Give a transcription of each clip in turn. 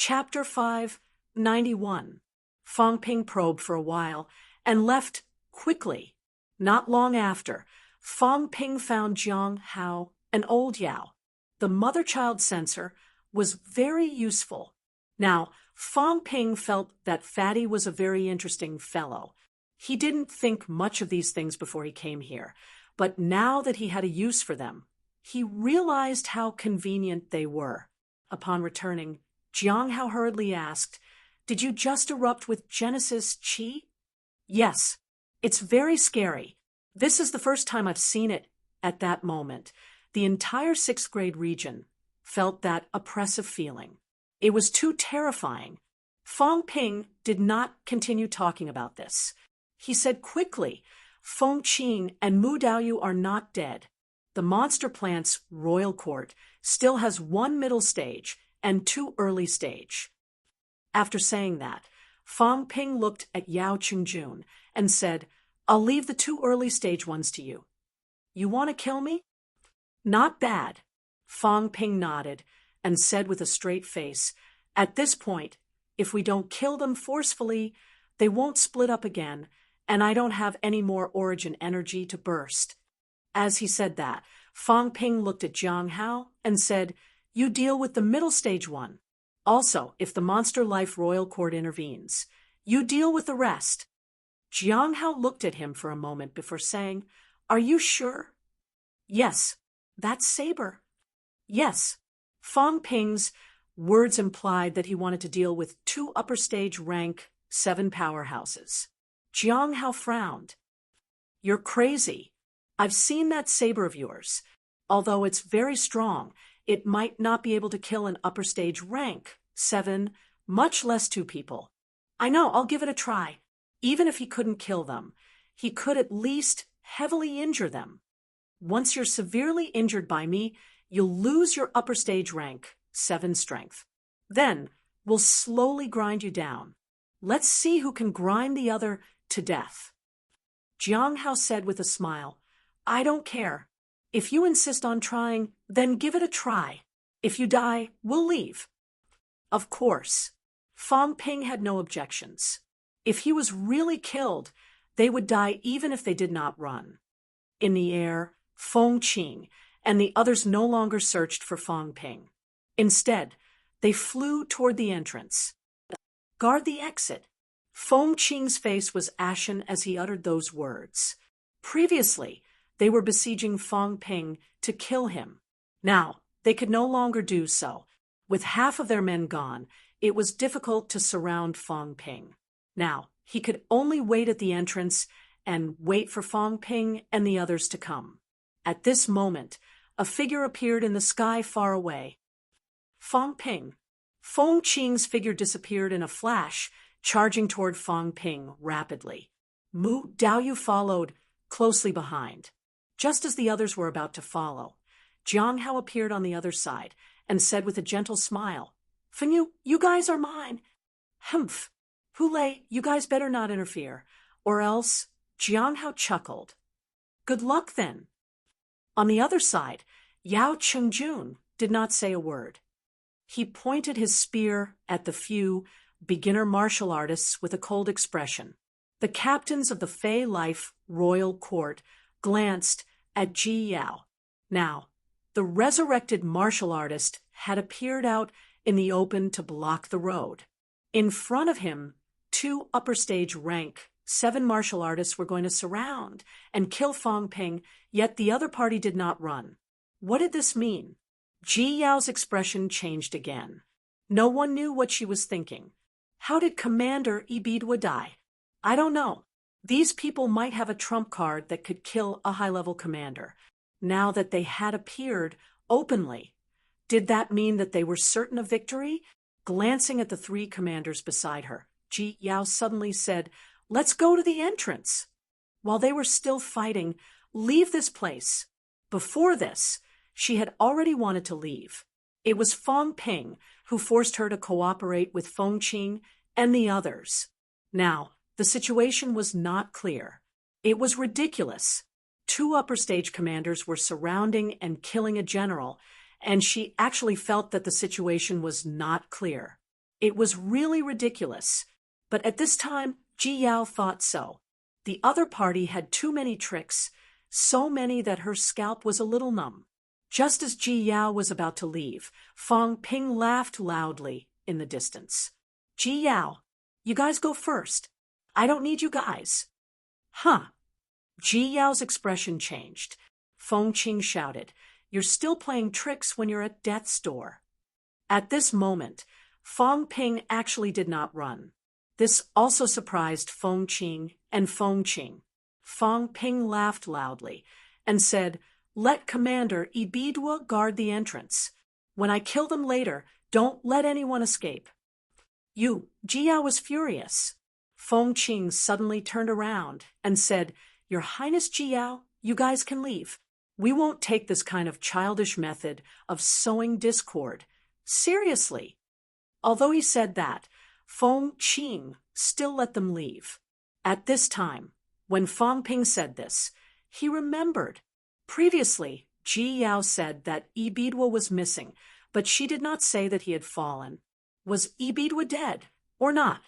Chapter 591. Fong Ping probed for a while and left quickly. Not long after, Fong Ping found Jiang Hao and Old Yao. The mother-child sensor was very useful. Now, Fong Ping felt that Fatty was a very interesting fellow. He didn't think much of these things before he came here, but now that he had a use for them, he realized how convenient they were. Upon returning, Jiang Hao hurriedly asked, "Did you just erupt with Genesis Chi?" "Yes. It's very scary. This is the first time I've seen it." At that moment, the entire 6th grade region felt that oppressive feeling. It was too terrifying. Fong Ping did not continue talking about this. He said quickly, "Feng Qing and Mu Daoyu are not dead. The monster plant's royal court still has 1 middle stage and 2 early stage." After saying that, Fong Ping looked at Yao Qingjun and said, "I'll leave the 2 early stage ones to you. You want to kill me?" "Not bad." Fong Ping nodded and said with a straight face, "At this point, if we don't kill them forcefully, they won't split up again, and I don't have any more origin energy to burst." As he said that, Fong Ping looked at Jiang Hao and said, "You deal with the middle stage one. Also, if the Monster Life Royal Court intervenes, you deal with the rest." Jiang Hao looked at him for a moment before saying, "Are you sure?" "Yes. That's Saber." "Yes." Fong Ping's words implied that he wanted to deal with 2 upper stage rank 7 powerhouses. Jiang Hao frowned. "You're crazy. I've seen that saber of yours. Although it's very strong, it might not be able to kill an upper stage rank 7, much less 2 people. I know, I'll give it a try. Even if he couldn't kill them, he could at least heavily injure them. Once you're severely injured by me, you'll lose your upper stage rank 7 strength. Then we'll slowly grind you down. Let's see who can grind the other to death." Jiang Hao said with a smile, "I don't care. If you insist on trying, then give it a try. If you die, we'll leave." Of course, Fong Ping had no objections. If he was really killed, they would die even if they did not run. In the air, Feng Qing and the others no longer searched for Fong Ping. Instead, they flew toward the entrance. "Guard the exit." Feng Qing's face was ashen as he uttered those words. Previously, they were besieging Fong Ping to kill him. Now, they could no longer do so. With half of their men gone, it was difficult to surround Fong Ping. Now, he could only wait at the entrance and wait for Fong Ping and the others to come. At this moment, a figure appeared in the sky far away. Fong Ping. Feng Qing's figure disappeared in a flash, charging toward Fong Ping rapidly. Mu Daoyu followed closely behind. Just as the others were about to follow, Jiang Hao appeared on the other side and said with a gentle smile, "Fenyu, you guys are mine." "Humph. Hule, you guys better not interfere, or else—" Jiang Hao chuckled. "Good luck, then." On the other side, Yao Qingjun did not say a word. He pointed his spear at the few beginner martial artists with a cold expression. The captains of the Fei Life Royal Court glanced at Ji Yao. Now, the resurrected martial artist had appeared out in the open to block the road. In front of him, 2 upper stage rank 7 martial artists were going to surround and kill Fong Ping, yet the other party did not run. What did this mean? Ji Yao's expression changed again. No one knew what she was thinking. How did Commander Ibidwa die? I don't know. These people might have a trump card that could kill a high-level commander. Now that they had appeared openly, did that mean that they were certain of victory? Glancing at the 3 commanders beside her, Ji Yao suddenly said, "Let's go to the entrance." While they were still fighting, "Leave this place." Before this, she had already wanted to leave. It was Fong Ping who forced her to cooperate with Feng Qing and the others. Now, the situation was not clear. It was ridiculous. 2 upper stage commanders were surrounding and killing a general, and she actually felt that the situation was not clear. It was really ridiculous. But at this time, Ji Yao thought so. The other party had too many tricks, so many that her scalp was a little numb. Just as Ji Yao was about to leave, Fong Ping laughed loudly in the distance. Ji Yao, you guys go first. I don't need you guys. Huh. Ji Yao's expression changed. Feng Qing shouted, "You're still playing tricks when you're at death's door." At this moment, Fong Ping actually did not run. This also surprised Feng Qing and Feng Qing. Fong Ping laughed loudly and said, "Let Commander Ibidwa guard the entrance. When I kill them later, don't let anyone escape." Ji Yao was furious. Feng Qing suddenly turned around and said, "Your Highness Ji Yao, you guys can leave. We won't take this kind of childish method of sowing discord seriously." Although he said that, Feng Qing still let them leave. At this time, when Fong Ping said this, he remembered. Previously, Ji Yao said that Ibidwa was missing, but she did not say that he had fallen. Was Ibidwa dead or not?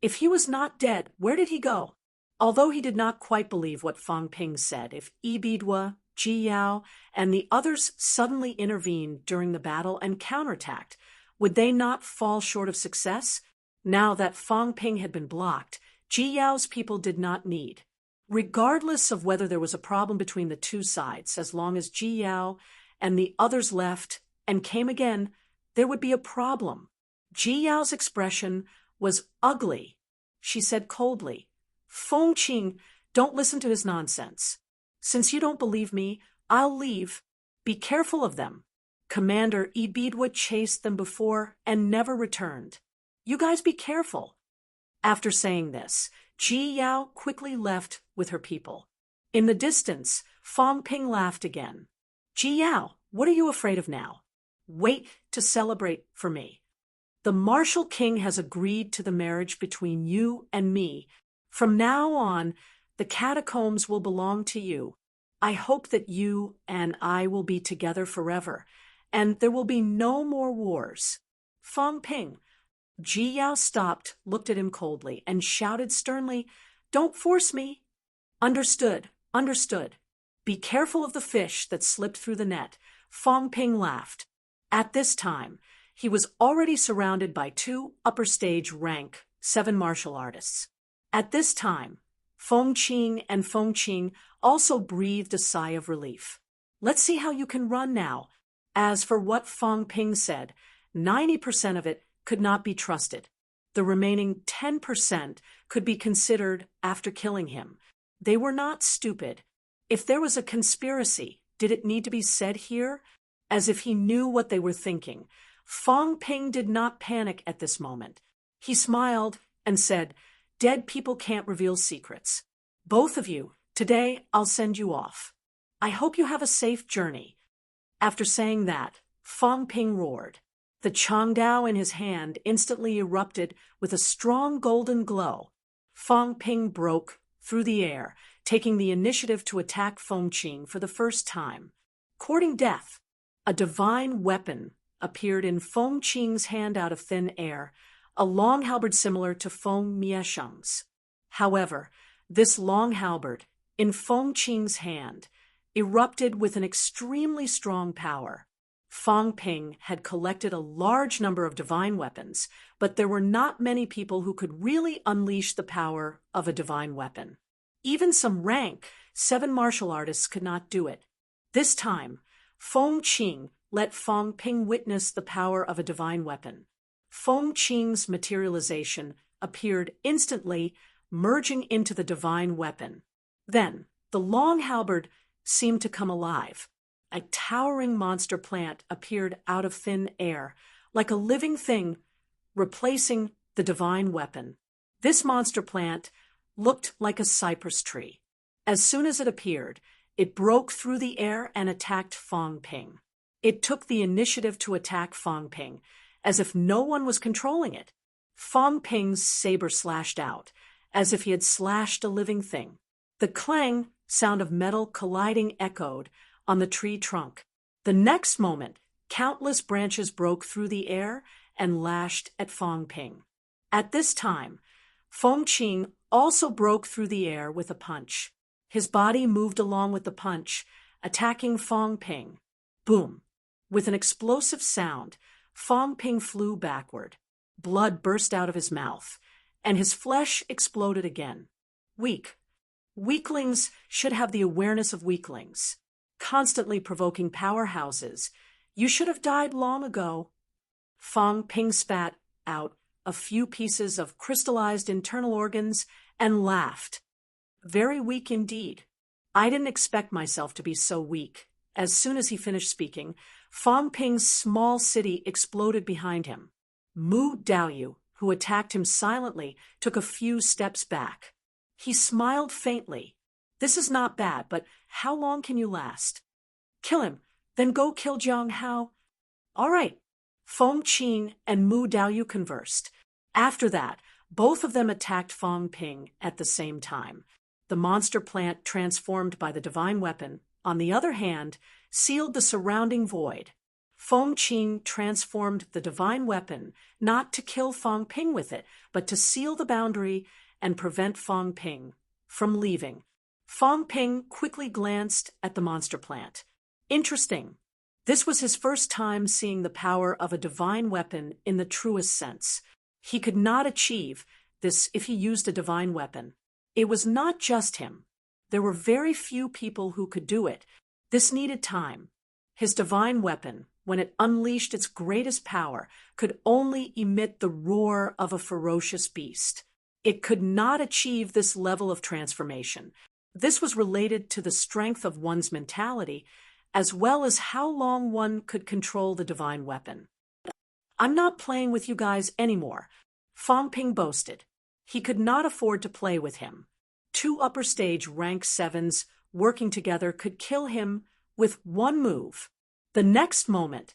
If he was not dead, where did he go? Although he did not quite believe what Fong Ping said, if Ibidwa, Ji Yao, and the others suddenly intervened during the battle and counterattacked, would they not fall short of success? Now that Fong Ping had been blocked, Ji Yao's people did not need. Regardless of whether there was a problem between the two sides, as long as Ji Yao and the others left and came again, there would be a problem. Ji Yao's expression was ugly. She said coldly, "Feng Qing, don't listen to his nonsense. Since you don't believe me, I'll leave. Be careful of them. Commander Ibidwa chased them before and never returned. You guys be careful." After saying this, Ji Yao quickly left with her people. In the distance, Fong Ping laughed again. "Ji Yao, what are you afraid of now? Wait to celebrate for me. The martial king has agreed to the marriage between you and me. From now on, the catacombs will belong to you. I hope that you and I will be together forever, and there will be no more wars." Fong Ping. Ji Yao stopped, looked at him coldly, and shouted sternly, "Don't force me." "Understood, understood. Be careful of the fish that slipped through the net." Fong Ping laughed. At this time, he was already surrounded by 2 upper stage rank 7 martial artists. At this time, Feng Qing and Feng Qing also breathed a sigh of relief. "Let's see how you can run now." As for what Fong Ping said, 90% of it could not be trusted. The remaining 10% could be considered after killing him. They were not stupid. If there was a conspiracy, did it need to be said here? As if he knew what they were thinking. Fong Ping did not panic at this moment. He smiled and said, "Dead people can't reveal secrets. Both of you, today I'll send you off. I hope you have a safe journey." After saying that, Fong Ping roared. The Changdao in his hand instantly erupted with a strong golden glow. Fong Ping broke through the air, taking the initiative to attack Feng Qing for the first time. Courting death, a divine weapon appeared in Feng Qing's hand out of thin air, a long halberd similar to Feng Miesheng's. However, this long halberd, in Feng Qing's hand, erupted with an extremely strong power. Fong Ping had collected a large number of divine weapons, but there were not many people who could really unleash the power of a divine weapon. Even some rank 7 martial artists could not do it. This time, Feng Qing let Fong Ping witness the power of a divine weapon. Feng Qing's materialization appeared instantly, merging into the divine weapon. Then, the long halberd seemed to come alive. A towering monster plant appeared out of thin air, like a living thing, replacing the divine weapon. This monster plant looked like a cypress tree. As soon as it appeared, it broke through the air and attacked Fong Ping. It took the initiative to attack Fong Ping, as if no one was controlling it. Fong Ping's saber slashed out, as if he had slashed a living thing. The clang sound of metal colliding echoed on the tree trunk. The next moment, countless branches broke through the air and lashed at Fong Ping. At this time, Feng Qing also broke through the air with a punch. His body moved along with the punch, attacking Fong Ping. Boom! With an explosive sound, Fong Ping flew backward. Blood burst out of his mouth, and his flesh exploded again. Weak. Weaklings should have the awareness of weaklings, constantly provoking powerhouses. You should have died long ago. Fong Ping spat out a few pieces of crystallized internal organs and laughed. Very weak indeed. I didn't expect myself to be so weak. As soon as he finished speaking, Fong Ping's small city exploded behind him. Mu Daoyu, who attacked him silently, took a few steps back. He smiled faintly. This is not bad, but how long can you last? Kill him, then go kill Jiang Hao. All right. Feng Qing and Mu Daoyu conversed. After that, both of them attacked Fong Ping at the same time. The monster plant transformed by the divine weapon, on the other hand, sealed the surrounding void. Feng Qing transformed the divine weapon not to kill Fong Ping with it, but to seal the boundary and prevent Fong Ping from leaving. Fong Ping quickly glanced at the monster plant. Interesting. This was his first time seeing the power of a divine weapon in the truest sense. He could not achieve this if he used a divine weapon. It was not just him. There were very few people who could do it. This needed time. His divine weapon, when it unleashed its greatest power, could only emit the roar of a ferocious beast. It could not achieve this level of transformation. This was related to the strength of one's mentality, as well as how long one could control the divine weapon. I'm not playing with you guys anymore, Fong Ping boasted. He could not afford to play with him. Two upper stage rank 7s working together could kill him with one move. The next moment,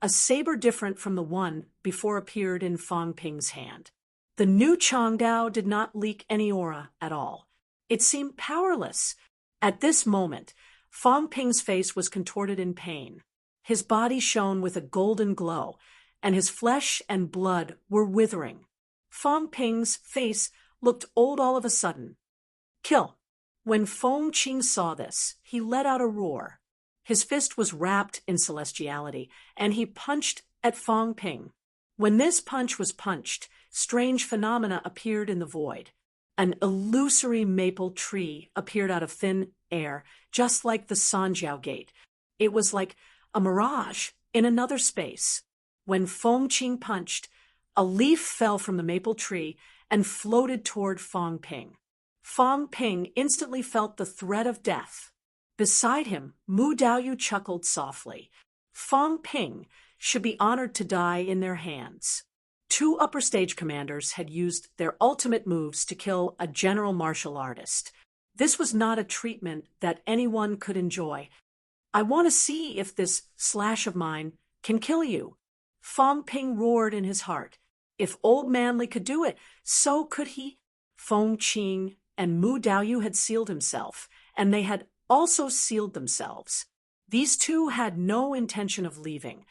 a saber different from the one before appeared in Fong Ping's hand. The new Changdao did not leak any aura at all. It seemed powerless. At this moment, Fong Ping's face was contorted in pain. His body shone with a golden glow, and his flesh and blood were withering. Fong Ping's face looked old all of a sudden. Kill! When Feng Qing saw this, he let out a roar. His fist was wrapped in celestiality, and he punched at Fong Ping. When this punch was punched, strange phenomena appeared in the void. An illusory maple tree appeared out of thin air, just like the Sanjiao Gate. It was like a mirage in another space. When Feng Qing punched, a leaf fell from the maple tree and floated toward Fong Ping. Fong Ping instantly felt the threat of death. Beside him, Mu Daoyu chuckled softly. Fong Ping should be honored to die in their hands. Two upper stage commanders had used their ultimate moves to kill a general martial artist. This was not a treatment that anyone could enjoy. I want to see if this slash of mine can kill you. Fong Ping roared in his heart. If Old Manly could do it, so could he. Feng Qing and Mu Daoyu had sealed himself, and they had also sealed themselves. These two had no intention of leaving.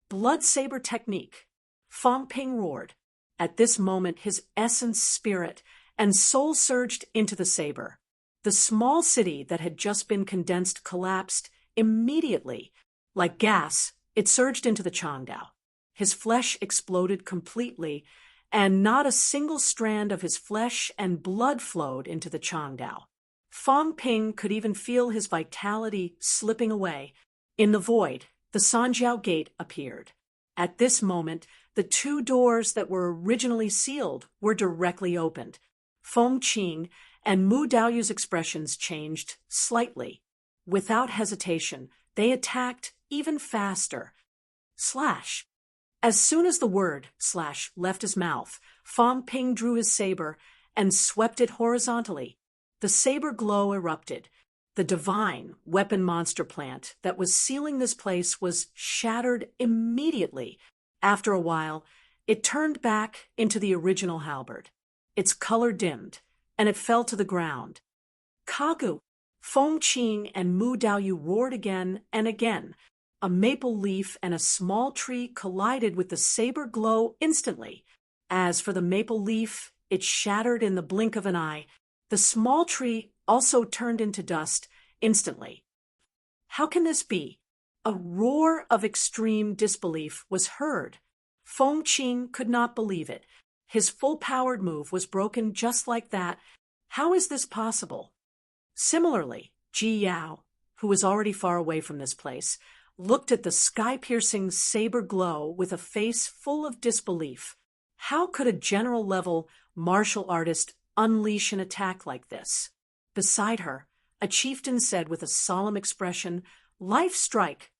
Blood saber technique. Fong Ping roared. At this moment, his essence, spirit, and soul surged into the saber. The small city that had just been condensed collapsed immediately. Like gas, it surged into the Changdao. His flesh exploded completely, and not a single strand of his flesh and blood flowed into the Changdao. Fong Ping could even feel his vitality slipping away. In the void, the Sanjiao Gate appeared. At this moment, the two doors that were originally sealed were directly opened. Feng Qing and Mu Daoyu's expressions changed slightly. Without hesitation, they attacked even faster. Slash. As soon as the word slash left his mouth, Fong Ping drew his saber and swept it horizontally. The saber glow erupted. The divine weapon monster plant that was sealing this place was shattered immediately. After a while, it turned back into the original halberd. Its color dimmed, and it fell to the ground. Kagu! Feng Qing and Mu Daoyu roared again and again. A maple leaf and a small tree collided with the saber glow instantly. As for the maple leaf, it shattered in the blink of an eye. The small tree also turned into dust instantly. How can this be? A roar of extreme disbelief was heard. Feng Qing could not believe it. His full-powered move was broken just like that. How is this possible? Similarly, Ji Yao, who was already far away from this place, looked at the sky-piercing saber glow with a face full of disbelief. How could a general-level martial artist unleash an attack like this? Beside her, a chieftain said with a solemn expression, "Life strike."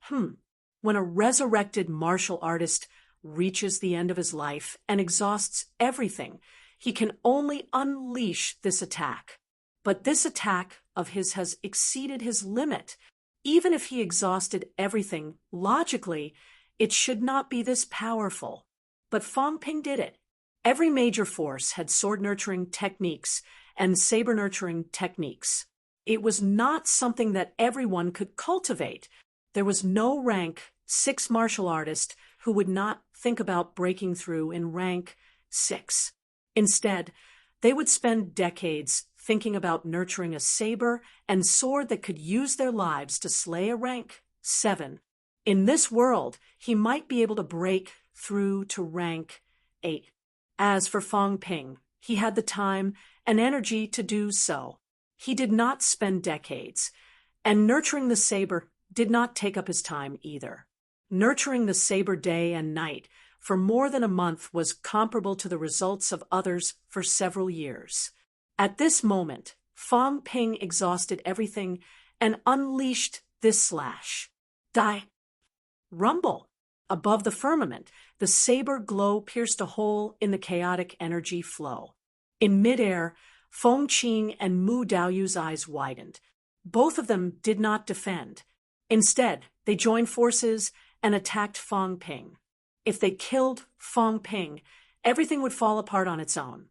When a resurrected martial artist reaches the end of his life and exhausts everything, he can only unleash this attack. But this attack of his has exceeded his limit. Even if he exhausted everything, logically, it should not be this powerful. But Feng Ping did it. Every major force had sword-nurturing techniques and saber-nurturing techniques. It was not something that everyone could cultivate. There was no rank 6 martial artist who would not think about breaking through in rank 6. Instead, they would spend decades thinking about nurturing a saber and sword that could use their lives to slay a rank 7. In this world, he might be able to break through to rank 8. As for Feng Ping, he had the time and energy to do so. He did not spend decades, and nurturing the saber did not take up his time either. Nurturing the saber day and night for more than a month was comparable to the results of others for several years. At this moment, Feng Ping exhausted everything and unleashed this slash. Die! Rumble! Above the firmament, the saber glow pierced a hole in the chaotic energy flow. In midair, Feng Qing and Mu Daoyu's eyes widened. Both of them did not defend. Instead, they joined forces and attacked Feng Ping. If they killed Feng Ping, everything would fall apart on its own.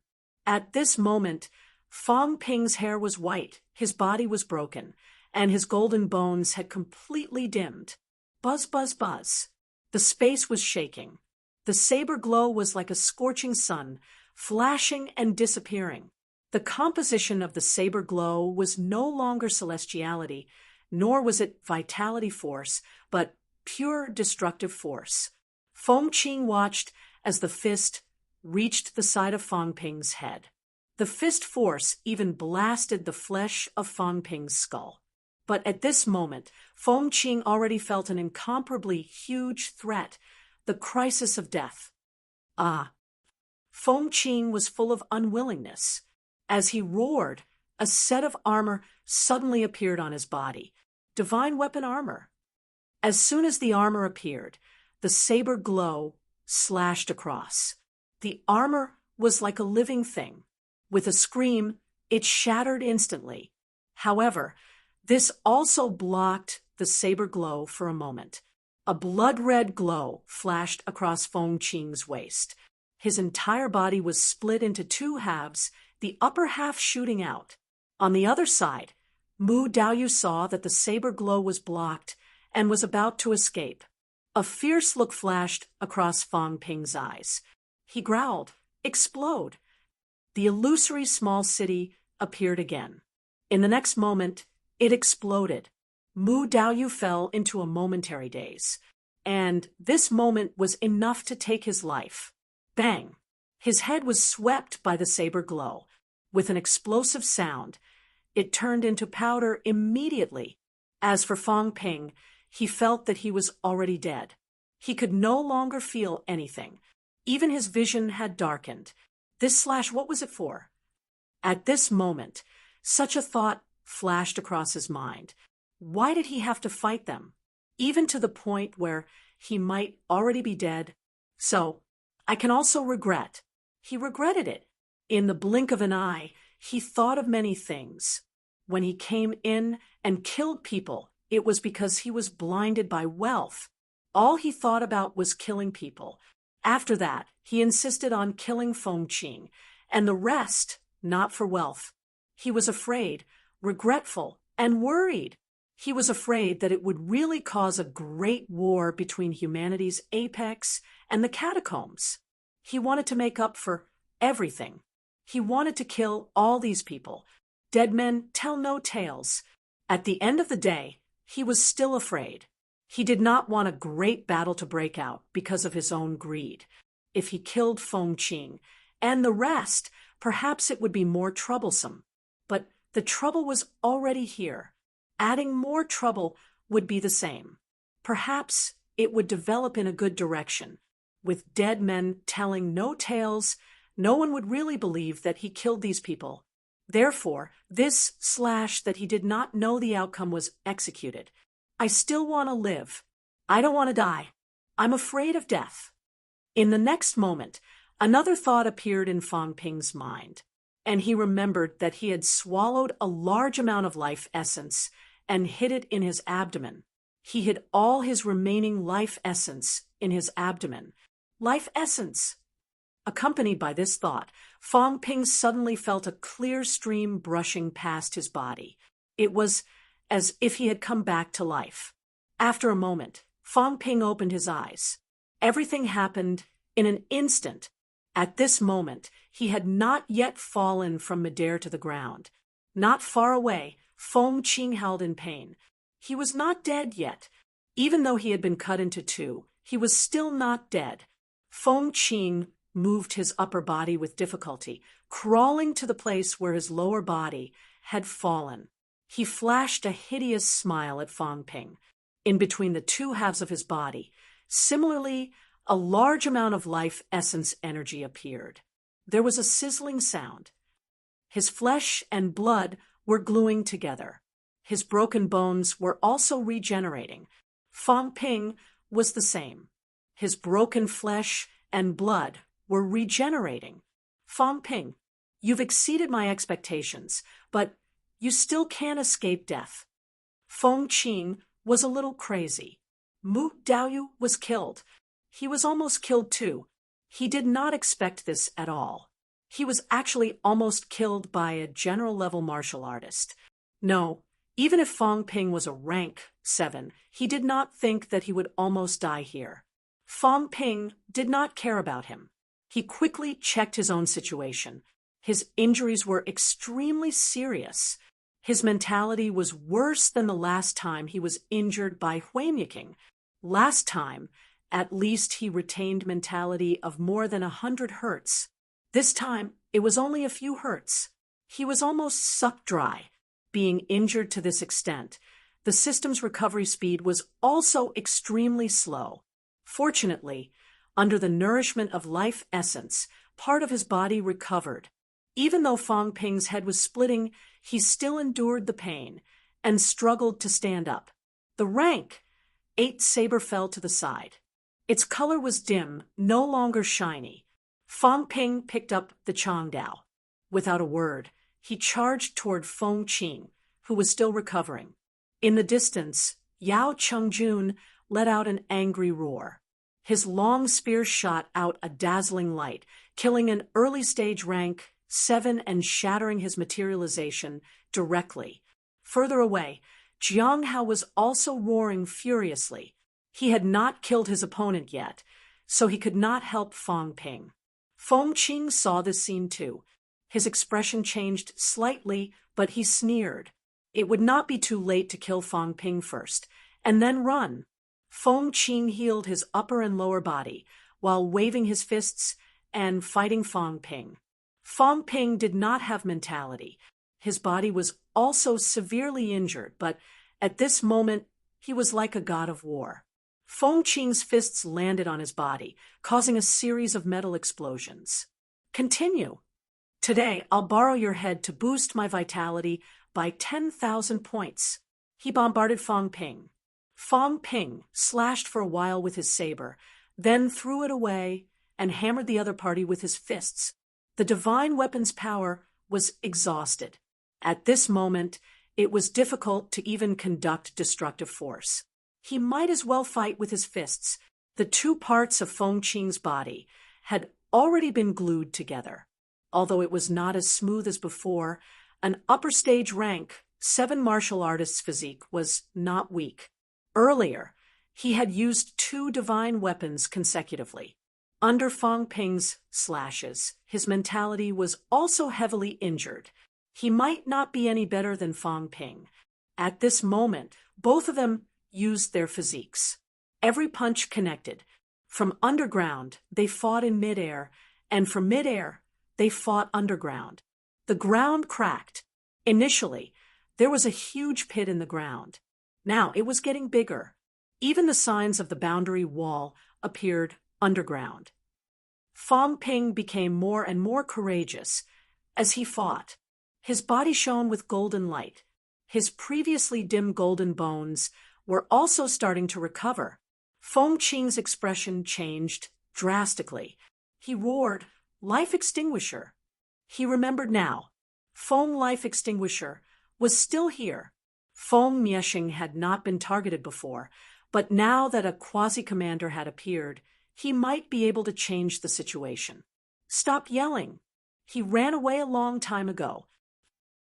At this moment, Feng Ping's hair was white, his body was broken, and his golden bones had completely dimmed. Buzz, buzz, buzz. The space was shaking. The saber glow was like a scorching sun, flashing and disappearing. The composition of the saber glow was no longer celestiality, nor was it vitality force, but pure destructive force. Feng Qing watched as the fist reached the side of Feng Ping's head. The fist force even blasted the flesh of Feng Ping's skull. But at this moment, Feng Qing already felt an incomparably huge threat, the crisis of death. Feng Qing was full of unwillingness. As he roared, a set of armor suddenly appeared on his body. Divine weapon armor. As soon as the armor appeared, the saber glow slashed across. The armor was like a living thing. With a scream, it shattered instantly. However, this also blocked the saber glow for a moment. A blood-red glow flashed across Feng Qing's waist. His entire body was split into 2 halves, the upper half shooting out. On the other side, Mu Daoyu saw that the saber glow was blocked and was about to escape. A fierce look flashed across Feng Ping's eyes. He growled, "Explode!" The illusory small city appeared again. In the next moment, it exploded. Mu Daoyu fell into a momentary daze, and this moment was enough to take his life. Bang! His head was swept by the saber glow. With an explosive sound, it turned into powder immediately. As for Feng Ping, he felt that he was already dead. He could no longer feel anything. Even his vision had darkened. This slash, what was it for? At this moment, such a thought flashed across his mind. Why did he have to fight them? Even to the point where he might already be dead? So, I can also regret. He regretted it. In the blink of an eye, he thought of many things. When he came in and killed people, it was because he was blinded by wealth. All he thought about was killing people. After that, he insisted on killing Feng Qing, and the rest not for wealth. He was afraid, regretful, and worried. He was afraid that it would really cause a great war between humanity's apex and the catacombs. He wanted to make up for everything. He wanted to kill all these people. Dead men tell no tales. At the end of the day, he was still afraid. He did not want a great battle to break out because of his own greed. If he killed Feng Qing and the rest, perhaps it would be more troublesome. But the trouble was already here. Adding more trouble would be the same. Perhaps it would develop in a good direction. With dead men telling no tales, no one would really believe that he killed these people. Therefore, this / that he did not know the outcome was executed. I still want to live. I don't want to die. I'm afraid of death. In the next moment, another thought appeared in Feng Ping's mind, and he remembered that he had swallowed a large amount of life essence and hid it in his abdomen. He hid all his remaining life essence in his abdomen. Life essence! Accompanied by this thought, Feng Ping suddenly felt a clear stream brushing past his body. It was as if he had come back to life. After a moment, Feng Ping opened his eyes. Everything happened in an instant. At this moment, he had not yet fallen from midair to the ground. Not far away, Feng Qing howled in pain. He was not dead yet. Even though he had been cut into two, he was still not dead. Feng Qing moved his upper body with difficulty, crawling to the place where his lower body had fallen. He flashed a hideous smile at Feng Ping. In between the two halves of his body, similarly, a large amount of life essence energy appeared. There was a sizzling sound. His flesh and blood were gluing together. His broken bones were also regenerating. Feng Ping was the same. His broken flesh and blood were regenerating. Feng Ping, you've exceeded my expectations, but you still can't escape death. Feng Qing was a little crazy. Mu Daoyu was killed. He was almost killed too. He did not expect this at all. He was actually almost killed by a general-level martial artist. No, even if Feng Ping was a rank 7, he did not think that he would almost die here. Feng Ping did not care about him. He quickly checked his own situation. His injuries were extremely serious. His mentality was worse than the last time he was injured by Huimyking. Last time, at least he retained mentality of more than 100 hertz. This time, it was only a few hertz. He was almost sucked dry. Being injured to this extent, the system's recovery speed was also extremely slow. Fortunately, under the nourishment of life essence, part of his body recovered. Even though Feng Ping's head was splitting, he still endured the pain and struggled to stand up. The rank 8 saber fell to the side. Its color was dim, no longer shiny. Feng Ping picked up the Changdao. Without a word, he charged toward Feng Qing, who was still recovering. In the distance, Yao Chengjun let out an angry roar. His long spear shot out a dazzling light, killing an early-stage rank 7 and shattering his materialization directly. Further away, Jiang Hao was also roaring furiously. He had not killed his opponent yet, so he could not help Feng Ping. Feng Qing saw this scene too. His expression changed slightly, but he sneered. It would not be too late to kill Feng Ping first, and then run. Feng Qing healed his upper and lower body, while waving his fists and fighting Feng Ping. Feng Ping did not have mentality. His body was also severely injured, but at this moment, he was like a god of war. Feng Qing's fists landed on his body, causing a series of metal explosions. Continue. Today, I'll borrow your head to boost my vitality by 10,000 points. He bombarded Feng Ping. Feng Ping slashed for a while with his saber, then threw it away and hammered the other party with his fists. The divine weapon's power was exhausted. At this moment, it was difficult to even conduct destructive force. He might as well fight with his fists. The two parts of Feng Qing's body had already been glued together. Although it was not as smooth as before, an upper stage rank Seven martial artist's physique was not weak. Earlier, he had used two divine weapons consecutively. Under Fang Ping's slashes, his mentality was also heavily injured. He might not be any better than Fang Ping. At this moment, both of them used their physiques. Every punch connected. From underground, they fought in midair, and from midair, they fought underground. The ground cracked. Initially, there was a huge pit in the ground. Now it was getting bigger. Even the signs of the boundary wall appeared underground. Fang Ping became more and more courageous as he fought. His body shone with golden light. His previously dim golden bones were also starting to recover. Feng Qing's expression changed drastically. He roared, "Life extinguisher!" He remembered now. Feng Life Extinguisher was still here. Feng Mieshing had not been targeted before, but now that a quasi-commander had appeared, he might be able to change the situation. Stop yelling. He ran away a long time ago.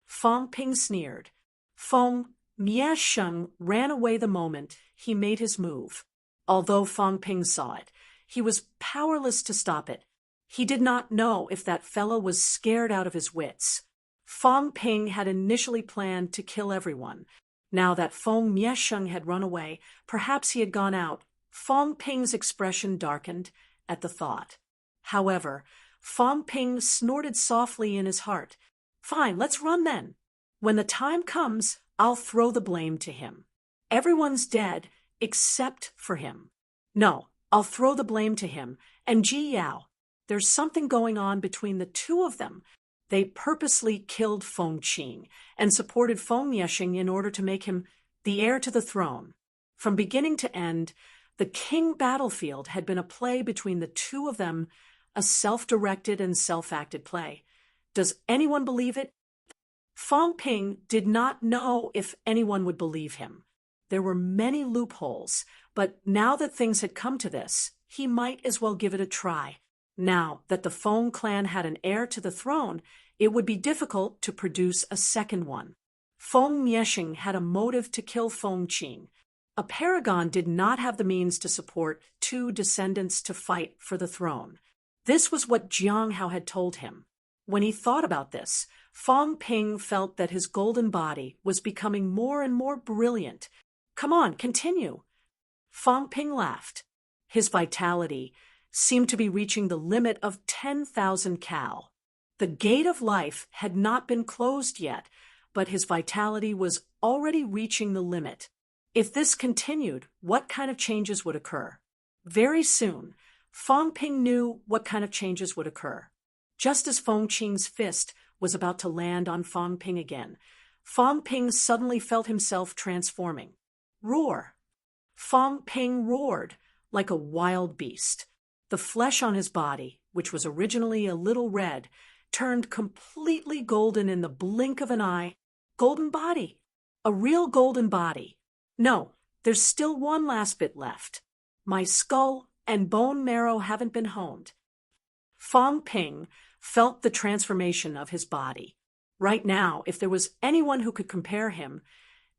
Fang Ping sneered. Feng Miesheng ran away the moment he made his move. Although Fang Ping saw it, he was powerless to stop it. He did not know if that fellow was scared out of his wits. Fang Ping had initially planned to kill everyone. Now that Feng Miesheng had run away, perhaps he had gone out. Fang Ping's expression darkened at the thought. However, Fang Ping snorted softly in his heart. "Fine, let's run then. When the time comes, I'll throw the blame to him. Everyone's dead except for him. No, I'll throw the blame to him and Ji Yao. There's something going on between the two of them. They purposely killed Feng Qing and supported Feng Mieshing in order to make him the heir to the throne." From beginning to end, the King battlefield had been a play between the two of them, a self-directed and self-acted play. Does anyone believe it? Fang Ping did not know if anyone would believe him. There were many loopholes, but now that things had come to this, he might as well give it a try. Now that the Feng clan had an heir to the throne, it would be difficult to produce a second one. Feng Mieshing had a motive to kill Feng Qing. A paragon did not have the means to support two descendants to fight for the throne. This was what Jiang Hao had told him. When he thought about this, Fang Ping felt that his golden body was becoming more and more brilliant. "Come on, continue." Fang Ping laughed. His vitality seemed to be reaching the limit of 10,000 cal. The gate of life had not been closed yet, but his vitality was already reaching the limit. If this continued, what kind of changes would occur? Very soon, Fang Ping knew what kind of changes would occur. Just as Feng Qing's fist was about to land on Fang Ping again, Fang Ping suddenly felt himself transforming. Roar! Fang Ping roared like a wild beast. The flesh on his body, which was originally a little red, turned completely golden in the blink of an eye. Golden body! A real golden body! No, there's still one last bit left. My skull and bone marrow haven't been honed. Fang Ping felt the transformation of his body. Right now, if there was anyone who could compare him,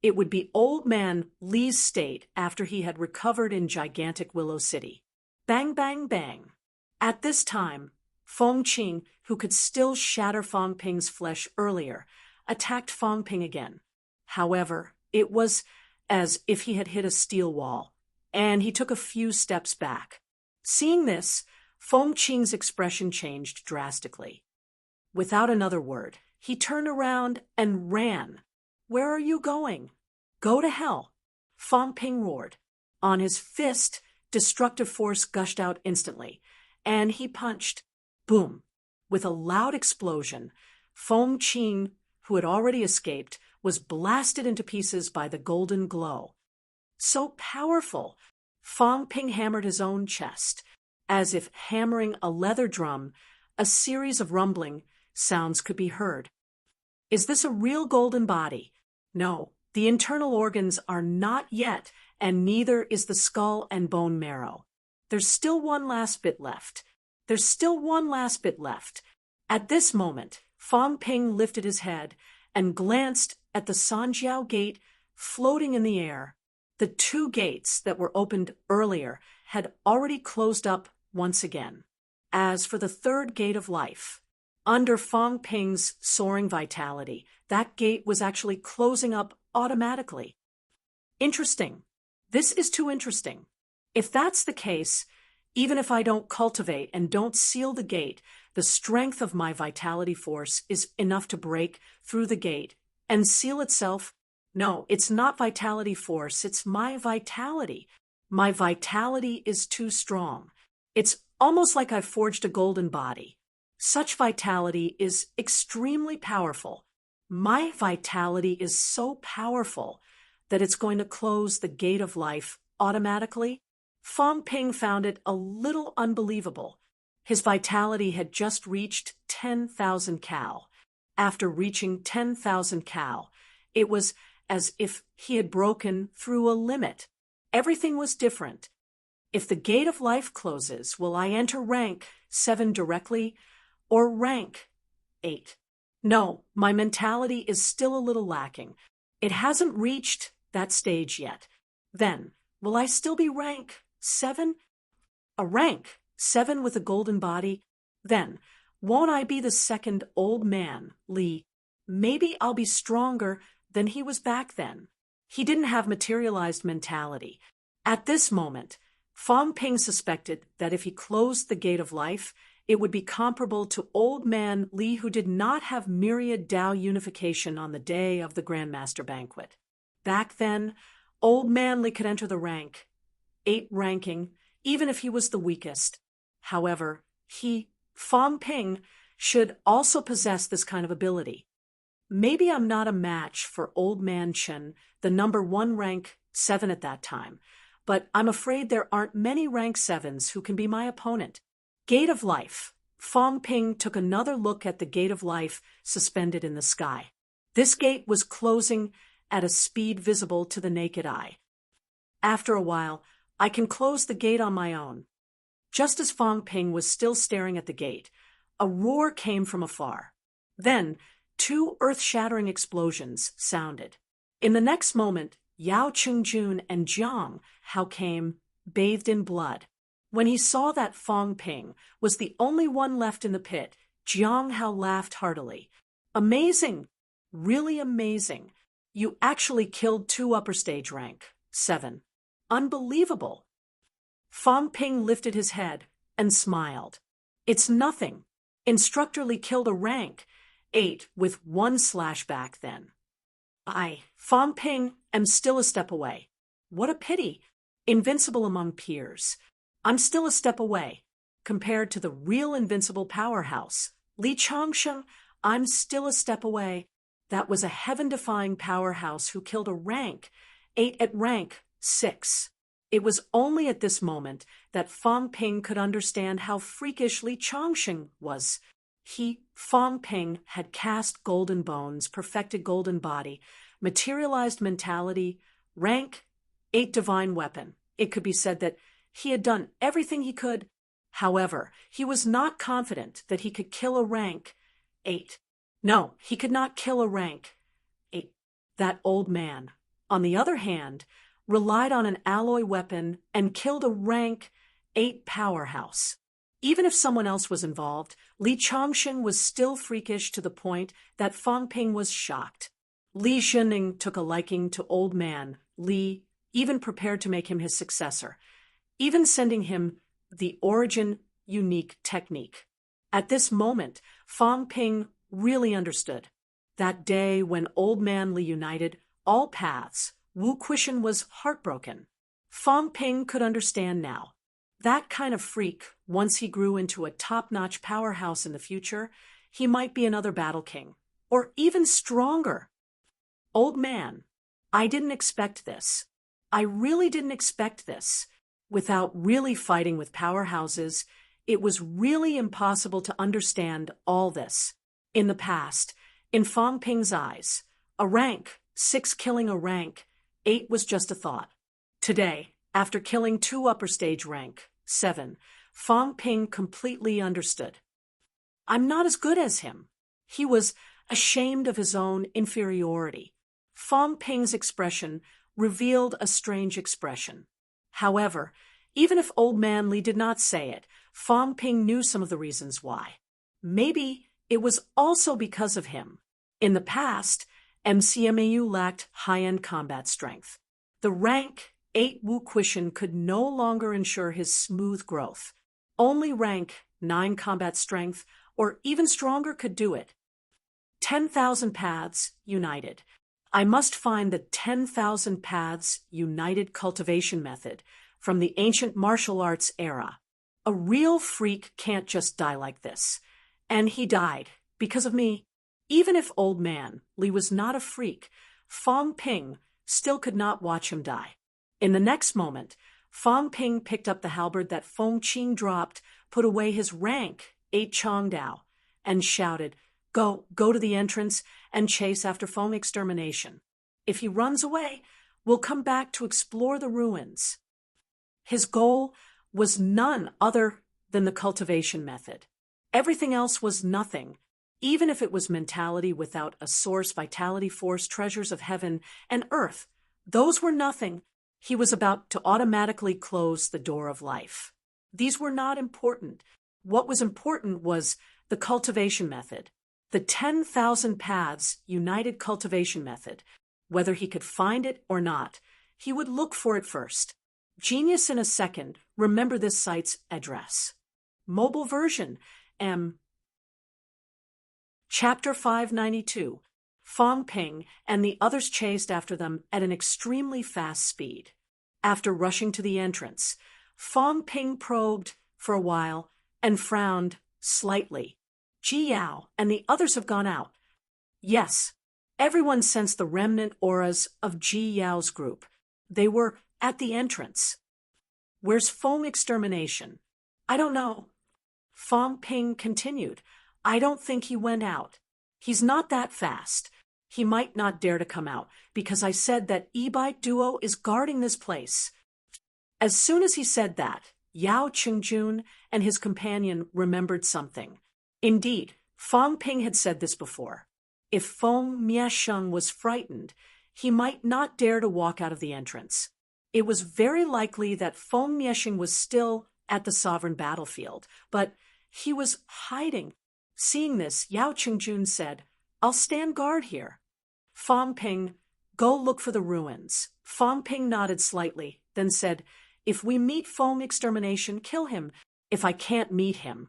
it would be Old Man Li's state after he had recovered in gigantic Willow City. Bang, bang, bang. At this time, Feng Qing, who could still shatter Fang Ping's flesh earlier, attacked Fang Ping again. However, it was as if he had hit a steel wall, and he took a few steps back. Seeing this, Feng Qing's expression changed drastically. Without another word, he turned around and ran. "Where are you going?" "Go to hell," Fang Ping roared. On his fist, destructive force gushed out instantly, and he punched. Boom! With a loud explosion, Feng Qing, who had already escaped, was blasted into pieces by the golden glow. So powerful! Fang Ping hammered his own chest. As if hammering a leather drum, a series of rumbling sounds could be heard. Is this a real golden body? No, the internal organs are not yet, and neither is the skull and bone marrow. There's still one last bit left. There's still one last bit left. At this moment, Fang Ping lifted his head and glanced at the Sanjiao gate floating in the air. The two gates that were opened earlier had already closed up once again. As for the third gate of life, under Fang Ping's soaring vitality, that gate was actually closing up automatically. Interesting. This is too interesting. If that's the case, even if I don't cultivate and don't seal the gate, the strength of my vitality force is enough to break through the gate and seal itself. No, it's not vitality force, it's my vitality. My vitality is too strong. It's almost like I've forged a golden body. Such vitality is extremely powerful. My vitality is so powerful that it's going to close the gate of life automatically. Fang Ping found it a little unbelievable. His vitality had just reached 10,000 cal. After reaching 10,000 cal, it was as if he had broken through a limit. Everything was different. If the gate of life closes, will I enter rank 7 directly or rank 8? No, my mentality is still a little lacking. It hasn't reached that stage yet. Then, will I still be rank 7? A rank 7 with a golden body? Then, won't I be the second old man, Li? Maybe I'll be stronger than he was back then. He didn't have materialized mentality. At this moment, Fang Ping suspected that if he closed the gate of life, it would be comparable to old man Li, who did not have myriad Dao unification on the day of the Grandmaster banquet. Back then, old man Li could enter the rank 8 ranking, even if he was the weakest. However, Fang Ping, should also possess this kind of ability. Maybe I'm not a match for old man Chen, the number 1 rank 7 at that time, but I'm afraid there aren't many rank 7s who can be my opponent. Gate of Life. Fang Ping took another look at the Gate of Life suspended in the sky. This gate was closing at a speed visible to the naked eye. After a while, I can close the gate on my own. Just as Fang Ping was still staring at the gate, a roar came from afar. Then, 2 earth-shattering explosions sounded. In the next moment, Yao Qingjun and Jiang Hao came, bathed in blood. When he saw that Fang Ping was the only one left in the pit, Jiang Hao laughed heartily. Amazing! Really amazing. You actually killed 2 upper stage rank 7. Unbelievable! Fang Ping lifted his head and smiled. It's nothing. Instructor Li killed a rank 8 with 1 slashback then. Fang Ping, am still a step away. What a pity. Invincible among peers. I'm still a step away. Compared to the real invincible powerhouse, Li Changsheng, I'm still a step away. That was a heaven-defying powerhouse who killed a rank 8 at rank 6. It was only at this moment that Fang Ping could understand how freakish Li Changsheng was. Fang Ping, had cast golden bones, perfected golden body, materialized mentality, rank 8 divine weapon. It could be said that he had done everything he could. However, he was not confident that he could kill a rank 8. No, he could not kill a rank 8. That old man, on the other hand, relied on an alloy weapon and killed a rank 8 powerhouse. Even if someone else was involved, Li Changsheng was still freakish to the point that Fang Ping was shocked. Li Zhenning took a liking to old man Li, even prepared to make him his successor, even sending him the origin unique technique. At this moment, Fang Ping really understood. That day when old man Li united all paths, Wu Quishan was heartbroken. Fang Ping could understand now. That kind of freak, once he grew into a top-notch powerhouse in the future, he might be another battle king, or even stronger. Old man, I didn't expect this. I really didn't expect this. Without really fighting with powerhouses, it was really impossible to understand all this. In the past, in Fang Ping's eyes, a rank 6 killing a rank 8 was just a thought. Today, after killing 2 upper stage rank 7, Fang Ping completely understood. I'm not as good as him. He was ashamed of his own inferiority. Fong Ping's expression revealed a strange expression. However, even if Old Man Li did not say it, Fong Ping knew some of the reasons why. Maybe it was also because of him. In the past, MCMAU lacked high-end combat strength. The rank 8 Wu Quishan could no longer ensure his smooth growth. Only rank 9 combat strength, or even stronger, could do it. 10,000 Paths United. I must find the 10,000 Paths United cultivation method from the ancient martial arts era. A real freak can't just die like this. And he died, because of me. Even if Old Man Li was not a freak, Fong Ping still could not watch him die. In the next moment, Fong Ping picked up the halberd that Feng Qing dropped, put away his rank 8 Chongdao, and shouted, Go to the entrance and chase after Feng extermination. If he runs away, we'll come back to explore the ruins. His goal was none other than the cultivation method. Everything else was nothing, even if it was mentality without a source, vitality, force, treasures of heaven and earth. Those were nothing. He was about to automatically close the door of life. These were not important. What was important was the cultivation method. The 10,000 Paths United cultivation method. Whether he could find it or not, he would look for it first. Genius in a second, remember this site's address. Mobile version, Chapter 592. Fong Ping and the others chased after them at an extremely fast speed. After rushing to the entrance, Fong Ping probed for a while and frowned slightly. Ji Yao and the others have gone out. Yes, everyone sensed the remnant auras of Ji Yao's group. They were at the entrance. Where's Feng extermination? I don't know. Fong Ping continued. I don't think he went out. He's not that fast. He might not dare to come out, because I said that e-bike duo is guarding this place. As soon as he said that, Yao Qingjun and his companion remembered something. Indeed, Fong Ping had said this before. If Feng Miesheng was frightened, he might not dare to walk out of the entrance. It was very likely that Feng Miesheng was still at the sovereign battlefield, but he was hiding. Seeing this, Yao Qingjun said, I'll stand guard here. Fong Ping, go look for the ruins. Fong Ping nodded slightly, then said, if we meet Feng extermination, kill him. If I can't meet him,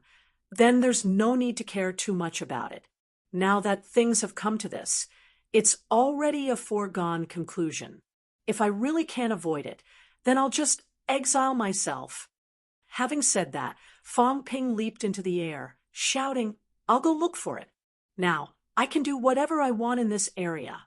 then there's no need to care too much about it. Now that things have come to this, it's already a foregone conclusion. If I really can't avoid it, then I'll just exile myself. Having said that, Fong Ping leaped into the air, shouting, I'll go look for it. Now, I can do whatever I want in this area.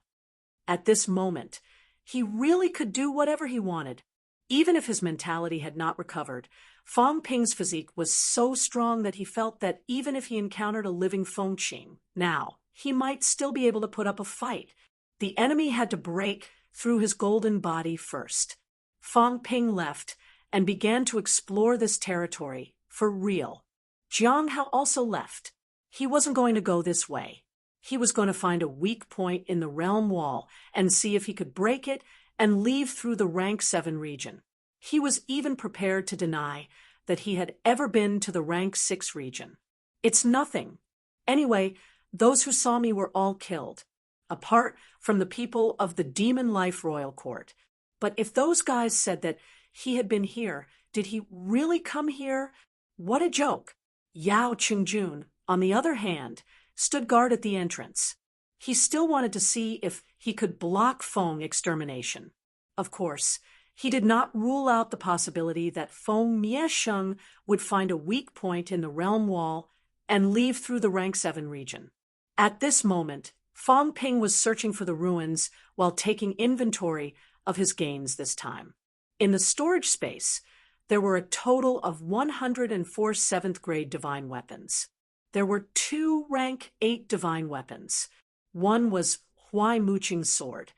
At this moment, he really could do whatever he wanted. Even if his mentality had not recovered, Fong Ping's physique was so strong that he felt that even if he encountered a living Feng Qing, now, he might still be able to put up a fight. The enemy had to break through his golden body first. Fong Ping left and began to explore this territory for real. Jiang Hao also left. He wasn't going to go this way. He was going to find a weak point in the realm wall and see if he could break it and leave through the rank 7 region. He was even prepared to deny that he had ever been to the rank 6 region. It's nothing. Anyway, those who saw me were all killed, apart from the people of the Demon Life Royal Court. But if those guys said that he had been here, did he really come here? What a joke. Yao Qingjun, on the other hand, stood guard at the entrance. He still wanted to see if he could block Feng extermination. Of course, he did not rule out the possibility that Feng Miesheng would find a weak point in the realm wall and leave through the rank 7 region. At this moment, Fong Ping was searching for the ruins while taking inventory of his gains this time. In the storage space, there were a total of 104 7th grade divine weapons. There were 2 rank 8 divine weapons. One was Huai Muqing's sword,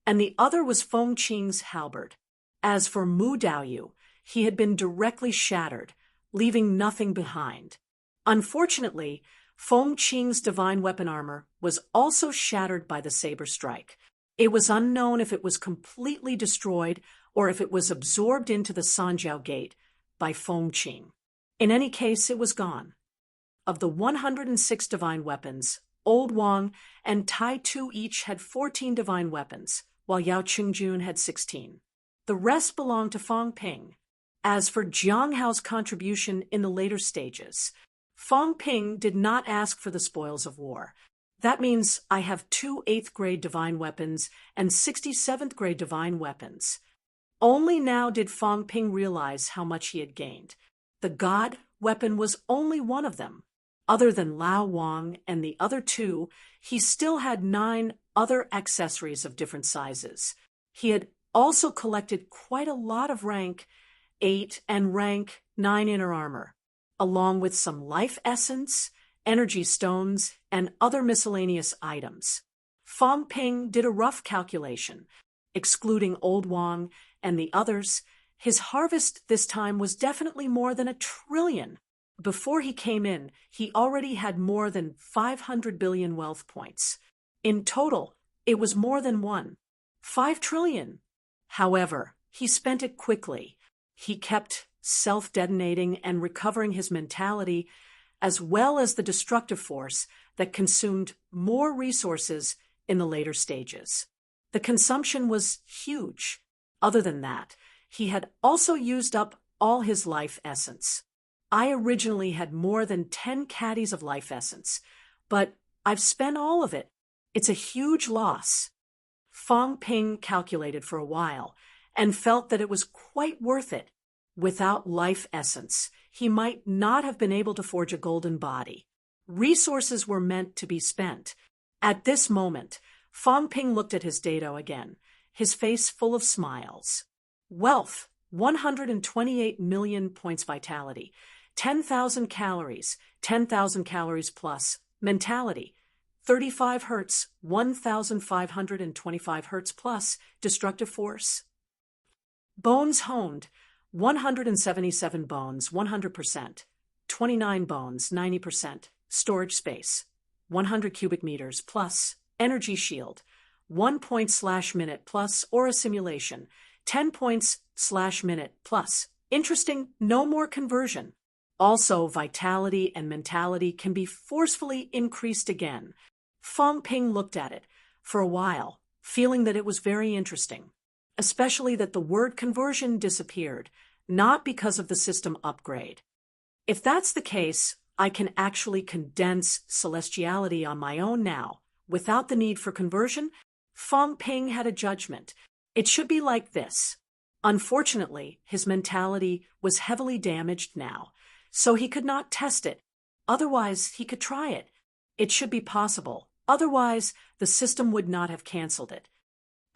and the other was Feng Qing's halberd. As for Mu Daoyu, he had been directly shattered, leaving nothing behind. Unfortunately, Feng Qing's divine weapon armor was also shattered by the saber strike. It was unknown if it was completely destroyed or if it was absorbed into the Sanjiao Gate by Feng Qing. In any case, it was gone. Of the 106 divine weapons, Old Wang and Tai Tu each had 14 divine weapons, while Yao Qingjun had 16. The rest belonged to Fang Ping. As for Jiang Hao's contribution in the later stages, Fang Ping did not ask for the spoils of war. That means I have 2 8th grade divine weapons and 67th grade divine weapons. Only now did Fang Ping realize how much he had gained. The god weapon was only one of them. Other than Lao Wang and the other 2, he still had 9 other accessories of different sizes. He had also collected quite a lot of rank 8 and rank 9 inner armor, along with some life essence, energy stones, and other miscellaneous items. Fang Ping did a rough calculation. Excluding Old Wang and the others, his harvest this time was definitely more than 1 trillion. Before he came in, he already had more than 500 billion wealth points. In total, it was more than 5 trillion. However, he spent it quickly. He kept self-detonating and recovering his mentality, as well as the destructive force that consumed more resources in the later stages. The consumption was huge. Other than that, he had also used up all his life essence. I originally had more than 10 caddies of life essence, but I've spent all of it. It's a huge loss. Fang Ping calculated for a while and felt that it was quite worth it. Without life essence, he might not have been able to forge a golden body. Resources were meant to be spent. At this moment, Fang Ping looked at his dado again, his face full of smiles. Wealth, 128 million points vitality, 10,000 calories, 10,000 calories plus, mentality, 35 hertz, 1,525 hertz plus, destructive force. Bones honed, 177 bones, 100%, 29 bones, 90%, storage space, 100 cubic meters plus, energy shield, 1 point/minute plus aura simulation, 10 points/minute plus. Interesting, no more conversion. Also, vitality and mentality can be forcefully increased again. Fang Ping looked at it for a while, feeling that it was very interesting, especially that the word conversion disappeared, not because of the system upgrade. If that's the case, I can actually condense celestiality on my own now, without the need for conversion. Fang Ping had a judgment. It should be like this. Unfortunately, his mentality was heavily damaged now, so he could not test it. Otherwise, he could try it. It should be possible. Otherwise, the system would not have cancelled it.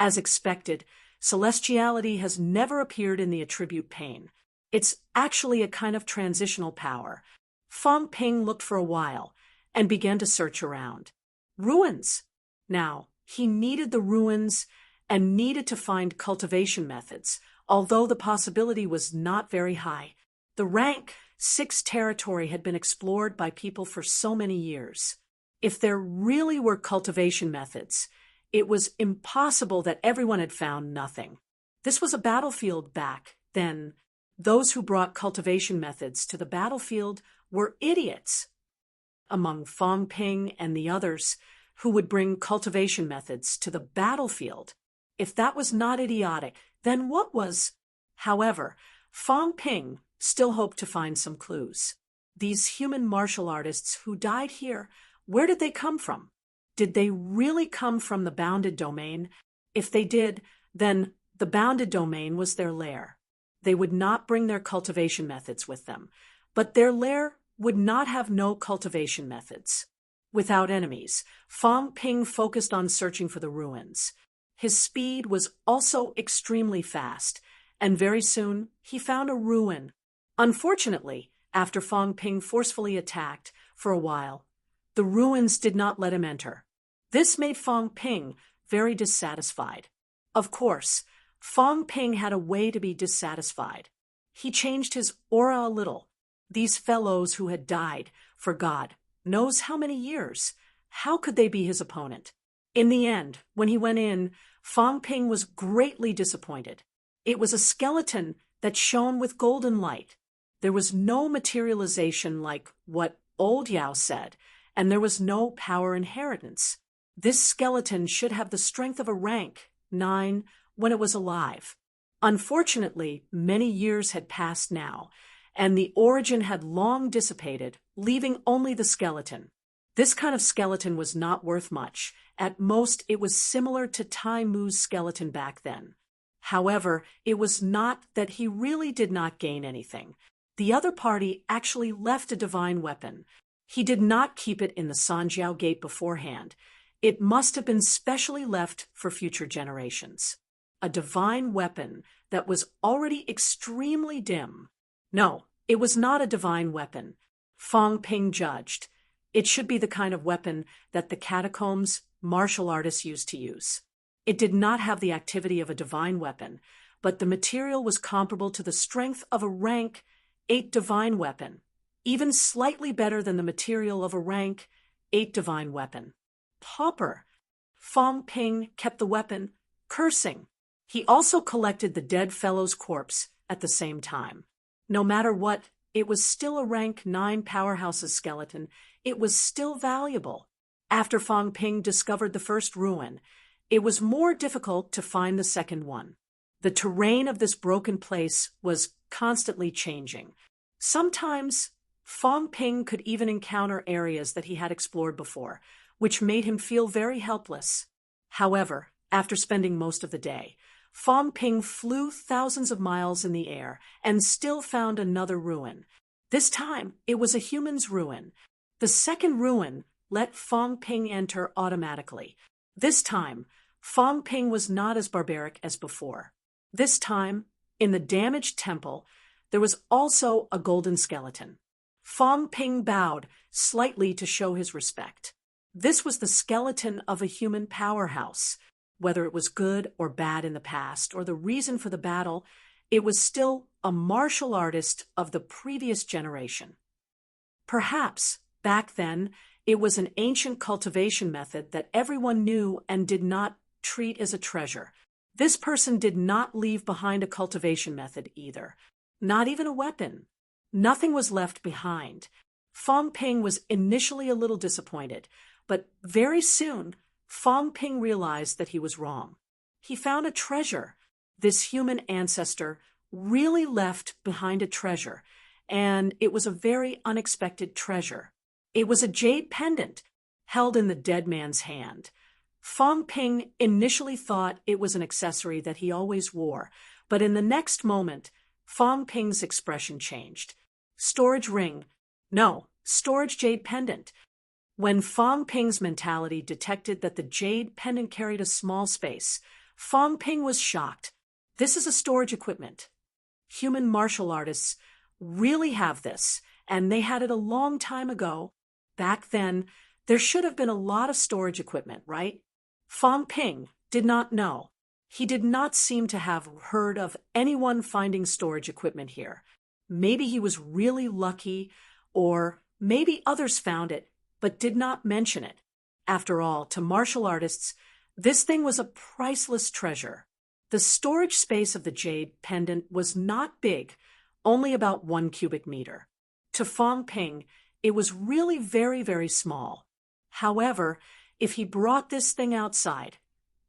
As expected, celestiality has never appeared in the attribute pane. It's actually a kind of transitional power. Fang Ping looked for a while and began to search around. Ruins. Now, he needed the ruins and needed to find cultivation methods, although the possibility was not very high. The rank 6 territory had been explored by people for so many years. If there really were cultivation methods, it was impossible that everyone had found nothing. This was a battlefield back then. Those who brought cultivation methods to the battlefield were idiots. Among Fang Ping and the others who would bring cultivation methods to the battlefield, if that was not idiotic, then what was? However, Fang Ping still hoped to find some clues. These human martial artists who died here, where did they come from? Did they really come from the bounded domain? If they did, then the bounded domain was their lair. They would not bring their cultivation methods with them, but their lair would not have no cultivation methods. Without enemies, Fang Ping focused on searching for the ruins. His speed was also extremely fast, and very soon he found a ruin. Unfortunately, after Fang Ping forcefully attacked for a while, the ruins did not let him enter. This made Fang Ping very dissatisfied. Of course, Fang Ping had a way to be dissatisfied. He changed his aura a little. These fellows who had died for God Knows how many years? How could they be his opponent? In the end, when he went in, Fong Ping was greatly disappointed. It was a skeleton that shone with golden light. There was no materialization like what Old Yao said, and there was no power inheritance. This skeleton should have the strength of a rank 9 when it was alive. Unfortunately, many years had passed now, and the origin had long dissipated, leaving only the skeleton. This kind of skeleton was not worth much. At most, it was similar to Tai Mu's skeleton back then. However, it was not that he really did not gain anything. The other party actually left a divine weapon. He did not keep it in the Sanjiao Gate beforehand. It must have been specially left for future generations. A divine weapon that was already extremely dim. No, it was not a divine weapon. Fong Ping judged. It should be the kind of weapon that the catacombs martial artists used to use. It did not have the activity of a divine weapon, but the material was comparable to the strength of a rank 8 divine weapon, even slightly better than the material of a rank 8 divine weapon. Pauper. Fong Ping kept the weapon, cursing. He also collected the dead fellow's corpse at the same time. No matter what, it was still a rank 9 powerhouse's skeleton. It was still valuable. After Fong Ping discovered the first ruin, it was more difficult to find the second one. The terrain of this broken place was constantly changing. Sometimes, Fong Ping could even encounter areas that he had explored before, which made him feel very helpless. However, after spending most of the day, Fong Ping flew thousands of miles in the air and still found another ruin. This time, it was a human's ruin. The second ruin let Fong Ping enter automatically. This time, Fong Ping was not as barbaric as before. This time, in the damaged temple, there was also a golden skeleton. Fong Ping bowed slightly to show his respect. This was the skeleton of a human powerhouse. Whether it was good or bad in the past, or the reason for the battle, it was still a martial artist of the previous generation. Perhaps, back then, it was an ancient cultivation method that everyone knew and did not treat as a treasure. This person did not leave behind a cultivation method either. Not even a weapon. Nothing was left behind. Fong Ping was initially a little disappointed, but very soon, Fong Ping realized that he was wrong. He found a treasure. This human ancestor really left behind a treasure, and it was a very unexpected treasure. It was a jade pendant held in the dead man's hand. Fong Ping initially thought it was an accessory that he always wore, but in the next moment, Fong Ping's expression changed. Storage ring. No, storage jade pendant. When Fong Ping's mentality detected that the jade pendant carried a small space, Fong Ping was shocked. This is a storage equipment. Human martial artists really have this, and they had it a long time ago. Back then, there should have been a lot of storage equipment, right? Fong Ping did not know. He did not seem to have heard of anyone finding storage equipment here. Maybe he was really lucky, or maybe others found it, but did not mention it. After all, to martial artists, this thing was a priceless treasure. The storage space of the jade pendant was not big, only about 1 cubic meter. To Fong Ping, it was really very, very small. However, if he brought this thing outside,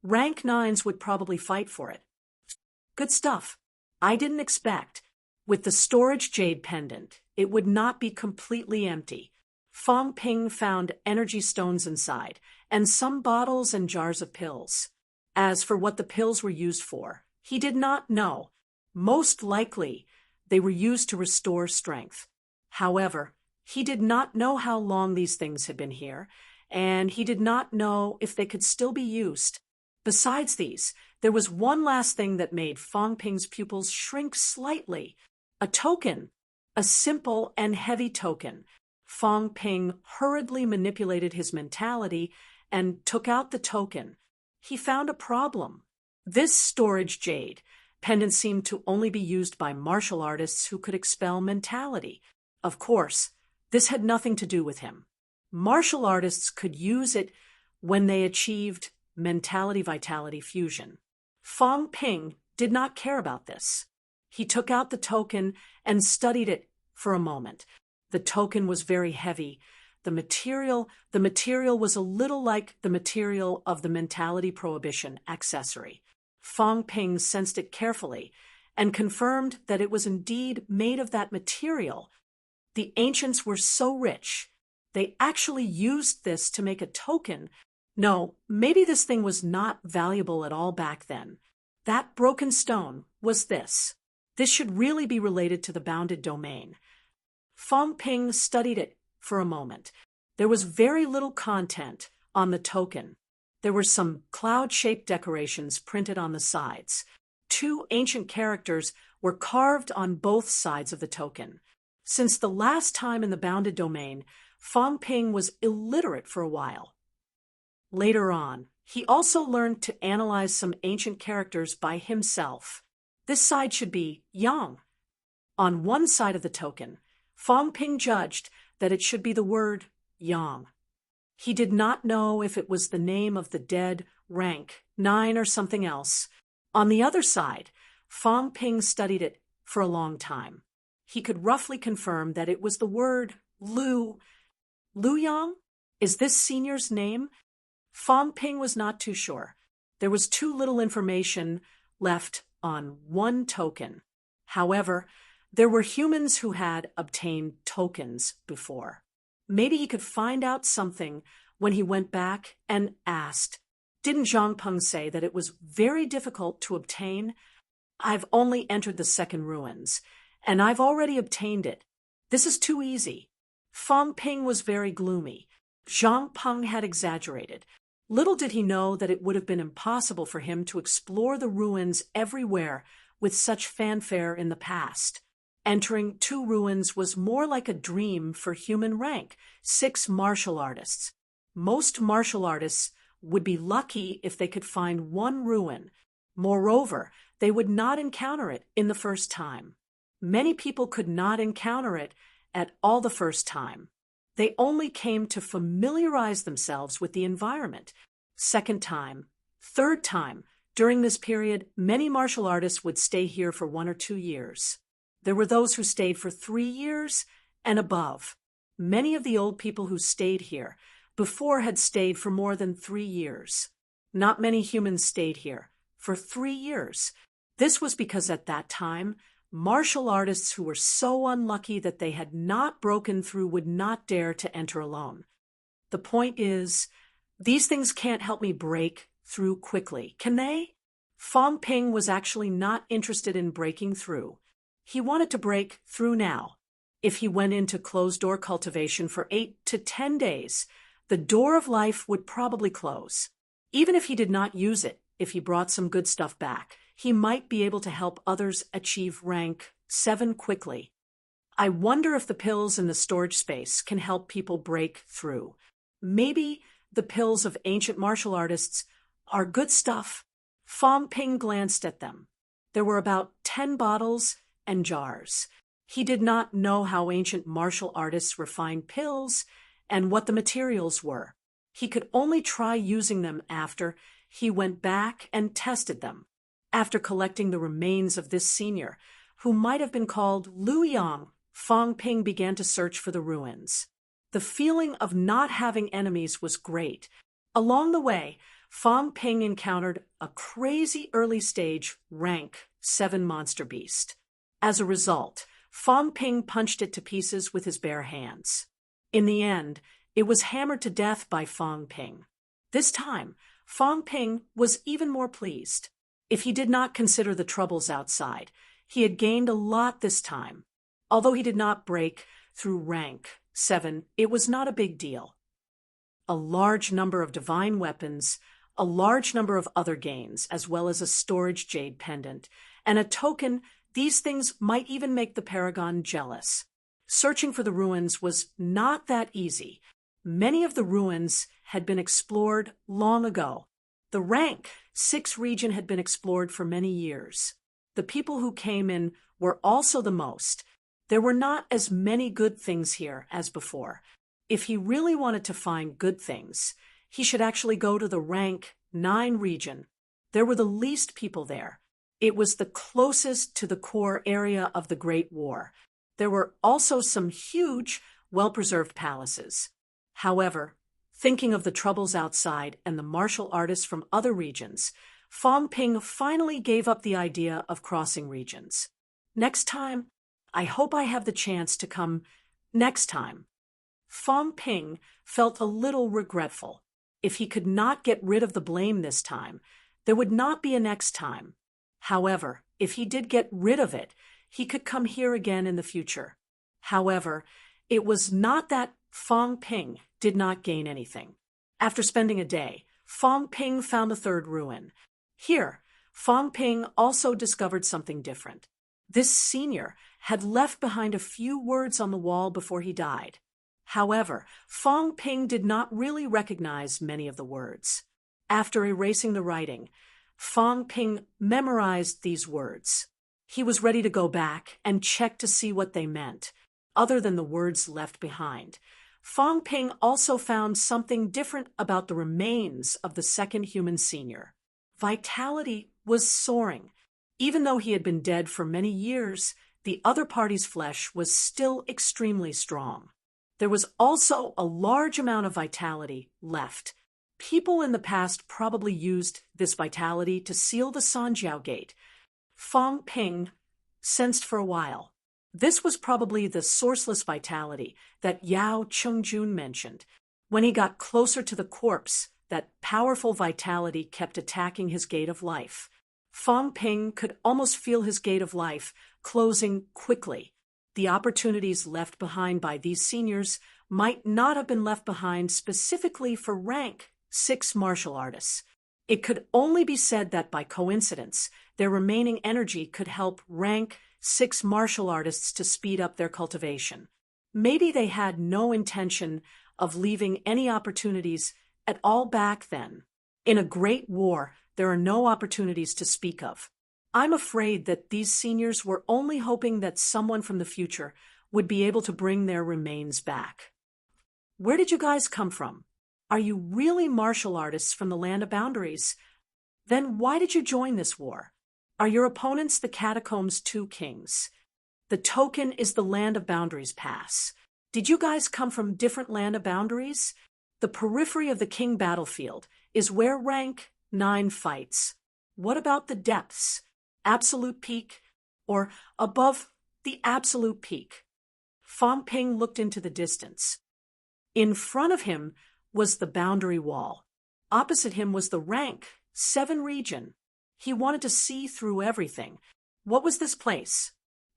rank 9s would probably fight for it. Good stuff. I didn't expect. With the storage jade pendant, it would not be completely empty. Fong Ping found energy stones inside, and some bottles and jars of pills. As for what the pills were used for, he did not know. Most likely, they were used to restore strength. However, he did not know how long these things had been here, and he did not know if they could still be used. Besides these, there was one last thing that made Fong Ping's pupils shrink slightly. A token. A simple and heavy token. Fong Ping hurriedly manipulated his mentality and took out the token. He found a problem. This storage jade pendant seemed to only be used by martial artists who could expel mentality. Of course, this had nothing to do with him. Martial artists could use it when they achieved mentality-vitality fusion. Fong Ping did not care about this. He took out the token and studied it for a moment. The token was very heavy. The material was a little like the material of the mentality prohibition accessory. Fong Ping sensed it carefully and confirmed that it was indeed made of that material. The ancients were so rich, they actually used this to make a token. No, maybe this thing was not valuable at all back then. That broken stone was this. This should really be related to the bounded domain. Fong Ping studied it for a moment. There was very little content on the token. There were some cloud-shaped decorations printed on the sides. 2 ancient characters were carved on both sides of the token. Since the last time in the bounded domain, Fong Ping was illiterate for a while. Later on, he also learned to analyze some ancient characters by himself. This side should be yang. On one side of the token, Fong Ping judged that it should be the word yang. He did not know if it was the name of the dead, rank 9 or something else. On the other side, Fong Ping studied it for a long time. He could roughly confirm that it was the word Lu. Lu Yang? Is this senior's name? Fong Ping was not too sure. There was too little information left on one token. However, there were humans who had obtained tokens before. Maybe he could find out something when he went back and asked. Didn't Zhang Peng say that it was very difficult to obtain? I've only entered the second ruins, and I've already obtained it. This is too easy. Fong Ping was very gloomy. Zhang Peng had exaggerated. Little did he know that it would have been impossible for him to explore the ruins everywhere with such fanfare in the past. Entering 2 ruins was more like a dream for human rank, 6 martial artists. Most martial artists would be lucky if they could find one ruin. Moreover, they would not encounter it in the first time. Many people could not encounter it at all the first time. They only came to familiarize themselves with the environment. Second time, third time, during this period, many martial artists would stay here for 1 or 2 years. There were those who stayed for 3 years and above. Many of the old people who stayed here before had stayed for more than 3 years. Not many humans stayed here for 3 years. This was because at that time, martial artists who were so unlucky that they had not broken through would not dare to enter alone. The point is, these things can't help me break through quickly, can they? Fong Ping was actually not interested in breaking through. He wanted to break through now. If he went into closed-door cultivation for 8 to 10 days, the door of life would probably close. Even if he did not use it, if he brought some good stuff back, he might be able to help others achieve rank 7 quickly. I wonder if the pills in the storage space can help people break through. Maybe the pills of ancient martial artists are good stuff. Fong Ping glanced at them. There were about 10 bottles and jars. He did not know how ancient martial artists refined pills and what the materials were. He could only try using them after he went back and tested them. After collecting the remains of this senior, who might have been called Lu Yang, Fong Ping began to search for the ruins. The feeling of not having enemies was great. Along the way, Fong Ping encountered a crazy early-stage rank 7 monster beast. As a result, Fong Ping punched it to pieces with his bare hands. In the end, it was hammered to death by Fong Ping. This time, Fong Ping was even more pleased. If he did not consider the troubles outside, he had gained a lot this time. Although he did not break through rank 7, it was not a big deal. A large number of divine weapons, a large number of other gains, as well as a storage jade pendant, and a token. These things might even make the Paragon jealous. Searching for the ruins was not that easy. Many of the ruins had been explored long ago. The rank 6 region had been explored for many years. The people who came in were also the most. There were not as many good things here as before. If he really wanted to find good things, he should actually go to the rank 9 region. There were the least people there. It was the closest to the core area of the Great War. There were also some huge, well-preserved palaces. However, thinking of the troubles outside and the martial artists from other regions, Fong Ping finally gave up the idea of crossing regions. Next time, I hope I have the chance to come next time. Fong Ping felt a little regretful. If he could not get rid of the blame this time, there would not be a next time. However, if he did get rid of it, he could come here again in the future. However, it was not that Fong Ping did not gain anything. After spending a day, Fong Ping found a third ruin. Here, Fong Ping also discovered something different. This senior had left behind a few words on the wall before he died. However, Fong Ping did not really recognize many of the words. After erasing the writing, Fong Ping memorized these words. He was ready to go back and check to see what they meant, other than the words left behind. Fong Ping also found something different about the remains of the second human senior. Vitality was soaring. Even though he had been dead for many years, the other party's flesh was still extremely strong. There was also a large amount of vitality left. People in the past probably used this vitality to seal the Sanjiao Gate. Fong Ping sensed for a while. This was probably the sourceless vitality that Yao Chengjun mentioned. When he got closer to the corpse, that powerful vitality kept attacking his gate of life. Fong Ping could almost feel his gate of life closing quickly. The opportunities left behind by these seniors might not have been left behind specifically for rank 6 martial artists. It could only be said that by coincidence, their remaining energy could help rank 6 martial artists to speed up their cultivation. Maybe they had no intention of leaving any opportunities at all back then. In a great war, there are no opportunities to speak of. I'm afraid that these seniors were only hoping that someone from the future would be able to bring their remains back. Where did you guys come from? Are you really martial artists from the land of boundaries? Then why did you join this war? Are your opponents the Catacombs 2 Kings? The token is the Land of Boundaries Pass. Did you guys come from different land of boundaries? The periphery of the King battlefield is where rank 9 fights. What about the depths? Absolute peak, or above the absolute peak? Fong Ping looked into the distance. In front of him was the boundary wall. Opposite him was the rank 7 region. He wanted to see through everything. What was this place?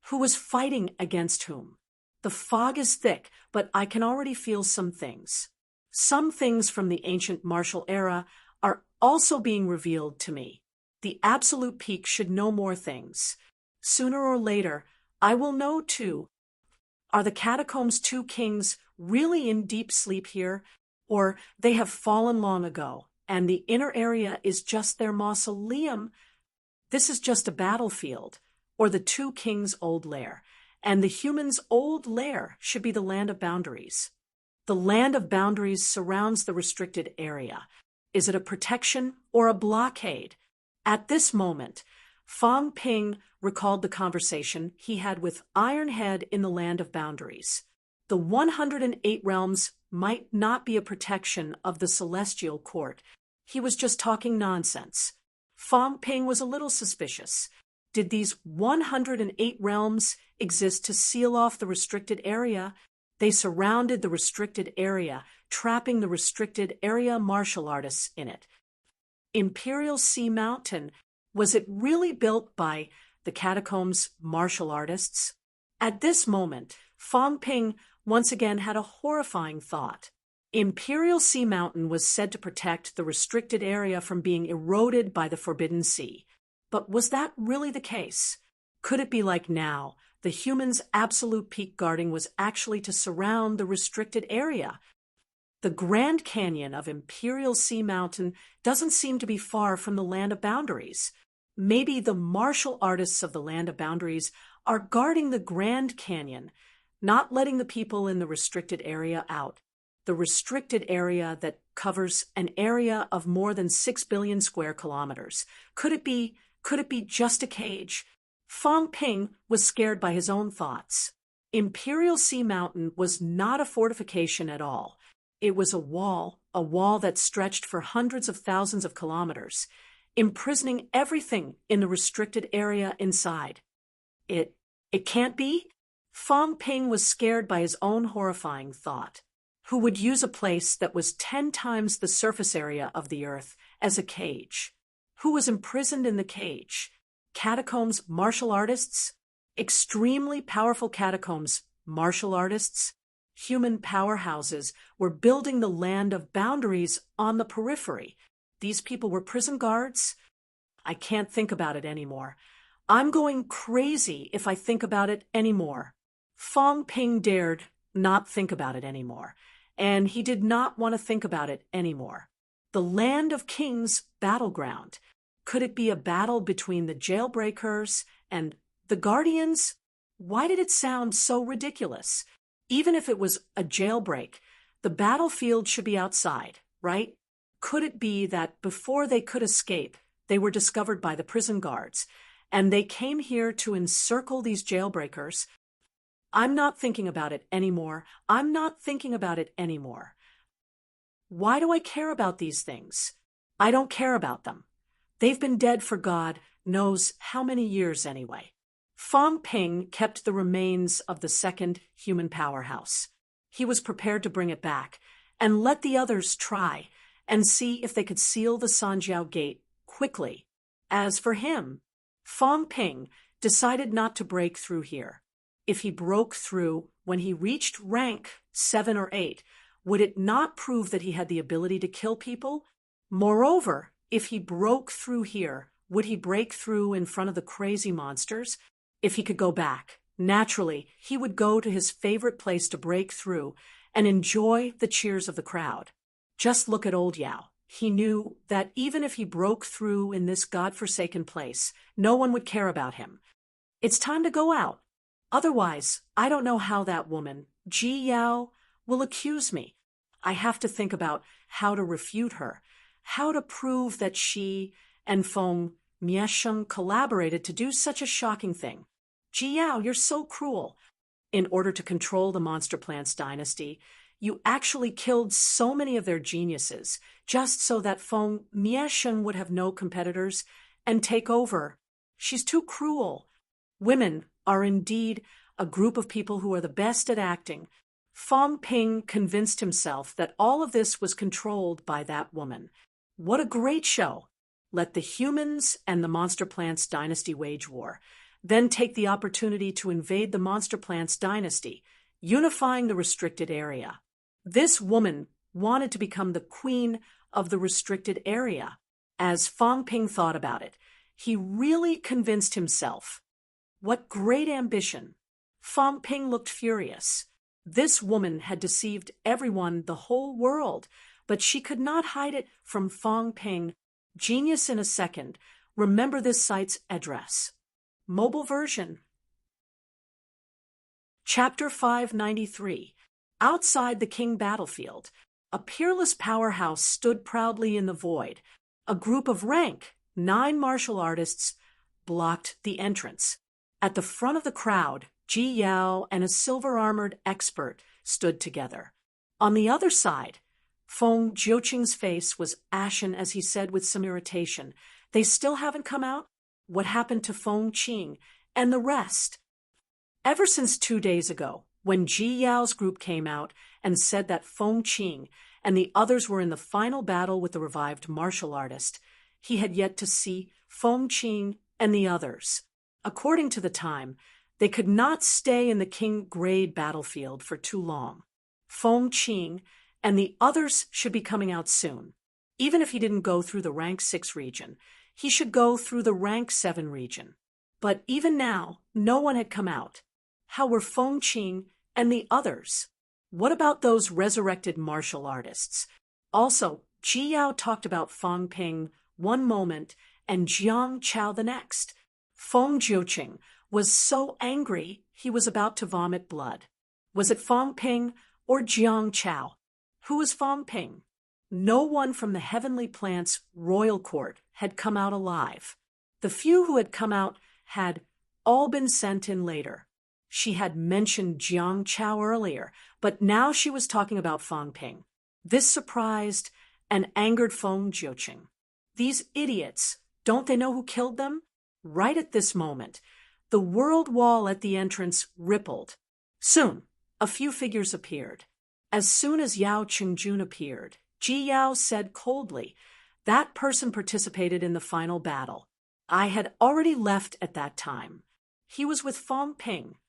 Who was fighting against whom? The fog is thick, but I can already feel some things. Some things from the ancient martial era are also being revealed to me. The absolute peak should know more things. Sooner or later, I will know too. Are the Catacombs 2 Kings really in deep sleep here? Or they have fallen long ago, and the inner area is just their mausoleum? This is just a battlefield, or the 2 Kings' old lair, and the humans' old lair should be the land of boundaries. The land of boundaries surrounds the restricted area. Is it a protection or a blockade? At this moment, Fong Ping recalled the conversation he had with Ironhead in the land of boundaries. The 108 realms might not be a protection of the celestial court. He was just talking nonsense. Fong Ping was a little suspicious. Did these 108 realms exist to seal off the restricted area? They surrounded the restricted area, trapping the restricted area martial artists in it. Imperial Sea Mountain, was it really built by the Catacombs martial artists? At this moment, Fong Ping once again had a horrifying thought. Imperial Sea Mountain was said to protect the restricted area from being eroded by the Forbidden Sea. But was that really the case? Could it be like now, the humans' absolute peak guarding was actually to surround the restricted area? The Grand Canyon of Imperial Sea Mountain doesn't seem to be far from the land of boundaries. Maybe the martial artists of the land of boundaries are guarding the Grand Canyon, not letting the people in the restricted area out. the restricted area that covers an area of more than 6 billion square kilometers. Could it be just a cage? Fong Ping was scared by his own thoughts. Imperial Sea Mountain was not a fortification at all. It was a wall that stretched for hundreds of thousands of kilometers, imprisoning everything in the restricted area inside. It can't be? Fong Ping was scared by his own horrifying thought. Who would use a place that was 10 times the surface area of the Earth as a cage? Who was imprisoned in the cage? Catacombs martial artists? Extremely powerful catacombs martial artists? Human powerhouses were building the land of boundaries on the periphery. These people were prison guards? I can't think about it anymore. I'm going crazy if I think about it anymore. Fong Ping dared not think about it anymore, and he did not want to think about it anymore. The Land of Kings battleground. Could it be a battle between the jailbreakers and the Guardians? Why did it sound so ridiculous? Even if it was a jailbreak, the battlefield should be outside, right? Could it be that before they could escape, they were discovered by the prison guards, and they came here to encircle these jailbreakers? I'm not thinking about it anymore. I'm not thinking about it anymore. Why do I care about these things? I don't care about them. They've been dead for God knows how many years anyway. Fong Ping kept the remains of the second human powerhouse. He was prepared to bring it back and let the others try and see if they could seal the Sanjiao Gate quickly. As for him, Fong Ping decided not to break through here. If he broke through when he reached rank 7 or 8, would it not prove that he had the ability to kill people? Moreover, if he broke through here, would he break through in front of the crazy monsters? If he could go back, naturally, he would go to his favorite place to break through and enjoy the cheers of the crowd. Just look at old Yao. He knew that even if he broke through in this godforsaken place, no one would care about him. It's time to go out. Otherwise, I don't know how that woman, Ji Yao, will accuse me. I have to think about how to refute her, how to prove that she and Feng Miesheng collaborated to do such a shocking thing. Ji Yao, you're so cruel. In order to control the Monster Plants dynasty, you actually killed so many of their geniuses, just so that Feng Miesheng would have no competitors and take over. She's too cruel. Women are indeed a group of people who are the best at acting. Fong Ping convinced himself that all of this was controlled by that woman. What a great show! Let the humans and the Monster Plants dynasty wage war, then take the opportunity to invade the Monster Plants dynasty, unifying the restricted area. This woman wanted to become the queen of the restricted area. As Fong Ping thought about it, he really convinced himself. What great ambition! Fong Ping looked furious. This woman had deceived everyone, the whole world, but she could not hide it from Fong Ping. Genius in a second. Remember this site's address. Mobile version. Chapter 593. Outside the King battlefield, a peerless powerhouse stood proudly in the void. A group of rank 9 martial artists blocked the entrance. At the front of the crowd, Ji Yao and a silver-armored expert stood together. On the other side, Feng Jiuqing's face was ashen as he said with some irritation, "They still haven't come out? What happened to Feng Qing and the rest?" Ever since 2 days ago, when Ji Yao's group came out and said that Feng Qing and the others were in the final battle with the revived martial artist, he had yet to see Feng Qing and the others. According to the time, they could not stay in the King grade battlefield for too long. Feng Qing and the others should be coming out soon. Even if he didn't go through the rank 6 region, he should go through the rank 7 region. But even now, no one had come out. How were Feng Qing and the others? What about those resurrected martial artists? Also, Ji Yao talked about Fong Ping one moment and Jiang Chao the next. Feng Jiuqing was so angry he was about to vomit blood. Was it Fong Ping or Jiang Chao? Who was Fong Ping? No one from the Heavenly Plant's royal court had come out alive. The few who had come out had all been sent in later. She had mentioned Jiang Chao earlier, but now she was talking about Fong Ping. This surprised and angered Feng Jiuqing. These idiots, don't they know who killed them? Right at this moment, the world wall at the entrance rippled. Soon, a few figures appeared. As soon as Yao Qingjun appeared, Ji Yao said coldly, "That person participated in the final battle. I had already left at that time. He was with Fong Ping."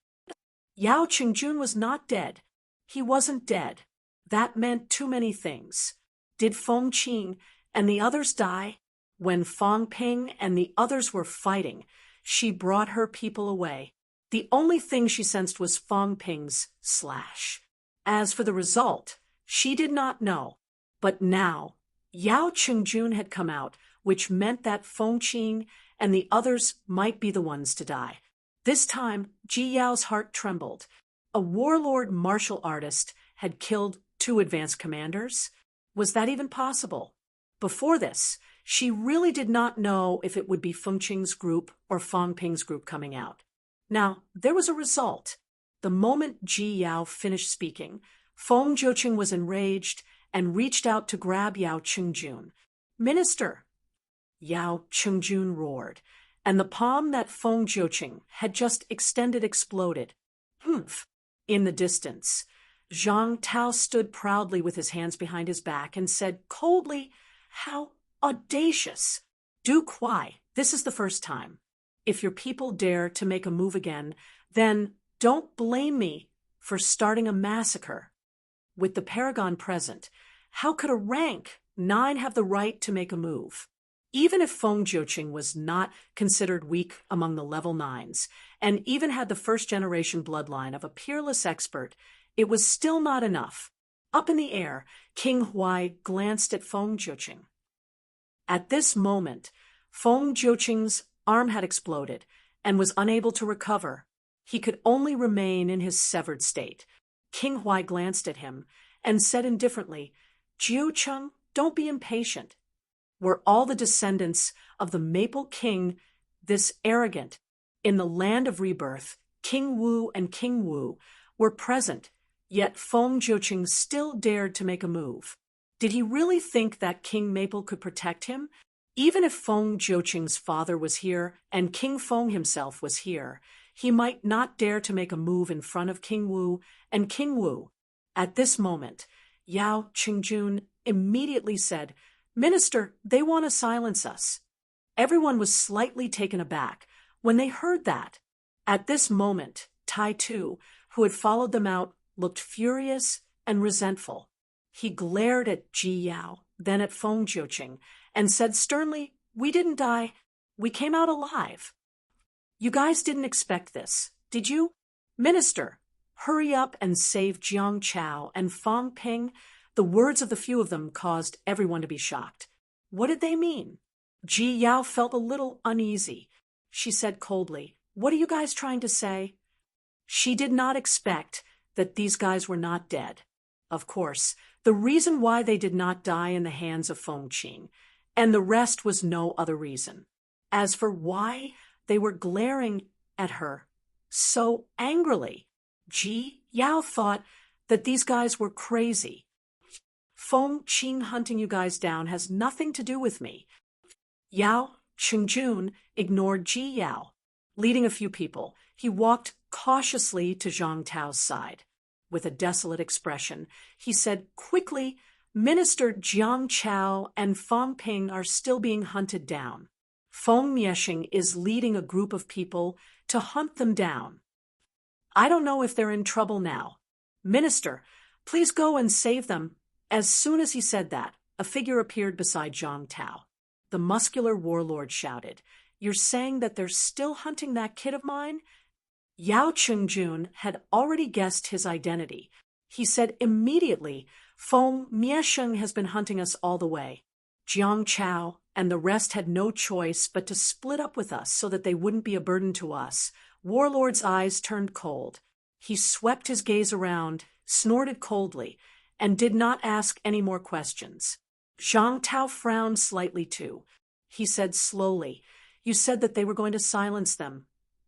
Yao Qingjun was not dead. He wasn't dead. That meant too many things. Did Feng Qing and the others die? When Fong Ping and the others were fighting, she brought her people away. The only thing she sensed was Fong Ping's slash. As for the result, she did not know. But now, Yao Qingjun had come out, which meant that Feng Qing and the others might be the ones to die. This time, Ji Yao's heart trembled. A warlord martial artist had killed 2 advanced commanders? Was that even possible? Before this, she really did not know if it would be Feng Qing's group or Fong Ping's group coming out. Now, there was a result. The moment Ji Yao finished speaking, Feng Jiuqing was enraged and reached out to grab Yao Qingjun. "Minister!" Yao Qingjun roared, and the palm that Feng Jiuqing had just extended exploded. Humph! In the distance, Zhang Tao stood proudly with his hands behind his back and said coldly, "How audacious! Du Kuai, this is the first time. If your people dare to make a move again, then don't blame me for starting a massacre." With the Paragon present, how could a rank 9 have the right to make a move? Even if Feng Jiuqing was not considered weak among the level 9s, and even had the first-generation bloodline of a peerless expert, it was still not enough. Up in the air, King Huai glanced at Feng Jiuqing. At this moment, Feng Jiuqing's arm had exploded and was unable to recover. He could only remain in his severed state. King Huai glanced at him and said indifferently, "Jiucheng, don't be impatient. Were all the descendants of the Maple King this arrogant? In the land of rebirth, King Wu and King Wu were present, yet Feng Jiuqing still dared to make a move. Did he really think that King Maple could protect him? Even if Feng Jiuqing's father was here and King Feng himself was here, he might not dare to make a move in front of King Wu and King Wu. At this moment, Yao Qingjun immediately said, "Minister, they want to silence us." Everyone was slightly taken aback when they heard that. At this moment, Tai Tu, who had followed them out, looked furious and resentful. He glared at Ji Yao, then at Feng Jiuqing, and said sternly, "We didn't die. We came out alive. You guys didn't expect this, did you? Minister, hurry up and save Jiang Chao and Fong Ping." The words of the few of them caused everyone to be shocked. What did they mean? Ji Yao felt a little uneasy. She said coldly, "What are you guys trying to say?" She did not expect that these guys were not dead. Of course, the reason why they did not die in the hands of Feng Qing, and the rest was no other reason. As for why they were glaring at her so angrily, Ji Yao thought that these guys were crazy. Feng Qing hunting you guys down has nothing to do with me. Yao Qingjun ignored Ji Yao. Leading a few people, he walked cautiously to Zhang Tao's side. With a desolate expression, he said quickly, "Minister Jiang Chao and Fong Ping are still being hunted down. Feng Mieshing is leading a group of people to hunt them down. I don't know if they're in trouble now. Minister, please go and save them." As soon as he said that, a figure appeared beside Zhang Tao. The muscular warlord shouted, "You're saying that they're still hunting that kid of mine?" Yao Qingjun had already guessed his identity. He said immediately, "Feng Miesheng has been hunting us all the way. Jiang Chao and the rest had no choice but to split up with us so that they wouldn't be a burden to us." Warlord's eyes turned cold. He swept his gaze around, snorted coldly, and did not ask any more questions. Zhang Tao frowned slightly too. He said slowly, "You said that they were going to silence them."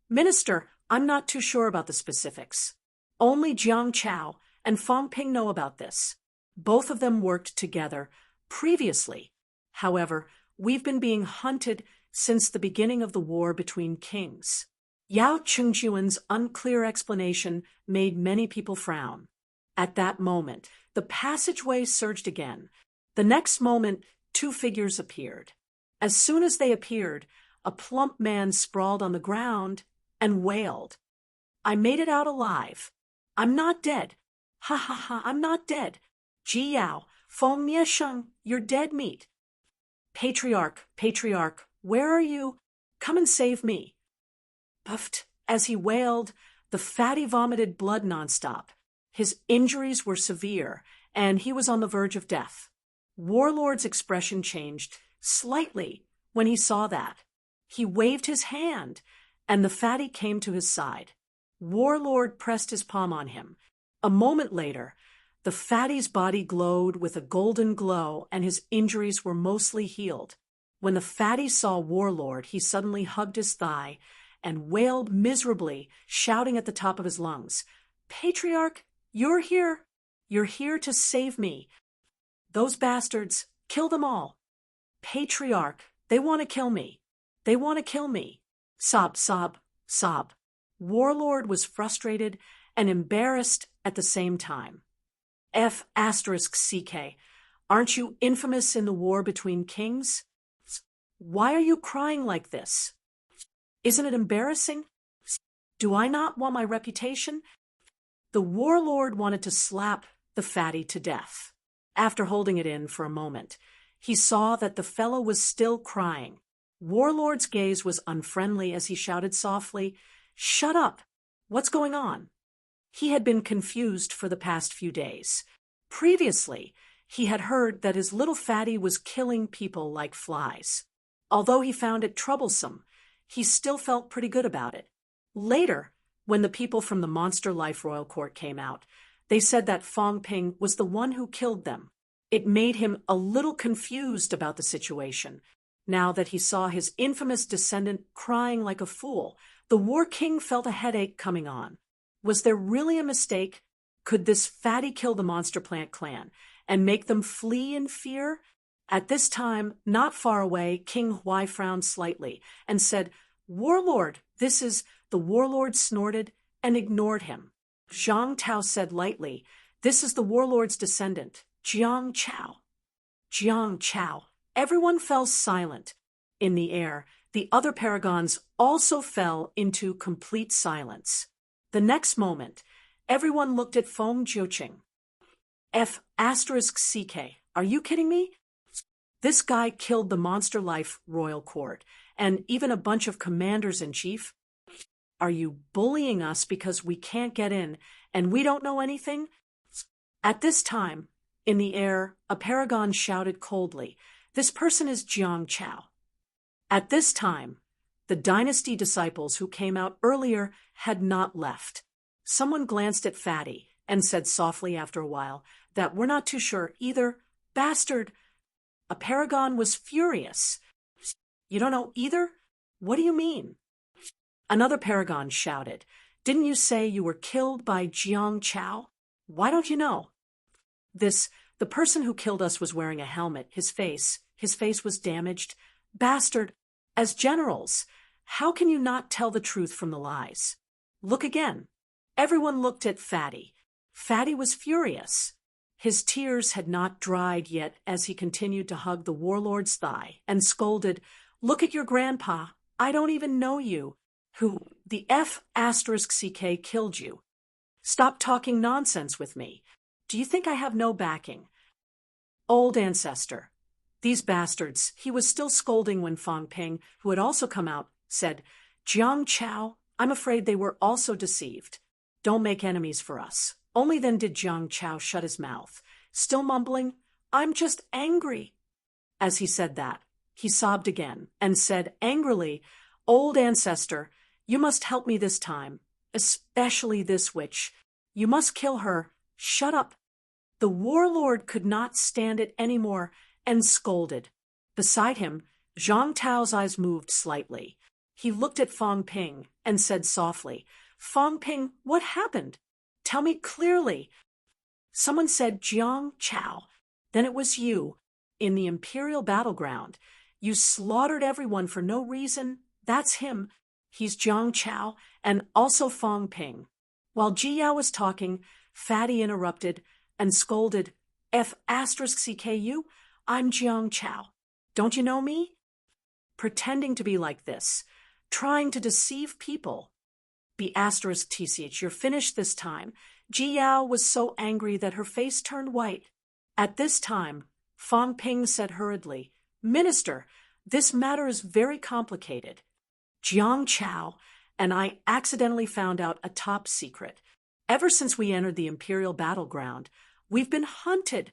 "Minister, I'm not too sure about the specifics. Only Jiang Chao and Fang Ping know about this. Both of them worked together previously. However, we've been being hunted since the beginning of the war between kings." Yao Chengjuan's unclear explanation made many people frown. At that moment, the passageway surged again. The next moment, two figures appeared. As soon as they appeared, a plump man sprawled on the ground and wailed, "I made it out alive. I'm not dead. Ha ha ha, I'm not dead. Ji Yao, Feng Miesheng, you're dead meat. Patriarch, patriarch, where are you? Come and save me." Puffed. As he wailed, the fatty vomited blood nonstop. His injuries were severe, and he was on the verge of death. Warlord's expression changed slightly when he saw that. He waved his hand, and the fatty came to his side. Warlord pressed his palm on him. A moment later, the fatty's body glowed with a golden glow, and his injuries were mostly healed. When the fatty saw Warlord, he suddenly hugged his thigh and wailed miserably, shouting at the top of his lungs, "Patriarch, you're here. You're here to save me. Those bastards, kill them all. Patriarch, they want to kill me. They want to kill me." Sob, sob, sob. Warlord was frustrated and embarrassed at the same time. F***CK, aren't you infamous in the war between kings? Why are you crying like this? Isn't it embarrassing? Do I not want my reputation? The warlord wanted to slap the fatty to death. After holding it in for a moment, he saw that the fellow was still crying. Warlord's gaze was unfriendly as he shouted softly, "Shut up! What's going on?" He had been confused for the past few days. Previously, he had heard that his little fatty was killing people like flies. Although he found it troublesome, he still felt pretty good about it. Later, when the people from the Monster Life Royal Court came out, they said that Fang Ping was the one who killed them. It made him a little confused about the situation. Now that he saw his infamous descendant crying like a fool, the War King felt a headache coming on. Was there really a mistake? Could this fatty kill the Monster Plant clan and make them flee in fear? At this time, not far away, King Huai frowned slightly and said, "Warlord, this is—" The warlord snorted and ignored him. Zhang Tao said lightly, "This is the warlord's descendant, Jiang Chao." Jiang Chao. Everyone fell silent. In the air, the other paragons also fell into complete silence. The next moment, everyone looked at Feng Jiuqing. F***CK, are you kidding me? This guy killed the Monster Life Royal Court, and even a bunch of commanders-in-chief? Are you bullying us because we can't get in and we don't know anything? At this time, in the air, a paragon shouted coldly, "This person is Jiang Chao." At this time, the dynasty disciples who came out earlier had not left. Someone glanced at Fatty and said softly after a while that we're not too sure either. "Bastard!" A paragon was furious. "You don't know either? What do you mean?" Another paragon shouted, "Didn't you say you were killed by Jiang Chao? Why don't you know?" The person who killed us was wearing a helmet. His face was damaged. "Bastard! As generals, how can you not tell the truth from the lies? Look again." Everyone looked at Fatty. Fatty was furious. His tears had not dried yet as he continued to hug the warlord's thigh and scolded, "Look at your grandpa. I don't even know you. Who the F***CK killed you. Stop talking nonsense with me. Do you think I have no backing? Old ancestor." These bastards, he was still scolding when Fang Ping, who had also come out, said, "Jiang Chao, I'm afraid they were also deceived. Don't make enemies for us." Only then did Jiang Chao shut his mouth, still mumbling, "I'm just angry." As he said that, he sobbed again and said angrily, "Old ancestor, you must help me this time, especially this witch. You must kill her. Shut up." The warlord could not stand it anymore and scolded. Beside him, Zhang Tao's eyes moved slightly. He looked at Fang Ping and said softly, "Fang Ping, what happened? Tell me clearly." Someone said Jiang Chao. Then it was you. In the imperial battleground. You slaughtered everyone for no reason. That's him. He's Jiang Chao and also Fang Ping. While Ji Yao was talking, Fatty interrupted and scolded, "F*CKU? I'm Jiang Chao. Don't you know me?" Pretending to be like this. Trying to deceive people. B*TCH, you're finished this time. Ji Yao was so angry that her face turned white. At this time, Fang Ping said hurriedly, "Minister, this matter is very complicated. Jiang Chao and I accidentally found out a top secret. Ever since we entered the imperial battleground, we've been hunted."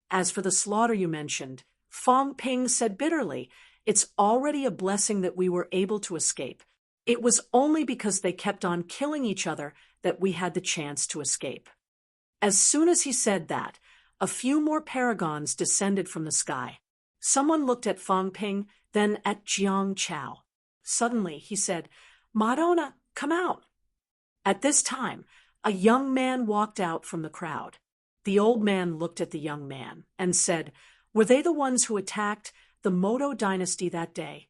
As for the slaughter you mentioned, Fang Ping said bitterly, "It's already a blessing that we were able to escape. It was only because they kept on killing each other that we had the chance to escape." As soon as he said that, a few more paragons descended from the sky. Someone looked at Fang Ping, then at Jiang Chao. Suddenly, he said, "Madonna, come out." At this time, a young man walked out from the crowd. The old man looked at the young man and said, "Were they the ones who attacked the Modo dynasty that day?"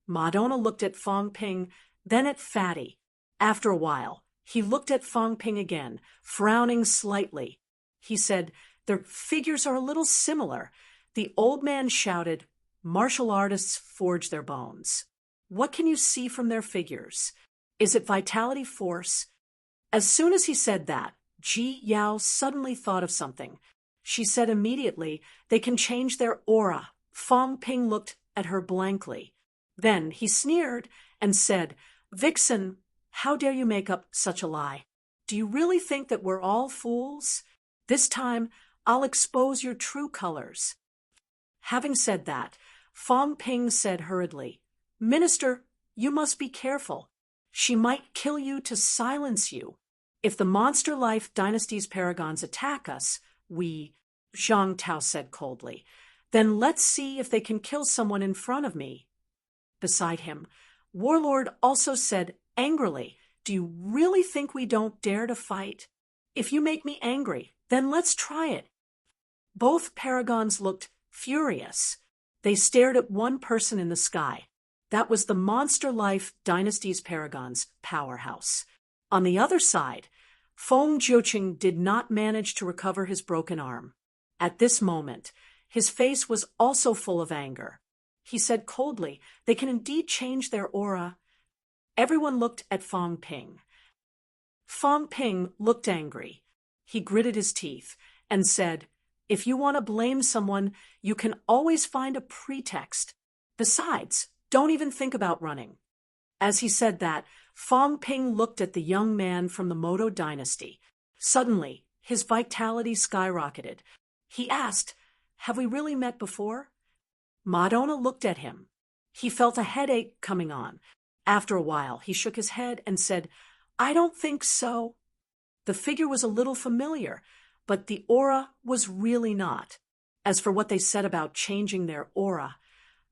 Madonna looked at Fang Ping, then at Fatty. After a while, he looked at Fang Ping again, frowning slightly. He said, "Their figures are a little similar." The old man shouted, "Martial artists forge their bones. What can you see from their figures? Is it vitality force?" As soon as he said that, Ji Yao suddenly thought of something. She said immediately, "They can change their aura." Fang Ping looked at her blankly. Then he sneered and said, "Vixen, how dare you make up such a lie? Do you really think that we're all fools? This time, I'll expose your true colors." Having said that, Fang Ping said hurriedly, "Minister, you must be careful. She might kill you to silence you. If the Monster Life Dynasty's paragons attack us, Zhang Tao said coldly, "then let's see if they can kill someone in front of me." Beside him, Warlord also said angrily, "Do you really think we don't dare to fight? If you make me angry, then let's try it." Both paragons looked furious. They stared at one person in the sky. That was the Monster Life Dynasty's paragons' powerhouse. On the other side, Feng Jiuqing did not manage to recover his broken arm. At this moment, his face was also full of anger. He said coldly, "They can indeed change their aura." Everyone looked at Fang Ping. Fang Ping looked angry. He gritted his teeth and said, "If you want to blame someone, you can always find a pretext. Besides, don't even think about running." As he said that, Fang Ping looked at the young man from the Modo dynasty. Suddenly, his vitality skyrocketed. He asked, "Have we really met before?" Madonna looked at him. He felt a headache coming on. After a while, he shook his head and said, "I don't think so." The figure was a little familiar, but the aura was really not. As for what they said about changing their aura,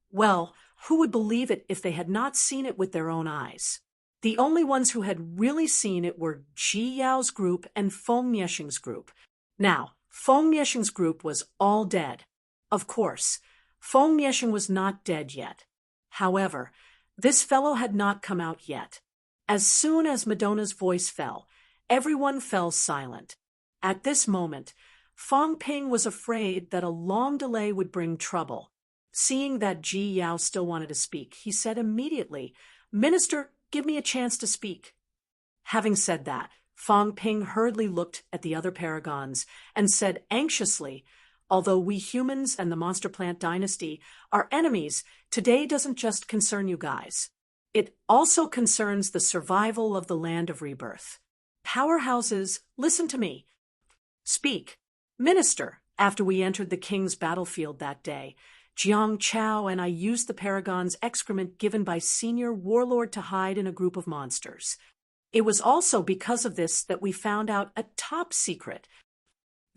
well, who would believe it if they had not seen it with their own eyes? The only ones who had really seen it were Ji Yao's group and Feng Miexing's group. Now, Feng Miexing's group was all dead. Of course, Feng Miexing was not dead yet. However, this fellow had not come out yet. As soon as Madonna's voice fell, everyone fell silent. At this moment, Fang Ping was afraid that a long delay would bring trouble. Seeing that Ji Yao still wanted to speak, he said immediately, "Minister, give me a chance to speak." Having said that, Fang Ping hurriedly looked at the other paragons and said anxiously, "Although we humans and the Monster Plant Dynasty are enemies, today doesn't just concern you guys. It also concerns the survival of the land of rebirth. Powerhouses, listen to me. Speak. Minister, after we entered the king's battlefield that day, Jiang Chao and I used the paragon's excrement given by Senior Warlord to hide in a group of monsters. It was also because of this that we found out a top secret.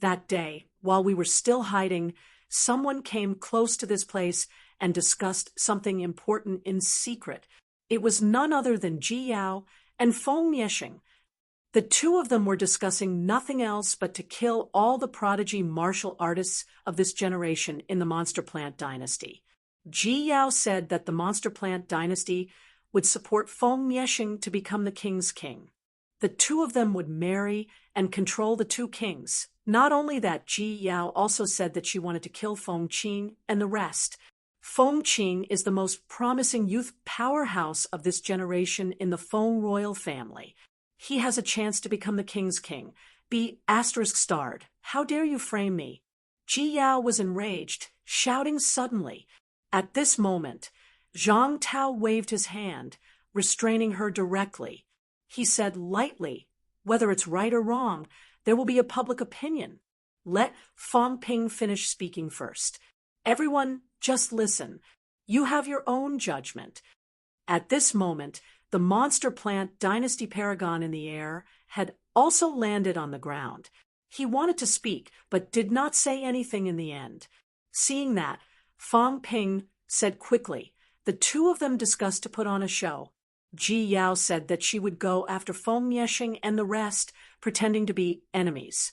That day, while we were still hiding, someone came close to this place and discussed something important in secret. It was none other than Ji Yao and Feng Mieshing. The two of them were discussing nothing else but to kill all the prodigy martial artists of this generation in the Monster Plant dynasty. Ji Yao said that the Monster Plant dynasty would support Feng Mieshing to become the king's king. The two of them would marry and control the two kings. Not only that, Ji Yao also said that she wanted to kill Feng Qing and the rest. Feng Qing is the most promising youth powerhouse of this generation in the Feng royal family. He has a chance to become the king's king. Be *starred. How dare you frame me? Ji Yao was enraged, shouting suddenly. At this moment, Zhang Tao waved his hand, restraining her directly. He said lightly, "Whether it's right or wrong, there will be a public opinion. Let Fang Ping finish speaking first. Everyone, just listen. You have your own judgment." At this moment, the Monster Plant dynasty paragon in the air had also landed on the ground. He wanted to speak, but did not say anything in the end. Seeing that, Fang Ping said quickly, the two of them discussed to put on a show. Ji Yao said that she would go after Feng Mieshing and the rest, pretending to be enemies.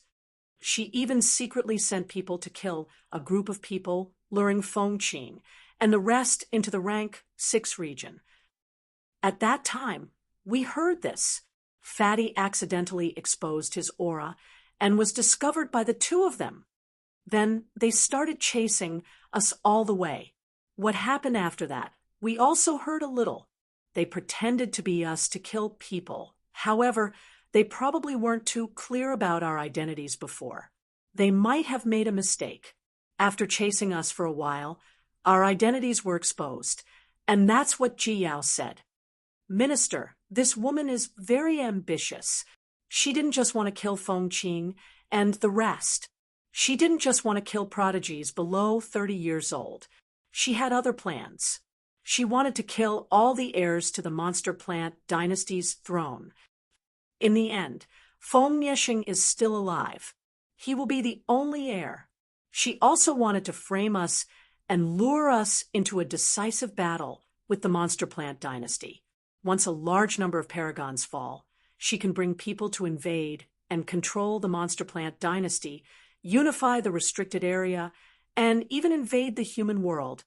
She even secretly sent people to kill a group of people, luring Feng Qing, and the rest into the rank 6 region. At that time, we heard this. Fatty accidentally exposed his aura and was discovered by the two of them. Then they started chasing us all the way. What happened after that? We also heard a little. They pretended to be us to kill people. However, they probably weren't too clear about our identities before. They might have made a mistake. After chasing us for a while, our identities were exposed, and that's what Ji Yao said. "Minister, this woman is very ambitious. She didn't just want to kill Feng Qing and the rest. She didn't just want to kill prodigies below 30 years old. She had other plans. She wanted to kill all the heirs to the Monster Plant dynasty's throne. In the end, Feng Mieshing is still alive. He will be the only heir. She also wanted to frame us and lure us into a decisive battle with the Monster Plant dynasty. Once a large number of paragons fall, she can bring people to invade and control the Monster Plant dynasty, unify the restricted area, and even invade the human world.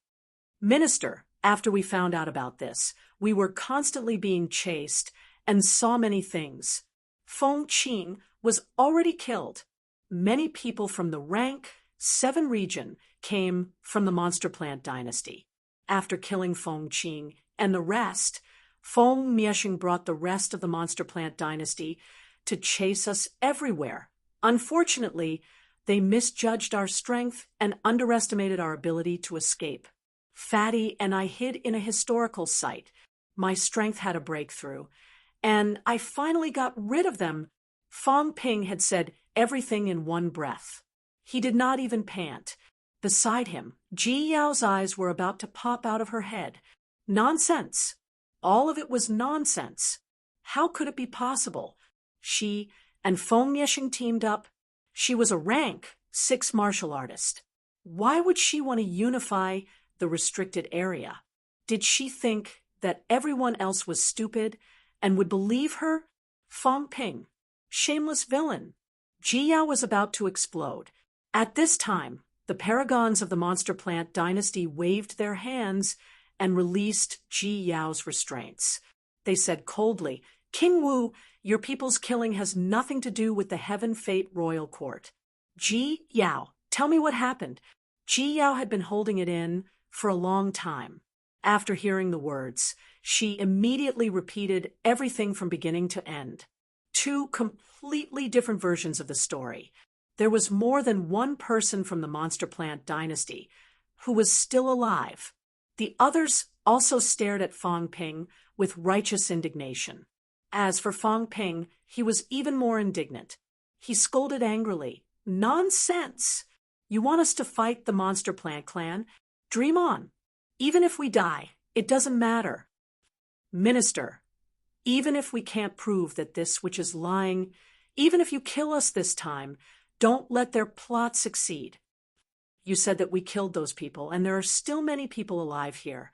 Minister, after we found out about this, we were constantly being chased and saw many things. Feng Qing was already killed. Many people from the rank 7 region came from the Monster Plant dynasty. After killing Feng Qing and the rest, Feng Mieshing brought the rest of the Monster Plant dynasty to chase us everywhere. Unfortunately, they misjudged our strength and underestimated our ability to escape. Fatty and I hid in a historical site. My strength had a breakthrough, and I finally got rid of them. Fang Ping had said everything in one breath. He did not even pant. Beside him, Ji Yao's eyes were about to pop out of her head. Nonsense. All of it was nonsense. How could it be possible? She and Feng Mieshing teamed up. She was a rank 6 martial artist. Why would she want to unify the restricted area? Did she think that everyone else was stupid and would believe her? Fang Ping, shameless villain. Ji Yao was about to explode. At this time, the paragons of the Monster Plant dynasty waved their hands and released Ji Yao's restraints. They said coldly, "King Wu, your people's killing has nothing to do with the Heaven Fate Royal Court." Ji Yao, tell me what happened. Ji Yao had been holding it in for a long time. After hearing the words, she immediately repeated everything from beginning to end. 2 completely different versions of the story. There was more than one person from the Monster Plant dynasty who was still alive. The others also stared at Fang Ping with righteous indignation. As for Fang Ping, he was even more indignant. He scolded angrily. "Nonsense! You want us to fight the Monster Plant clan? Dream on. Even if we die, it doesn't matter. Minister, even if we can't prove that this which is lying, even if you kill us this time, Don't let their plot succeed. You said that we killed those people, and there are still many people alive here.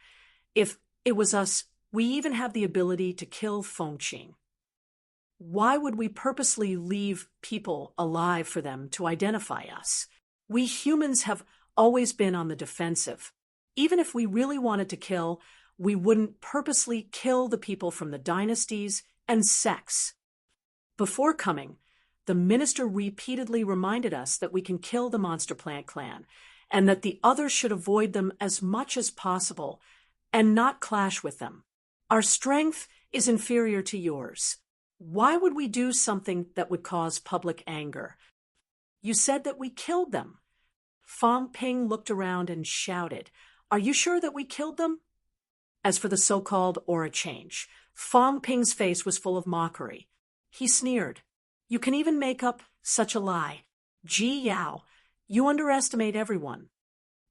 If it was us, we even have the ability to kill Fengqing. Why would we purposely leave people alive for them to identify us? We humans have always been on the defensive. Even if we really wanted to kill, we wouldn't purposely kill the people from the dynasties and sects. Before coming, the minister repeatedly reminded us that we can kill the Monster Plant clan, and that the others should avoid them as much as possible and not clash with them. Our strength is inferior to yours. Why would we do something that would cause public anger? You said that we killed them. Fang Ping looked around and shouted, "Are you sure that we killed them?" As for the so-called aura change, Fang Ping's face was full of mockery. He sneered, "You can even make up such a lie. Ji Yao, you underestimate everyone."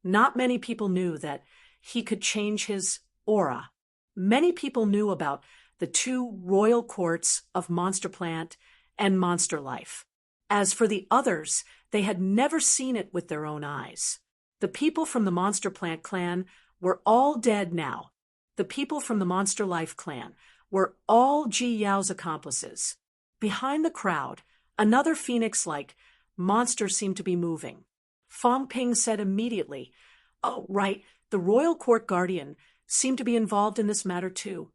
Not many people knew that he could change his aura. Many people knew about the two royal courts of Monster Plant and Monster Life. As for the others, they had never seen it with their own eyes. The people from the Monster Plant clan were all dead now. The people from the Monster Life clan were all Ji Yao's accomplices. Behind the crowd, another phoenix-like monster seemed to be moving. Fang Ping said immediately, "Oh, right, the royal court guardian seemed to be involved in this matter too."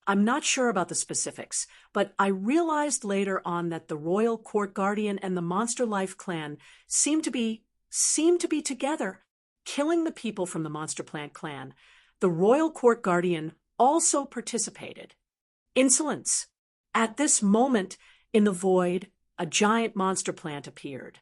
I'm not sure about the specifics, but I realized later on that the royal court guardian and the Monster Life clan seemed to be together, killing the people from the Monster Plant clan. The royal court guardian also participated. Insolence. At this moment, in the void, a giant monster plant appeared.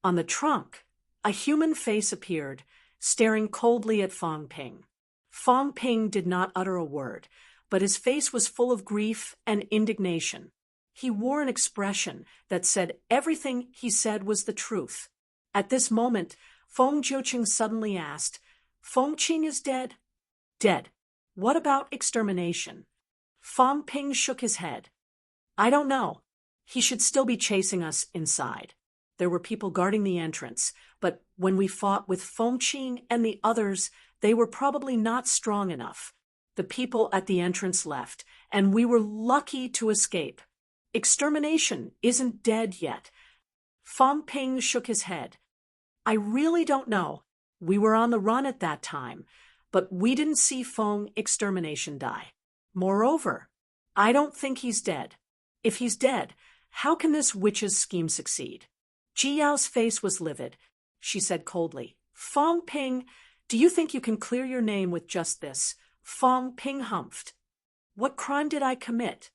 On the trunk, a human face appeared, staring coldly at Fang Ping. Fang Ping did not utter a word, but his face was full of grief and indignation. He wore an expression that said everything he said was the truth. At this moment, Feng Jiuqing suddenly asked, "Fengqing is dead?" "Dead. What about extermination?" Fang Ping shook his head. "I don't know. He should still be chasing us inside. There were people guarding the entrance, but when we fought with Fengqing and the others, they were probably not strong enough. The people at the entrance left, and we were lucky to escape. Extermination isn't dead yet." Fang Ping shook his head. "I really don't know. We were on the run at that time, but we didn't see Feng extermination die. Moreover, I don't think he's dead. If he's dead, how can this witch's scheme succeed?" Ji Yao's face was livid. She said coldly, "Fang Ping, do you think you can clear your name with just this? Fang Ping humphed. What crime did I commit?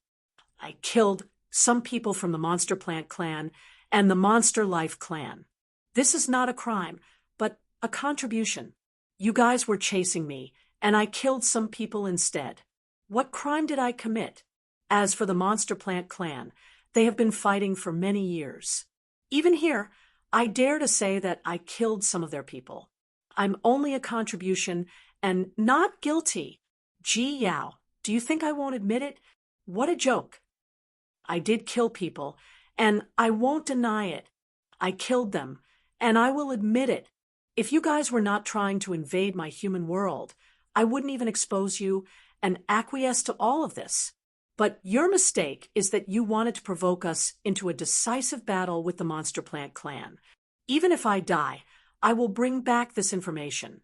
I killed some people from the Monster Plant clan and the Monster Life clan. This is not a crime, but a contribution. You guys were chasing me, and I killed some people instead. What crime did I commit? As for the Monster Plant clan, they have been fighting for many years. Even here, I dare to say that I killed some of their people. I'm only a contribution and not guilty. Ji Yao, do you think I won't admit it? What a joke. I did kill people, and I won't deny it. I killed them, and I will admit it. If you guys were not trying to invade my human world, I wouldn't even expose you and acquiesce to all of this. But your mistake is that you wanted to provoke us into a decisive battle with the Monster Plant clan. Even if I die, I will bring back this information.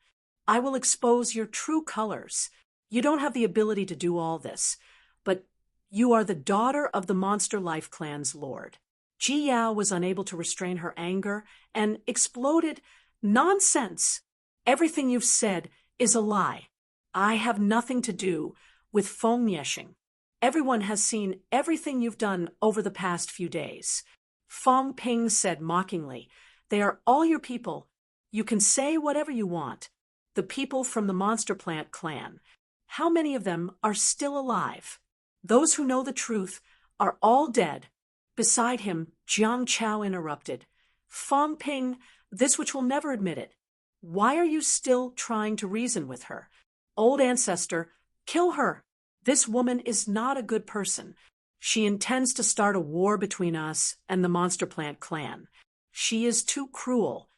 I will expose your true colors. You don't have the ability to do all this, but you are the daughter of the Monster Life clan's lord." Ji Yao was unable to restrain her anger and exploded, "Nonsense! Everything you've said is a lie. I have nothing to do with Feng Yeshing. Everyone has seen everything you've done over the past few days." Fang Ping said mockingly, "They are all your people. You can say whatever you want. The people from the Monster Plant clan. How many of them are still alive? Those who know the truth are all dead." Beside him, Jiang Chao interrupted. "Fang Ping, this witch will never admit it. Why are you still trying to reason with her? Old ancestor, kill her. This woman is not a good person. She intends to start a war between us and the Monster Plant clan. She is too cruel.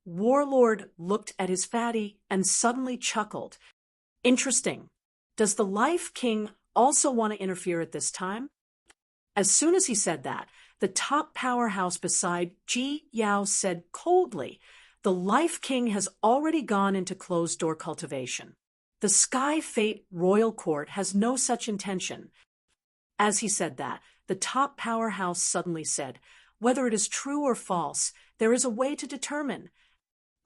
Warlord looked at his fatty and suddenly chuckled. Interesting. Does the Life King also want to interfere at this time? As soon as he said that, the top powerhouse beside Ji Yao said coldly, "The Life King has already gone into closed-door cultivation. The Sky Fate Royal Court has no such intention." As he said that, the top powerhouse suddenly said, "Whether it is true or false, there is a way to determine."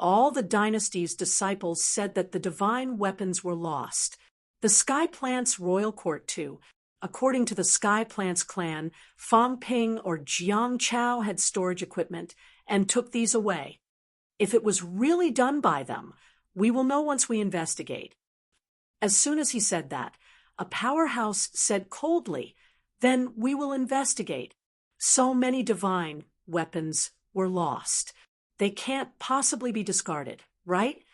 All the dynasty's disciples said that the divine weapons were lost. The Sky Plant's royal court, too. According to the Sky Plant's clan, Fang Ping or Jiang Chao had storage equipment and took these away. If it was really done by them, we will know once we investigate. As soon as he said that, a powerhouse said coldly, "Then we will investigate. So many divine weapons were lost. They can't possibly be discarded, right?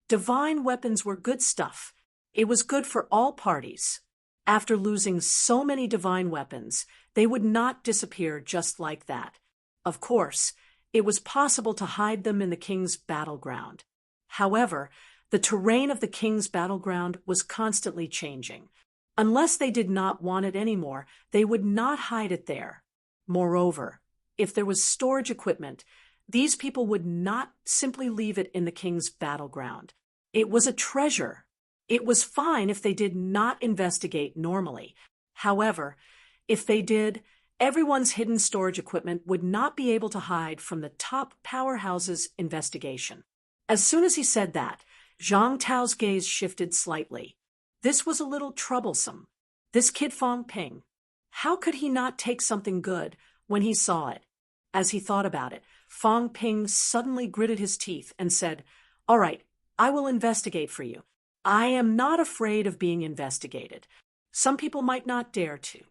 Divine weapons were good stuff. It was good for all parties. After losing so many divine weapons, they would not disappear just like that. Of course, it was possible to hide them in the king's battleground. However, the terrain of the king's battleground was constantly changing. Unless they did not want it anymore, they would not hide it there. Moreover, if there was storage equipment, these people would not simply leave it in the king's battleground. It was a treasure. It was fine if they did not investigate normally. However, if they did, everyone's hidden storage equipment would not be able to hide from the top powerhouse's investigation. As soon as he said that, Zhang Tao's gaze shifted slightly. This was a little troublesome. This kid Fang Ping. How could he not take something good when he saw it? As he thought about it, Fang Ping suddenly gritted his teeth and said, "All right, I will investigate for you. I am not afraid of being investigated. Some people might not dare to."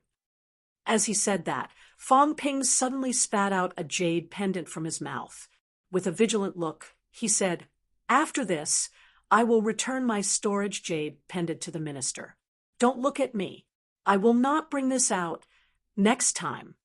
As he said that, Fang Ping suddenly spat out a jade pendant from his mouth. With a vigilant look, he said, "After this, I will return my storage jade pendant to the minister. Don't look at me. I will not bring this out next time."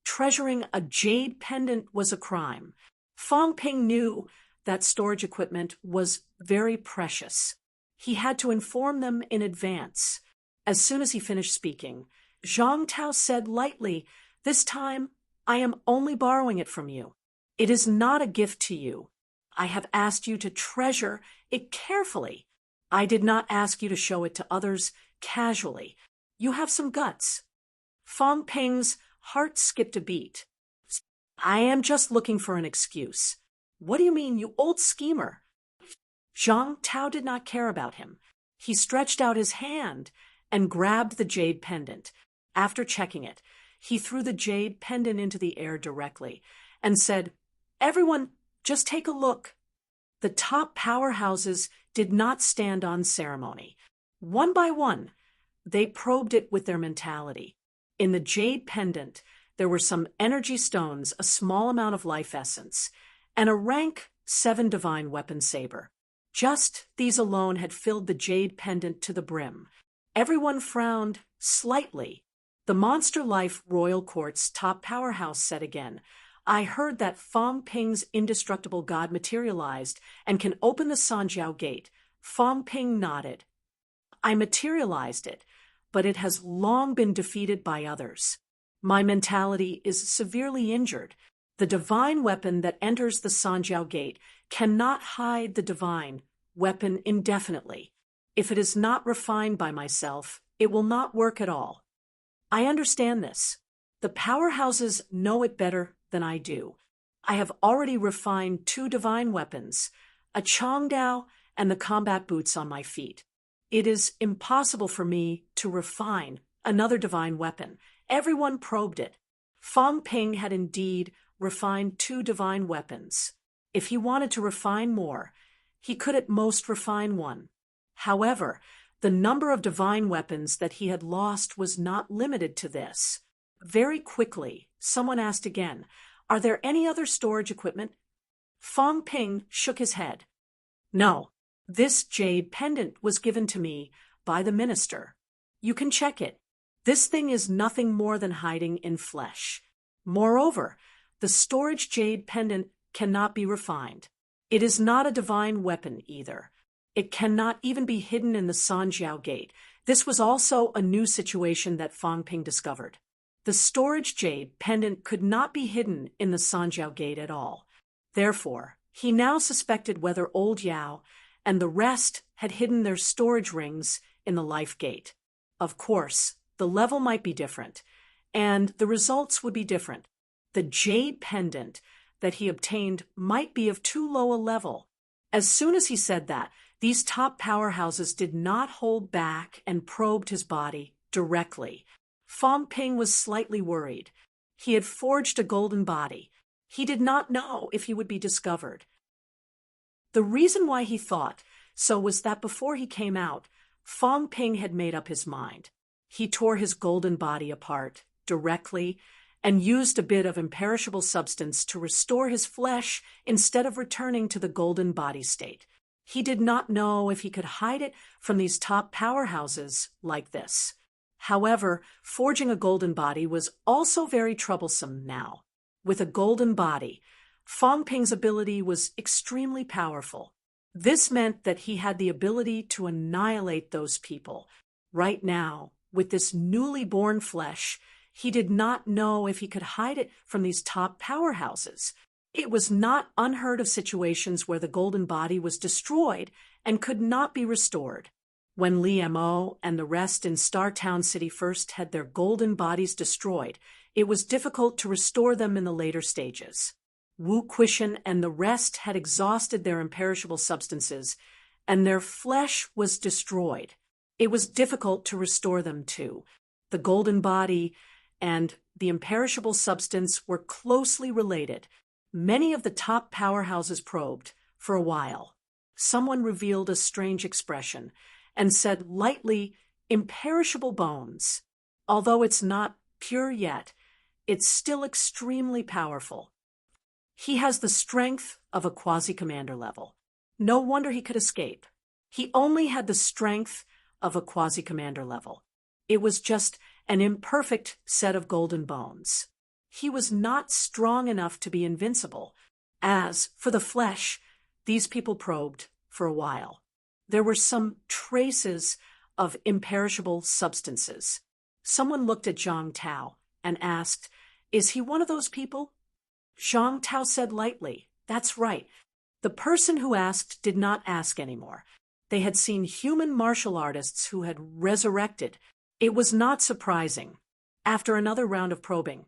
Treasuring a jade pendant was a crime. Fang Ping knew that storage equipment was very precious. He had to inform them in advance. As soon as he finished speaking, Zhang Tao said lightly, "This time, I am only borrowing it from you. It is not a gift to you. I have asked you to treasure it carefully. I did not ask you to show it to others casually. You have some guts." Fang Ping's heart skipped a beat. "I am just looking for an excuse." "What do you mean, you old schemer?" Zhang Tao did not care about him. He stretched out his hand and grabbed the jade pendant. After checking it, he threw the jade pendant into the air directly and said, "Everyone, just take a look." The top powerhouses did not stand on ceremony. One by one, they probed it with their mentality. In the jade pendant, there were some energy stones, a small amount of life essence, and a rank 7 divine weapon saber. Just these alone had filled the jade pendant to the brim. Everyone frowned slightly. The Monster Life Royal Court's top powerhouse said again, "I heard that Fang Ping's indestructible god materialized and can open the Sanjiao Gate." Fang Ping nodded. "I materialized it, but it has long been defeated by others. My mentality is severely injured. The divine weapon that enters the Sanjiao Gate cannot hide the divine weapon indefinitely. If it is not refined by myself, it will not work at all. I understand this. The powerhouses know it better than I do. I have already refined 2 divine weapons, a Changdao and the combat boots on my feet. It is impossible for me to refine another divine weapon. Everyone probed it. Fang Ping had indeed refined 2 divine weapons. If he wanted to refine more, he could at most refine 1. However, the number of divine weapons that he had lost was not limited to this. Very quickly, someone asked again, "Are there any other storage equipment?" Fang Ping shook his head. "No, this jade pendant was given to me by the minister. You can check it. This thing is nothing more than hiding in flesh. Moreover, The storage jade pendant cannot be refined. It is not a divine weapon either. It cannot even be hidden in the Sanjiao Gate. This was also a new situation that Fang Ping discovered. The storage jade pendant could not be hidden in the Sanjiao Gate at all. Therefore, he now suspected whether Old Yao and the rest had hidden their storage rings in the Life Gate. Of course, the level might be different, and the results would be different. The jade pendant that he obtained might be of too low a level. As soon as he said that, these top powerhouses did not hold back and probed his body directly. Fang Ping was slightly worried. He had forged a golden body. He did not know if he would be discovered. The reason why he thought so was that before he came out, Fang Ping had made up his mind. He tore his golden body apart directly and used a bit of imperishable substance to restore his flesh instead of returning to the golden body state. He did not know if he could hide it from these top powerhouses like this. However, forging a golden body was also very troublesome now. With a golden body, Fang Ping's ability was extremely powerful. This meant that he had the ability to annihilate those people. Right now, with this newly born flesh, he did not know if he could hide it from these top powerhouses. It was not unheard of situations where the golden body was destroyed and could not be restored. When Li Mo and the rest in Star Town City first had their golden bodies destroyed, it was difficult to restore them in the later stages. Wu Quishan and the rest had exhausted their imperishable substances, and their flesh was destroyed. It was difficult to restore them too. The golden body and the imperishable substance were closely related. Many of the top powerhouses probed for a while. Someone revealed a strange expression and said lightly, "Imperishable bones. Although it's not pure yet, it's still extremely powerful. He has the strength of a quasi-commander level. No wonder he could escape. He only had the strength of a quasi-commander level. It was just an imperfect set of golden bones. He was not strong enough to be invincible. As for the flesh, these people probed for a while. There were some traces of imperishable substances. Someone looked at Zhang Tao and asked, "Is he one of those people?" Zhang Tao said lightly, "That's right." The person who asked did not ask anymore. They had seen human martial artists who had resurrected. It was not surprising. After another round of probing,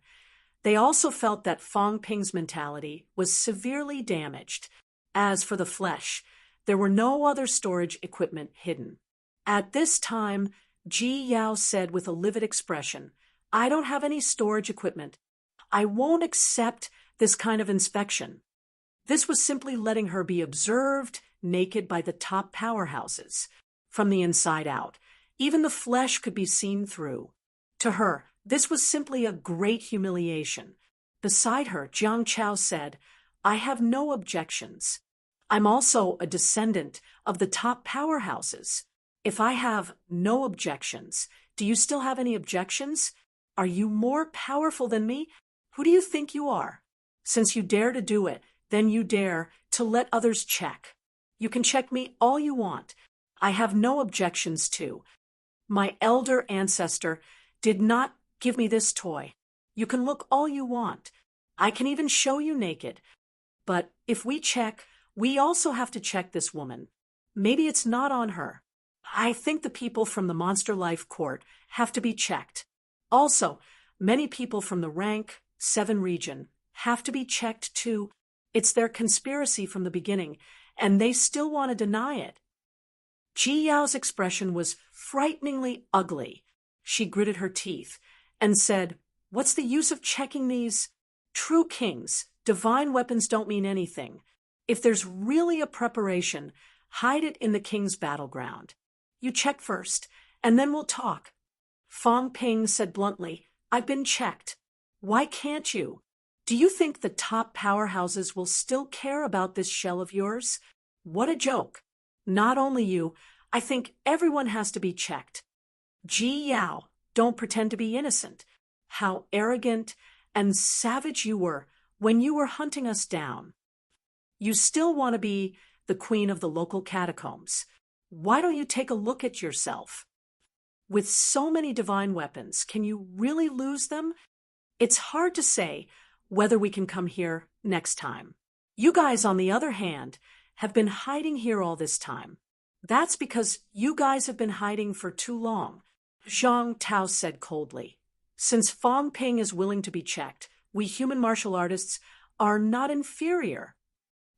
they also felt that Fang Ping's mentality was severely damaged. As for the flesh, there were no other storage equipment hidden. At this time, Ji Yao said with a livid expression, "I don't have any storage equipment. I won't accept this kind of inspection." This was simply letting her be observed naked by the top powerhouses. From the inside out, even the flesh could be seen through. To her, this was simply a great humiliation. Beside her, Jiang Chao said, "I have no objections. I'm also a descendant of the top powerhouses. If I have no objections, do you still have any objections? Are you more powerful than me? Who do you think you are? Since you dare to do it, then you dare to let others check. You can check me all you want. I have no objections to. My elder ancestor did not give me this toy. You can look all you want. I can even show you naked. But if we check, we also have to check this woman. Maybe it's not on her. I think the people from the Monster Life Court have to be checked. Also, many people from the Rank 7 region have to be checked too. It's their conspiracy from the beginning, and they still want to deny it." Ji Yao's expression was frighteningly ugly. She gritted her teeth and said, "What's the use of checking these? True kings, divine weapons don't mean anything. If there's really a preparation, hide it in the king's battleground. You check first, and then we'll talk." Fang Ping said bluntly, "I've been checked. Why can't you? Do you think the top powerhouses will still care about this shell of yours? What a joke. Not only you, I think everyone has to be checked. Ji Yao, don't pretend to be innocent. How arrogant and savage you were when you were hunting us down. You still want to be the queen of the local catacombs. Why don't you take a look at yourself? With so many divine weapons, can you really lose them? It's hard to say whether we can come here next time. You guys, on the other hand, have been hiding here all this time. That's because you guys have been hiding for too long, Zhang Tao said coldly. Since Fong Ping is willing to be checked, we human martial artists are not inferior.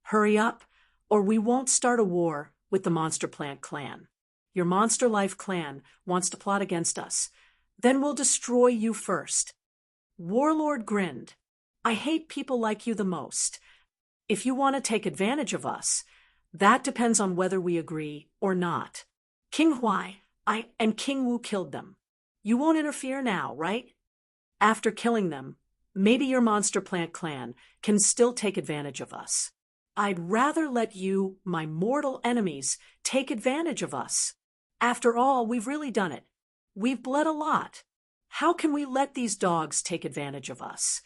Hurry up, or we won't start a war with the Monster Plant clan. Your Monster Life clan wants to plot against us. Then we'll destroy you first. Warlord grinned. I hate people like you the most. If you want to take advantage of us, that depends on whether we agree or not. King Huai, and King Wu killed them. You won't interfere now, right? After killing them, maybe your Monster Plant clan can still take advantage of us. I'd rather let you, my mortal enemies, take advantage of us. After all, we've really done it. We've bled a lot. How can we let these dogs take advantage of us?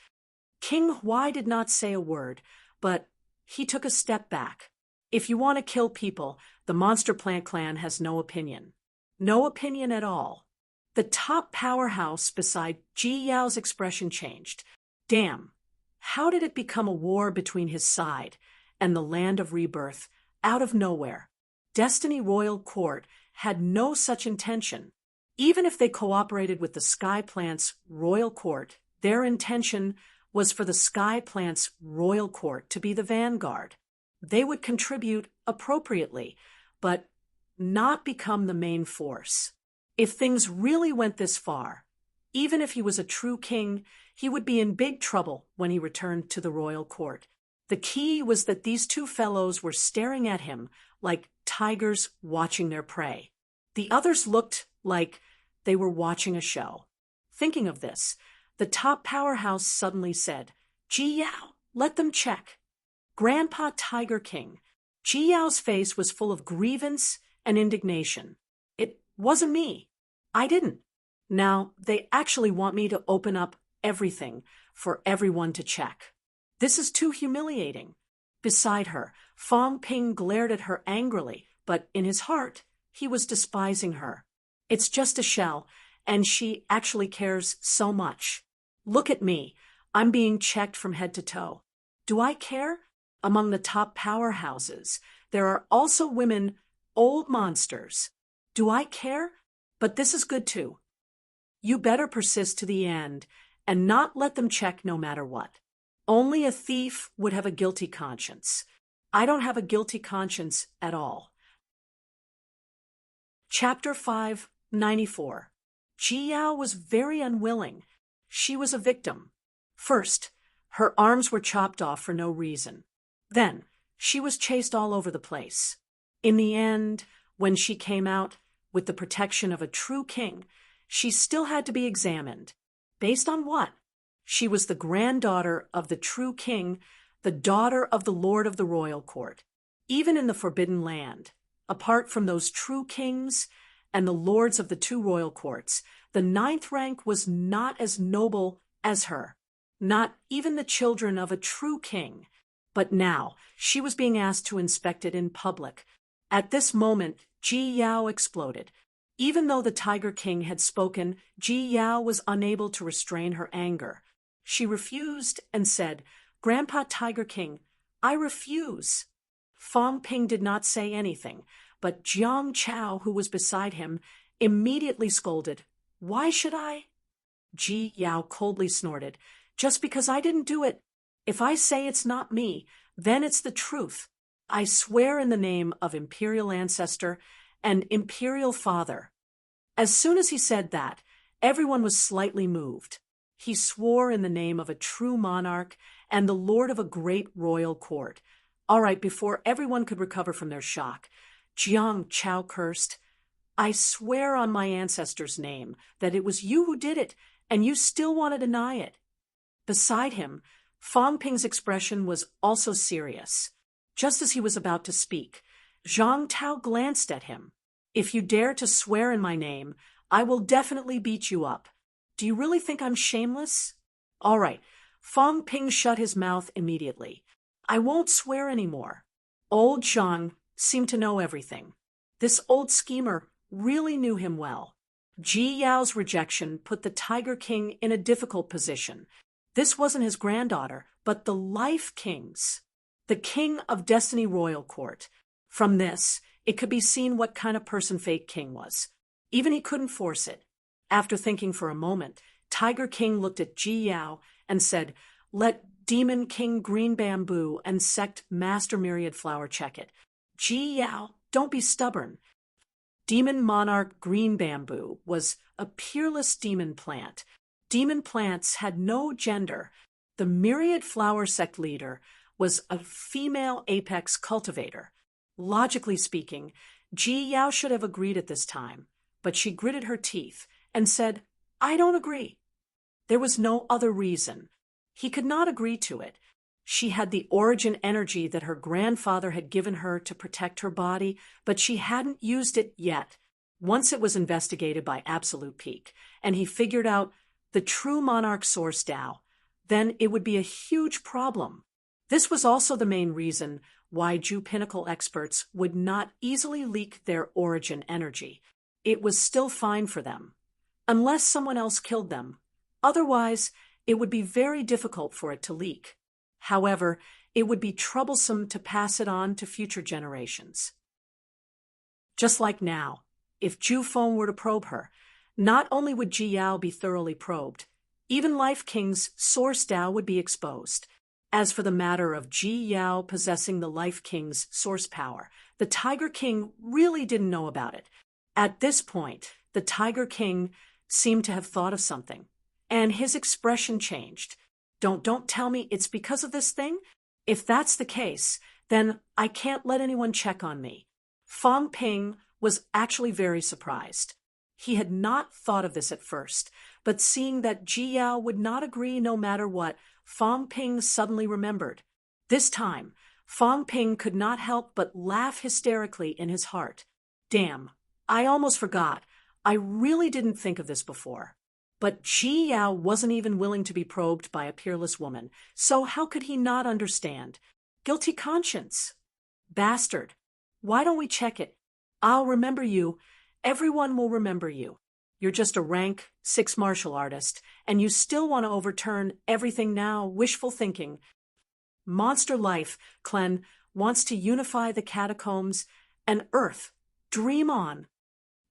King Huai did not say a word, but he took a step back. If you want to kill people, the Monster Plant clan has no opinion. No opinion at all. The top powerhouse beside Ji Yao's expression changed. Damn, how did it become a war between his side and the land of rebirth out of nowhere? Destiny Royal Court had no such intention. Even if they cooperated with the Sky Plant's Royal Court, their intention was for the Sky Plant's Royal Court to be the vanguard. They would contribute appropriately, but not become the main force. If things really went this far, even if he was a true king, he would be in big trouble when he returned to the royal court. The key was that these two fellows were staring at him like tigers watching their prey. The others looked like they were watching a show. Thinking of this, the top powerhouse suddenly said, Ji Yao, let them check. Grandpa Tiger King. Ji Yao's face was full of grievance and indignation. It wasn't me. I didn't. Now they actually want me to open up everything for everyone to check. This is too humiliating. Beside her, Fong Ping glared at her angrily, but in his heart, he was despising her. It's just a shell, and she actually cares so much. Look at me. I'm being checked from head to toe. Do I care? Among the top powerhouses, there are also women, old monsters. Do I care? But this is good too. You better persist to the end and not let them check no matter what. Only a thief would have a guilty conscience. I don't have a guilty conscience at all. Chapter 594. Ji Yao was very unwilling. She was a victim. First, her arms were chopped off for no reason. Then, she was chased all over the place. In the end, when she came out with the protection of a true king, she still had to be examined. Based on what? She was the granddaughter of the true king, the daughter of the lord of the royal court. Even in the Forbidden Land, apart from those true kings and the lords of the two royal courts, the 9th rank was not as noble as her. Not even the children of a true king. But now, she was being asked to inspect it in public. At this moment, Ji Yao exploded. Even though the Tiger King had spoken, Ji Yao was unable to restrain her anger. She refused and said, Grandpa Tiger King, I refuse. Fong Ping did not say anything, but Jiang Chao, who was beside him, immediately scolded, Why should I? Ji Yao coldly snorted, Just because I didn't do it. If I say it's not me, then it's the truth. I swear in the name of Imperial Ancestor and Imperial Father. As soon as he said that, everyone was slightly moved. He swore in the name of a true monarch and the lord of a great royal court. All right, before everyone could recover from their shock, Jiang Chao cursed, I swear on my ancestor's name that it was you who did it, and you still want to deny it. Beside him, Fong Ping's expression was also serious. Just as he was about to speak, Zhang Tao glanced at him. If you dare to swear in my name, I will definitely beat you up. Do you really think I'm shameless? All right, Fong Ping shut his mouth immediately. I won't swear anymore. Old Zhang seemed to know everything. This old schemer really knew him well. Ji Yao's rejection put the Tiger King in a difficult position. This wasn't his granddaughter, but the Life King's, the King of Destiny Royal Court. From this, it could be seen what kind of person Fake King was. Even he couldn't force it. After thinking for a moment, Tiger King looked at Ji Yao and said, "Let Demon King Green Bamboo and Sect Master Myriad Flower check it." Ji Yao, don't be stubborn. Demon Monarch Green Bamboo was a peerless demon plant. Demon plants had no gender. The Myriad Flower Sect leader was a female apex cultivator. Logically speaking, Ji Yao should have agreed at this time, but she gritted her teeth and said, "I don't agree." There was no other reason. He could not agree to it. She had the origin energy that her grandfather had given her to protect her body, but she hadn't used it yet. Once it was investigated by Absolute Peak, and he figured out the true monarch source Tao, then it would be a huge problem. This was also the main reason why Ju Pinnacle experts would not easily leak their origin energy. It was still fine for them, unless someone else killed them. Otherwise, it would be very difficult for it to leak. However, it would be troublesome to pass it on to future generations. Just like now, if Ju Feng were to probe her, not only would Ji Yao be thoroughly probed, even Life King's source Tao would be exposed. As for the matter of Ji Yao possessing the Life King's source power, the Tiger King really didn't know about it. At this point, the Tiger King seemed to have thought of something, and his expression changed. Don't tell me it's because of this thing? If that's the case, then I can't let anyone check on me. Fong Ping was actually very surprised. He had not thought of this at first, but seeing that Ji Yao would not agree no matter what, Fong Ping suddenly remembered. This time, Fong Ping could not help but laugh hysterically in his heart. Damn, I almost forgot. I really didn't think of this before. But Ji Yao wasn't even willing to be probed by a peerless woman, so how could he not understand? Guilty conscience. Bastard. Why don't we check it? I'll remember you. Everyone will remember you. You're just a rank 6 martial artist, and you still want to overturn everything now, wishful thinking. Monster Life, Clen, wants to unify the catacombs and Earth. Dream on.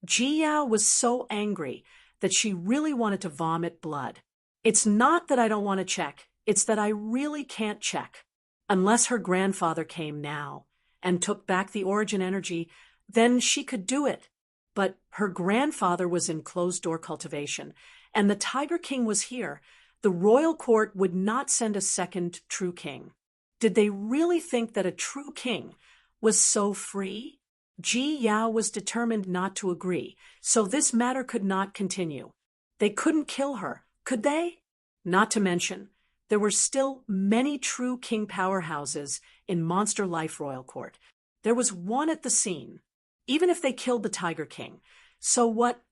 Ji Yao was so angry that she really wanted to vomit blood. It's not that I don't want to check, it's that I really can't check. Unless her grandfather came now and took back the origin energy, then she could do it. But her grandfather was in closed-door cultivation, and the Tiger King was here. The royal court would not send a second true king. Did they really think that a true king was so free? Ji Yao was determined not to agree, so this matter could not continue. They couldn't kill her, could they? Not to mention, there were still many true king powerhouses in Monster Life Royal Court. There was one at the scene. Even if they killed the Tiger King, so what?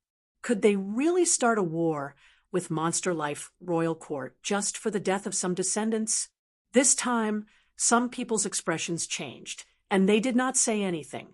Could they really start a war with Monster Life Royal Court just for the death of some descendants? This time, some people's expressions changed, and they did not say anything.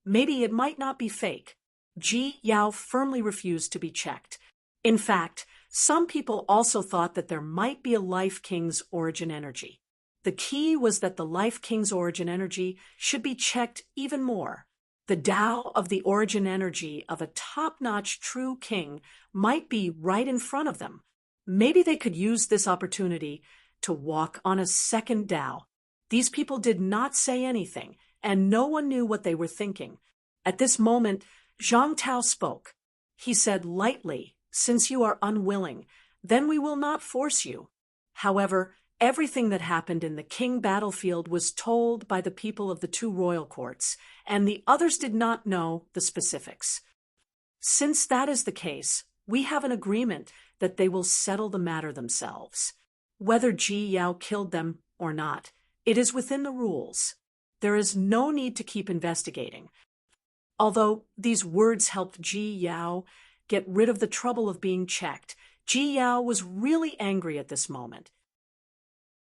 Maybe it might not be fake. Ji Yao firmly refused to be checked. In fact, some people also thought that there might be a Life King's origin energy. The key was that the Life King's origin energy should be checked even more. The Tao of the origin energy of a top-notch true king might be right in front of them. Maybe they could use this opportunity to walk on a second Tao. These people did not say anything, and no one knew what they were thinking. At this moment, Zhang Tao spoke. He said lightly, "Since you are unwilling, then we will not force you." However, everything that happened in the king battlefield was told by the people of the 2 royal courts, and the others did not know the specifics. Since that is the case, we have an agreement that they will settle the matter themselves. Whether Ji Yao killed them or not, it is within the rules. There is no need to keep investigating. Although these words helped Ji Yao get rid of the trouble of being checked, Ji Yao was really angry at this moment.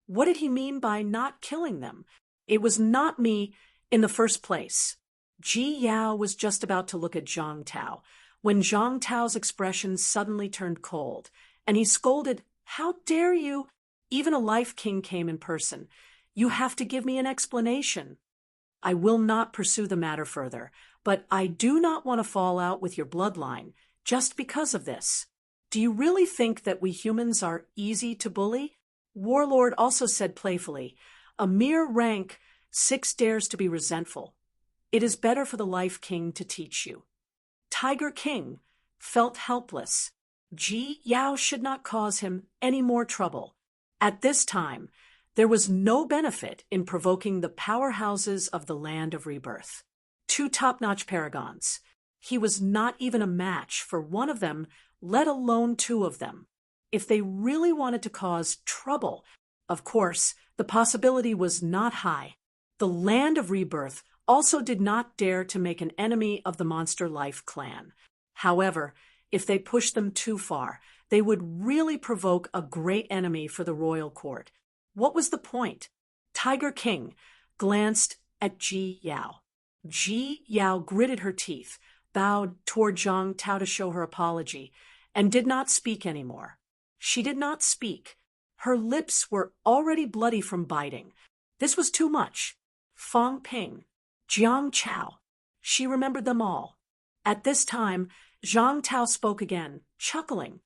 What did he mean by not killing them? It was not me in the first place. Ji Yao was just about to look at Zhang Tao when Zhang Tao's expression suddenly turned cold, and he scolded, "How dare you? Even a life king came in person. You have to give me an explanation." "I will not pursue the matter further, but I do not want to fall out with your bloodline just because of this. Do you really think that we humans are easy to bully?" Warlord also said playfully, "A mere rank 6 dares to be resentful. It is better for the Life King to teach you." Tiger King felt helpless. Ji Yao should not cause him any more trouble. At this time, there was no benefit in provoking the powerhouses of the Land of Rebirth. 2 top-notch paragons. He was not even a match for one of them, let alone 2 of them. If they really wanted to cause trouble, of course, the possibility was not high. The Land of Rebirth also did not dare to make an enemy of the Monster Life clan. However, if they pushed them too far, they would really provoke a great enemy for the royal court. What was the point? Tiger King glanced at Ji Yao. Ji Yao gritted her teeth, bowed toward Zhang Tao to show her apology, and did not speak anymore. She did not speak. Her lips were already bloody from biting. This was too much. Fong Ping, Jiang Chao. She remembered them all. At this time, Zhang Tao spoke again, chuckling.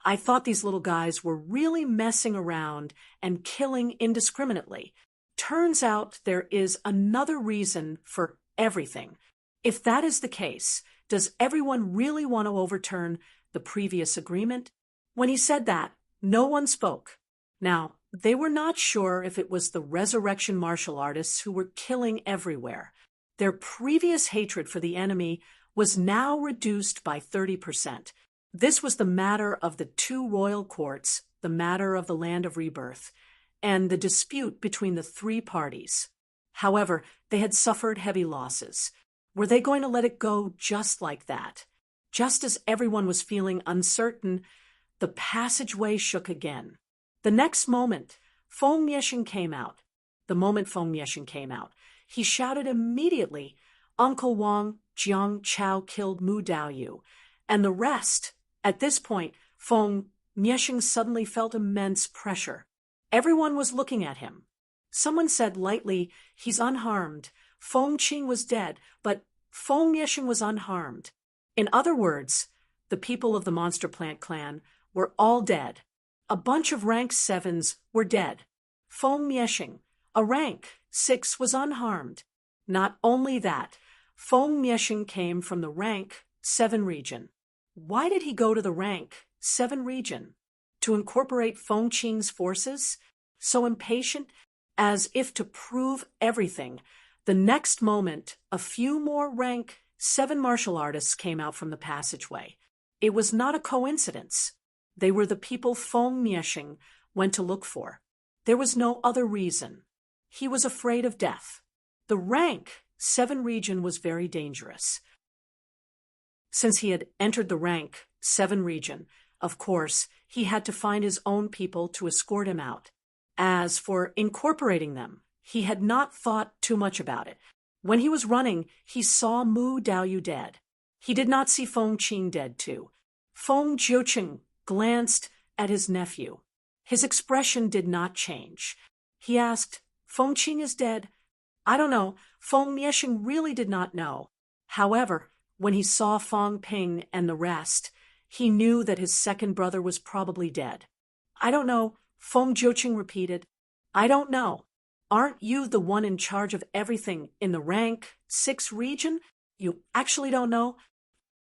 "I thought these little guys were really messing around and killing indiscriminately. Turns out there is another reason for everything. If that is the case, does everyone really want to overturn the previous agreement?" When he said that, no one spoke. Now, they were not sure if it was the resurrection martial artists who were killing everywhere. Their previous hatred for the enemy was now reduced by 30%. This was the matter of the 2 royal courts, the matter of the Land of Rebirth, and the dispute between the 3 parties. However, they had suffered heavy losses. Were they going to let it go just like that? Just as everyone was feeling uncertain, the passageway shook again. The next moment, Feng Miexing came out. The moment Feng Miexing came out, he shouted immediately, "Uncle Wang, Jiang Chao killed Mu Daoyu," and the rest. At this point, Feng Miexing suddenly felt immense pressure. Everyone was looking at him. Someone said lightly, "He's unharmed. Feng Qing was dead, but Feng Miexing was unharmed." In other words, the people of the Monster Plant clan were all dead. A bunch of rank 7s were dead. Feng Miexing, a rank 6, was unharmed. Not only that, Feng Miexing came from the rank 7 region. Why did he go to the rank 7 region? To incorporate Feng Qing's forces? So impatient, as if to prove everything. The next moment, a few more rank 7 martial artists came out from the passageway. It was not a coincidence. They were the people Feng Miexing went to look for. There was no other reason. He was afraid of death. The rank 7 region was very dangerous. Since he had entered the rank 7 region, of course, he had to find his own people to escort him out. As for incorporating them, he had not thought too much about it. When he was running, he saw Mu Daoyu dead. He did not see Feng Qing dead too. Feng Jiuqing glanced at his nephew. His expression did not change. He asked, "Feng Qing is dead?" "I don't know." Feng Miexing really did not know. However, when he saw Fong Ping and the rest, he knew that his second brother was probably dead. "I don't know," Feng Jiuqing repeated. "I don't know. Aren't you the one in charge of everything in the rank 6 region? You actually don't know?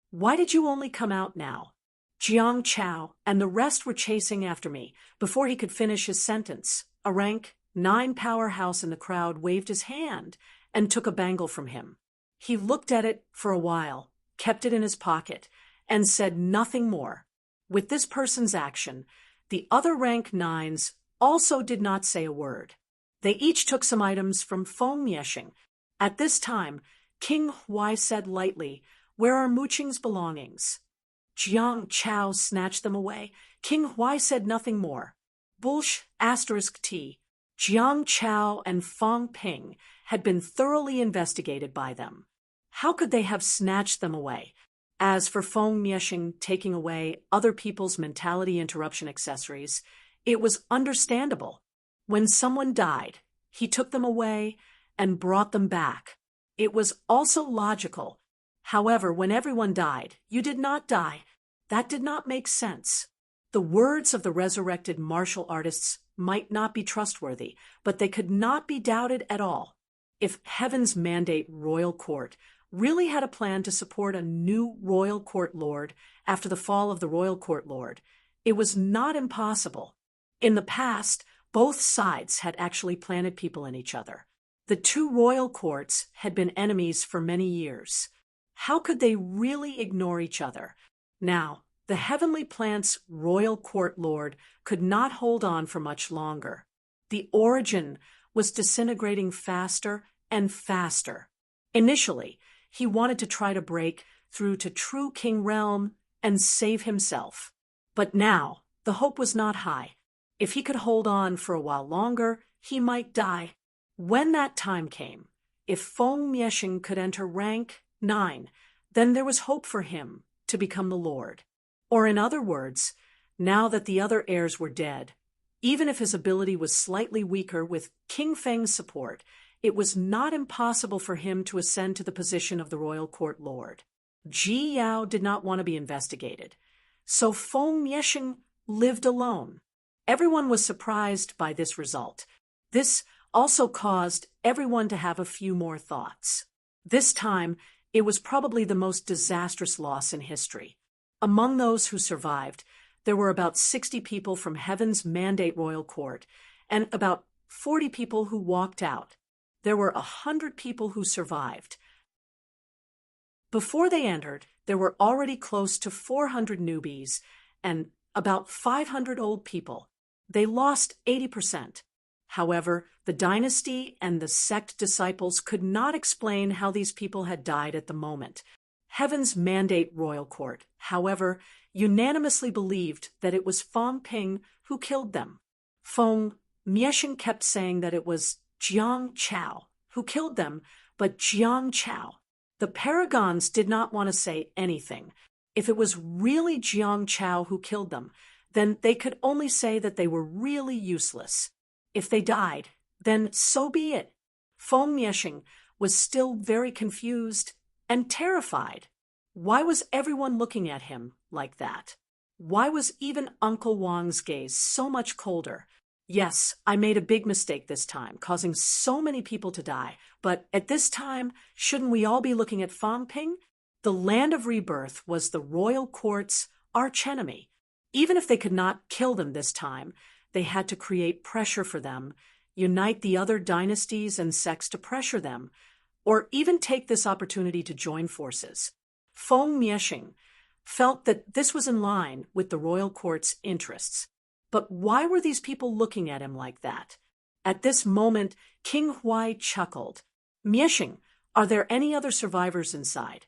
Why did you only come out now?" Jiang Chao and the rest were chasing after me before he could finish his sentence. A rank 9 powerhouse in the crowd waved his hand and took a bangle from him. He looked at it for a while, kept it in his pocket, and said nothing more. With this person's action, the other rank 9s also did not say a word. They each took some items from Feng Miexing. At this time, King Huai said lightly, "Where are Mu Qing's belongings?" Jiang Chao snatched them away. King Huai said nothing more. Bullsh *T, Jiang Chao and Fong Ping had been thoroughly investigated by them. How could they have snatched them away? As for Feng Mieshing taking away other people's mentality interruption accessories, it was understandable. When someone died, he took them away and brought them back. It was also logical. However, when everyone died, you did not die. That did not make sense. The words of the resurrected martial artists might not be trustworthy, but they could not be doubted at all. If Heaven's Mandate Royal Court really had a plan to support a new Royal Court Lord after the fall of the Royal Court Lord, it was not impossible. In the past, both sides had actually planted people in each other. The two royal courts had been enemies for many years. How could they really ignore each other? Now, the Heavenly Plant's Royal Court Lord could not hold on for much longer. The origin was disintegrating faster and faster. Initially, he wanted to try to break through to True King Realm and save himself. But now, the hope was not high. If he could hold on for a while longer, he might die. When that time came, if Feng Mieshing could enter rank 9, then there was hope for him to become the Lord. Or in other words, now that the other heirs were dead, even if his ability was slightly weaker with King Feng's support, it was not impossible for him to ascend to the position of the Royal Court Lord. Ji Yao did not want to be investigated, so Feng Mieshing lived alone. Everyone was surprised by this result. This also caused everyone to have a few more thoughts. This time, it was probably the most disastrous loss in history. Among those who survived, there were about 60 people from Heaven's Mandate Royal Court and about 40 people who walked out. There were 100 people who survived. Before they entered, there were already close to 400 newbies and about 500 old people. They lost 80%. However, the dynasty and the sect disciples could not explain how these people had died at the moment. Heaven's Mandate Royal Court, however, unanimously believed that it was Fong Ping who killed them. Feng Mieshing kept saying that it was Jiang Chao who killed them, but Jiang Chao. The paragons did not want to say anything. If it was really Jiang Chao who killed them, then they could only say that they were really useless. If they died, then so be it. Feng Mieshing was still very confused and terrified. Why was everyone looking at him like that? Why was even Uncle Wang's gaze so much colder? Yes, I made a big mistake this time, causing so many people to die, but at this time, shouldn't we all be looking at Fong Ping? The Land of Rebirth was the royal court's archenemy. Even if they could not kill them this time, they had to create pressure for them, unite the other dynasties and sects to pressure them, or even take this opportunity to join forces. Feng Mieshing felt that this was in line with the royal court's interests. But why were these people looking at him like that? At this moment, King Huai chuckled. Mieshing, are there any other survivors inside?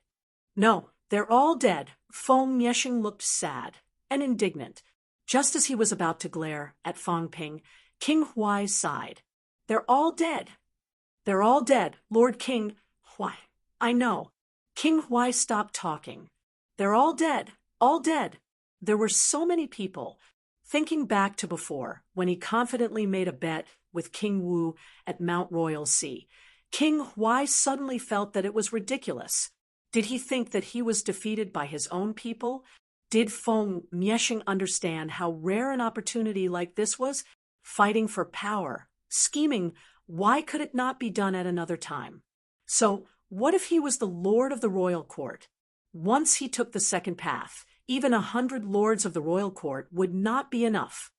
No, they're all dead. Feng Mieshing looked sad and indignant. Just as he was about to glare at Fong Ping, King Huai sighed. They're all dead. They're all dead, Lord King Huai. I know. King Huai stopped talking. They're all dead, all dead. There were so many people. Thinking back to before, when he confidently made a bet with King Wu at Mount Royal Sea, King Huai suddenly felt that it was ridiculous. Did he think that he was defeated by his own people? Did Feng Mieshing understand how rare an opportunity like this was? Fighting for power, scheming, why could it not be done at another time? So, what if he was the Lord of the Royal Court? Once he took the second path, even 100 lords of the royal court would not be enough.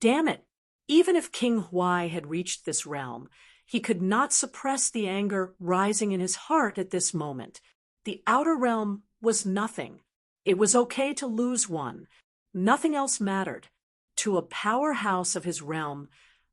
Damn it! Even if King Huai had reached this realm, he could not suppress the anger rising in his heart at this moment. The outer realm was nothing. It was okay to lose one. Nothing else mattered. To a powerhouse of his realm,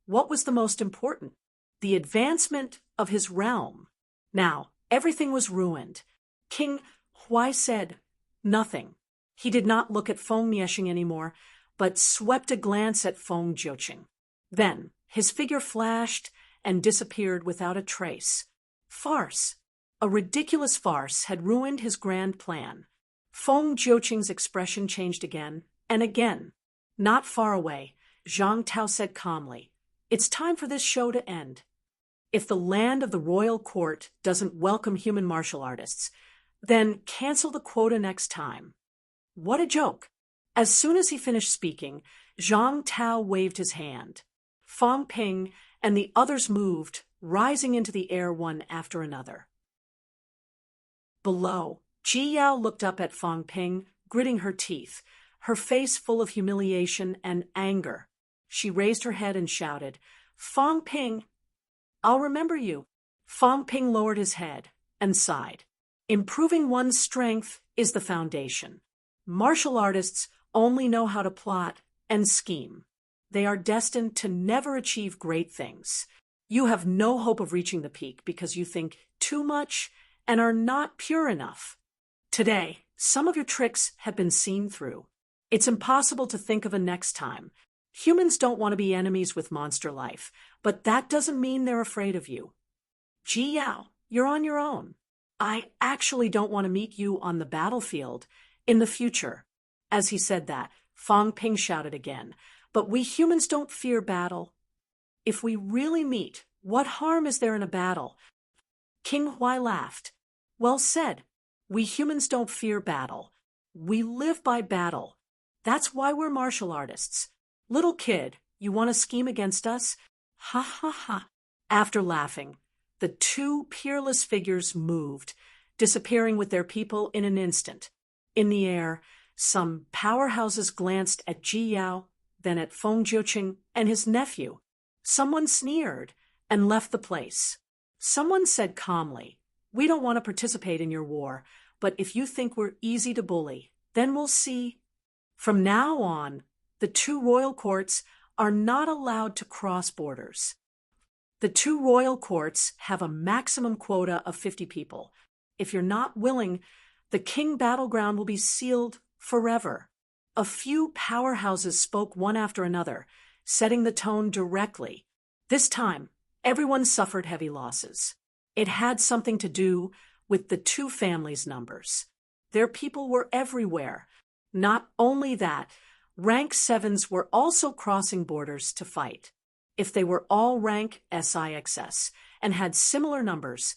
what was the most important? The advancement of his realm. Now, everything was ruined. King Huai said nothing. He did not look at Feng Mieshing anymore. but swept a glance at Feng Jiuqing. Then, his figure flashed and disappeared without a trace. Farce. A ridiculous farce had ruined his grand plan. Feng Jiuqing's expression changed again and again. Not far away, Zhang Tao said calmly, "It's time for this show to end. If the land of the royal court doesn't welcome human martial artists, then cancel the quota next time." What a joke! As soon as he finished speaking, Zhang Tao waved his hand. Fang Ping and the others moved, rising into the air one after another. Below, Ji Yao looked up at Fang Ping, gritting her teeth, her face full of humiliation and anger. She raised her head and shouted, "Fang Ping, I'll remember you." Fang Ping lowered his head and sighed. Improving one's strength is the foundation. Martial artists only know how to plot and scheme. They are destined to never achieve great things. You have no hope of reaching the peak because you think too much and are not pure enough. Today, some of your tricks have been seen through. It's impossible to think of a next time. Humans don't want to be enemies with monster life, but that doesn't mean they're afraid of you. Ji Yao, you're on your own. I actually don't want to meet you on the battlefield in the future. As he said that, Fang Ping shouted again, "But we humans don't fear battle. If we really meet, what harm is there in a battle?" King Huai laughed. "Well said. We humans don't fear battle. We live by battle. That's why we're martial artists. Little kid, you want to scheme against us? Ha ha ha." After laughing, the two peerless figures moved, disappearing with their people in an instant. In the air, some powerhouses glanced at Ji Yao, then at Feng Jiuqing and his nephew. Someone sneered and left the place. Someone said calmly, "We don't want to participate in your war, but if you think we're easy to bully, then we'll see." From now on, the two royal courts are not allowed to cross borders. The two royal courts have a maximum quota of 50 people. If you're not willing, the king battleground will be sealed forever. A few powerhouses spoke one after another, setting the tone directly. This time, everyone suffered heavy losses. It had something to do with the two families' numbers. Their people were everywhere. Not only that, rank 7s were also crossing borders to fight. If they were all rank SIXS and had similar numbers,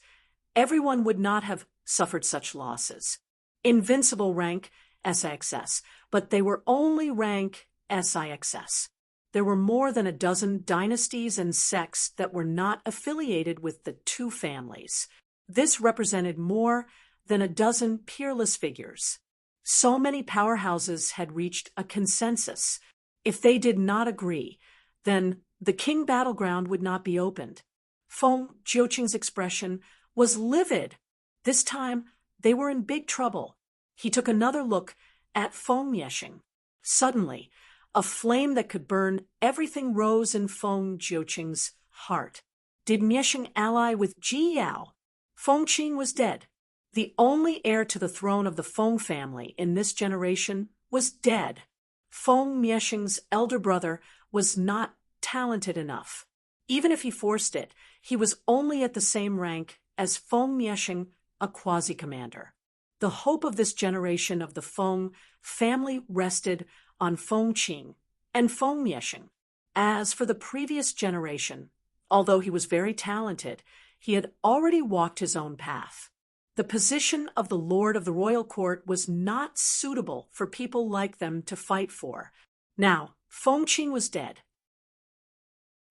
everyone would not have suffered such losses. Invincible rank SIXS, but they were only rank SIXS. There were more than a dozen dynasties and sects that were not affiliated with the two families. This represented more than a dozen peerless figures. So many powerhouses had reached a consensus. If they did not agree, then the king battleground would not be opened. Feng Jiuqing's expression was livid. This time, they were in big trouble. He took another look at Feng Miexing. Suddenly, a flame that could burn everything rose in Feng Jiuqing's heart. Did Miexing ally with Ji Yao? Feng Qing was dead. The only heir to the throne of the Feng family in this generation was dead. Feng Miexing's elder brother was not talented enough. Even if he forced it, he was only at the same rank as Feng Miexing, a quasi-commander. The hope of this generation of the Feng family rested on Feng Qing and Feng Miexing. As for the previous generation, although he was very talented, he had already walked his own path. The position of the Lord of the Royal Court was not suitable for people like them to fight for. Now, Feng Qing was dead.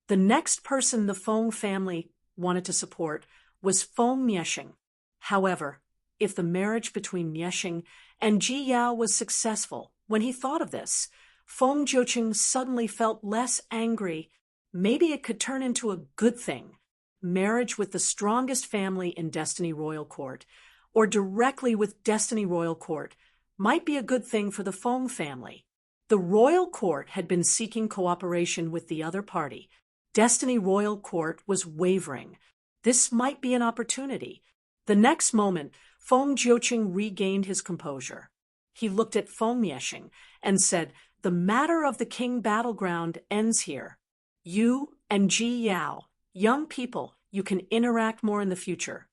The next person the Feng family wanted to support was Feng Miexing. However, if the marriage between Miexing and Ji Yao was successful, when he thought of this, Feng Jiuqing suddenly felt less angry. Maybe it could turn into a good thing. Marriage with the strongest family in Destiny Royal Court, or directly with Destiny Royal Court, might be a good thing for the Feng family. The Royal Court had been seeking cooperation with the other party. Destiny Royal Court was wavering. This might be an opportunity. The next moment, Feng Jiuqing regained his composure. He looked at Feng Mieshing and said, "The matter of the king battleground ends here. You and Ji Yao, young people, you can interact more in the future."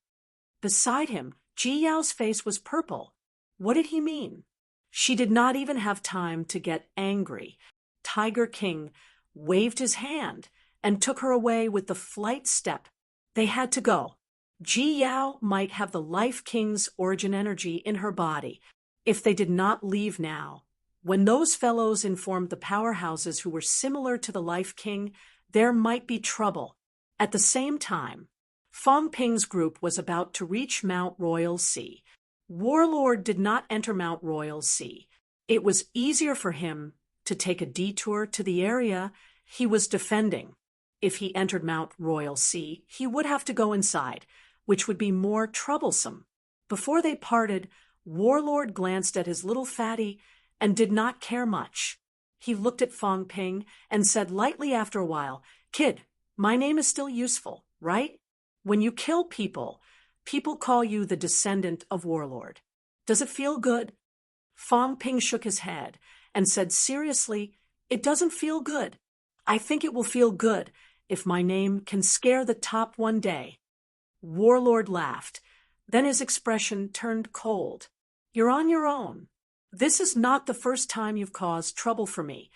Beside him, Ji Yao's face was purple. What did he mean? She did not even have time to get angry. Tiger King waved his hand and took her away with the flight step. They had to go. Ji Yao might have the Life King's origin energy in her body if they did not leave now. When those fellows informed the powerhouses who were similar to the Life King, there might be trouble. At the same time, Fong Ping's group was about to reach Mount Royal Sea. Warlord did not enter Mount Royal Sea. It was easier for him to take a detour to the area he was defending. If he entered Mount Royal Sea, he would have to go inside, which would be more troublesome. Before they parted, Warlord glanced at his little fatty and did not care much. He looked at Fong Ping and said lightly after a while, "Kid, my name is still useful, right? When you kill people, people call you the descendant of Warlord. Does it feel good?" Fong Ping shook his head and said seriously, "It doesn't feel good. I think it will feel good if my name can scare the top one day." Warlord laughed. Then his expression turned cold. "You're on your own. This is not the first time you've caused trouble for me."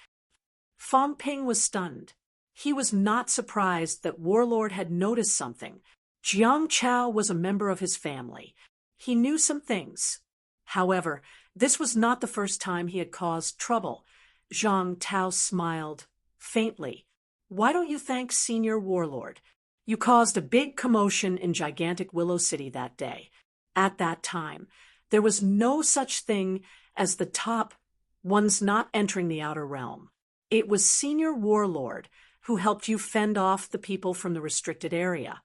Fong Ping was stunned. He was not surprised that Warlord had noticed something. Jiang Chao was a member of his family. He knew some things. However, this was not the first time he had caused trouble. Jiang Tao smiled faintly. "Why don't you thank Senior Warlord? You caused a big commotion in gigantic Willow City that day. At that time, there was no such thing as the top ones not entering the outer realm. It was Senior Warlord who helped you fend off the people from the restricted area."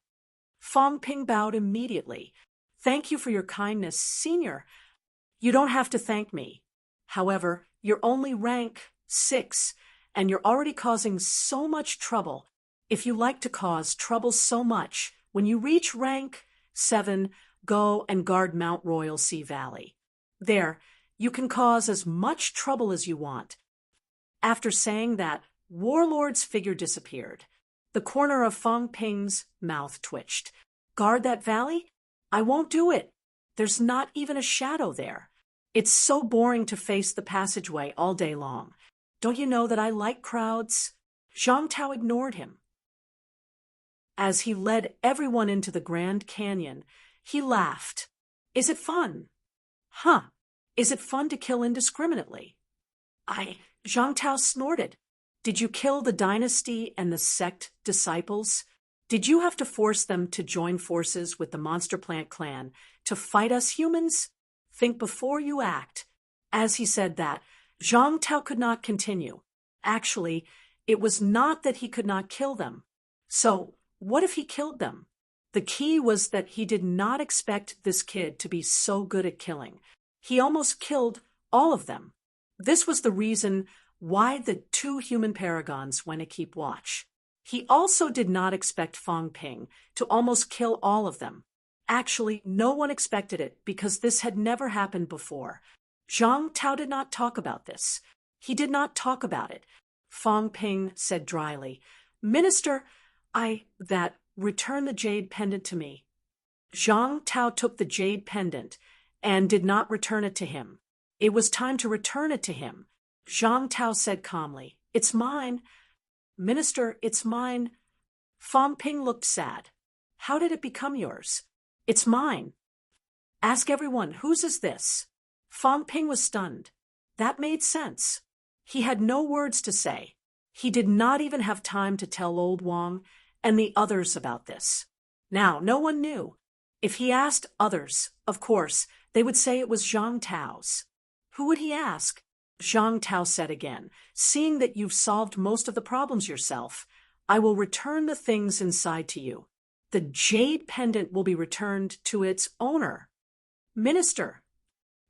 Fong Ping bowed immediately. "Thank you for your kindness, Senior. You don't have to thank me. However, you're only rank 6, and you're already causing so much trouble. If you like to cause trouble so much, when you reach rank 7, go and guard Mount Royal Sea Valley. There, you can cause as much trouble as you want." After saying that, Warlord's figure disappeared. The corner of Fong Ping's mouth twitched. "Guard that valley? I won't do it. There's not even a shadow there. It's so boring to face the passageway all day long. Don't you know that I like crowds?" Zhang Tao ignored him. As he led everyone into the Grand Canyon, he laughed. "Is it fun? Huh. Is it fun to kill indiscriminately?" Zhang Tao snorted. "Did you kill the dynasty and the sect disciples? Did you have to force them to join forces with the Monster Plant clan to fight us humans? Think before you act." As he said that, Zhang Tao could not continue. Actually, it was not that he could not kill them. So, what if he killed them? The key was that he did not expect this kid to be so good at killing. He almost killed all of them. This was the reason why the 2 human paragons went to keep watch. He also did not expect Fong Ping to almost kill all of them. Actually, no one expected it because this had never happened before. Zhang Tao did not talk about this. He did not talk about it. Fong Ping said dryly, "Minister, return the jade pendant to me." Zhang Tao took the jade pendant and did not return it to him. It was time to return it to him. Zhang Tao said calmly, "It's mine." "Minister, it's mine." Fong Ping looked sad. "How did it become yours?" "It's mine." "Ask everyone, whose is this?" Fong Ping was stunned. That made sense. He had no words to say. He did not even have time to tell Old Wang and the others about this. Now, no one knew. If he asked others, of course, they would say it was Zhang Tao's. Who would he ask? Zhang Tao said again, "Seeing that you've solved most of the problems yourself, I will return the things inside to you. The jade pendant will be returned to its owner." "Minister."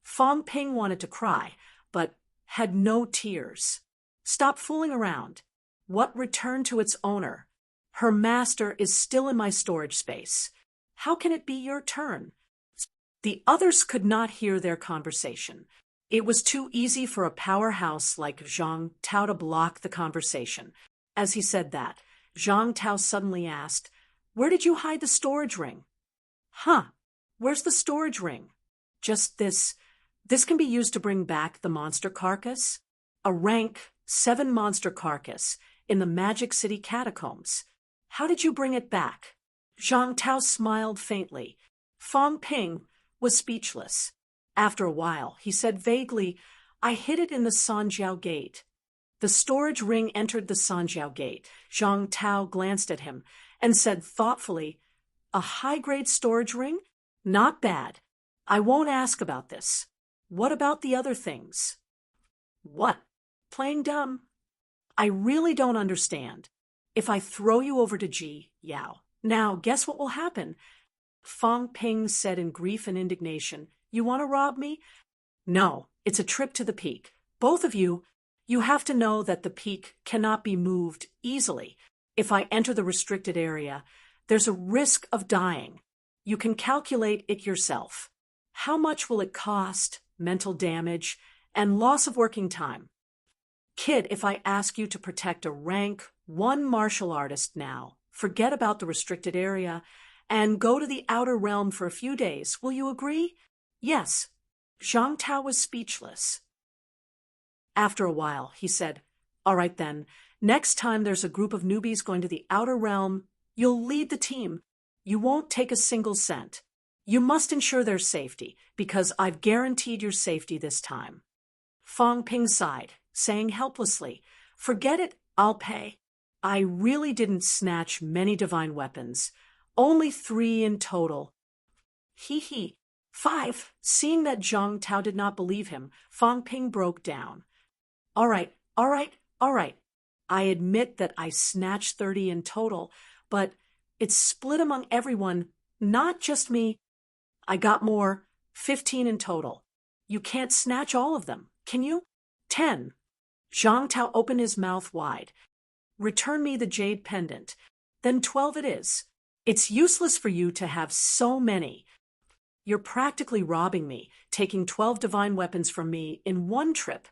Fong Ping wanted to cry, but had no tears. "Stop fooling around. What returned to its owner? Her master is still in my storage space. How can it be your turn?" The others could not hear their conversation. It was too easy for a powerhouse like Zhang Tao to block the conversation. As he said that, Zhang Tao suddenly asked, "Where did you hide the storage ring?" "Huh, where's the storage ring?" "Just this. This can be used to bring back the monster carcass." "A rank 7 monster carcass in the Magic City catacombs. How did you bring it back?" Zhang Tao smiled faintly. Fang Ping was speechless. After a while, he said vaguely, "I hid it in the Sanjiao Gate." The storage ring entered the Sanjiao Gate. Zhang Tao glanced at him and said thoughtfully, "A high-grade storage ring? Not bad. I won't ask about this. What about the other things?" "What? Playing dumb?" "I really don't understand. If I throw you over to Ji Yao, now guess what will happen?" Fang Ping said in grief and indignation, "You want to rob me?" "No, it's a trip to the peak. Both of you, you have to know that the peak cannot be moved easily. If I enter the restricted area, there's a risk of dying. You can calculate it yourself. How much will it cost, mental damage, and loss of working time? Kid, if I ask you to protect a rank 1 martial artist now, forget about the restricted area, and go to the outer realm for a few days, will you agree?" "Yes." Zhang Tao was speechless. After a while, he said, "All right then, next time there's a group of newbies going to the outer realm, you'll lead the team. You won't take a single cent. You must ensure their safety, because I've guaranteed your safety this time." Fang Ping sighed, saying helplessly, "Forget it, I'll pay. I really didn't snatch many divine weapons. Only 3 in total." "He. 5. Seeing that Zhang Tao did not believe him, Fang Ping broke down. All right. I admit that I snatched 30 in total, but it's split among everyone, not just me. I got more, 15 in total. You can't snatch all of them, can you?" 10. Zhang Tao opened his mouth wide. "Return me the jade pendant. Then 12 it is. It's useless for you to have so many. You're practically robbing me, taking 12 divine weapons from me in one trip.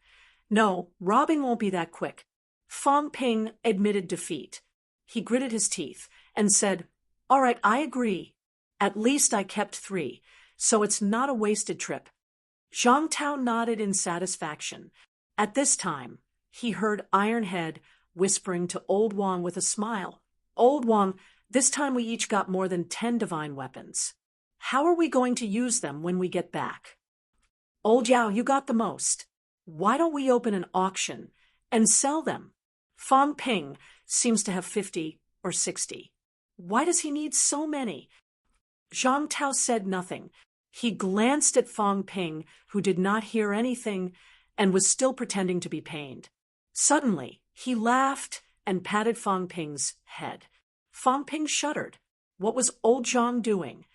No, robbing won't be that quick." Fang Ping admitted defeat. He gritted his teeth and said, "All right, I agree. At least I kept 3, so it's not a wasted trip." Zhang Tao nodded in satisfaction. At this time, he heard Ironhead whispering to Old Wang with a smile, "Old Wang, this time we each got more than 10 divine weapons. How are we going to use them when we get back?" "Old Yao, you got the most. Why don't we open an auction and sell them? Fang Ping seems to have 50 or 60. Why does he need so many?" Zhang Tao said nothing. He glanced at Fang Ping, who did not hear anything and was still pretending to be pained. Suddenly, he laughed and patted Fang Ping's head. Fang Ping shuddered. What was old Zhang doing?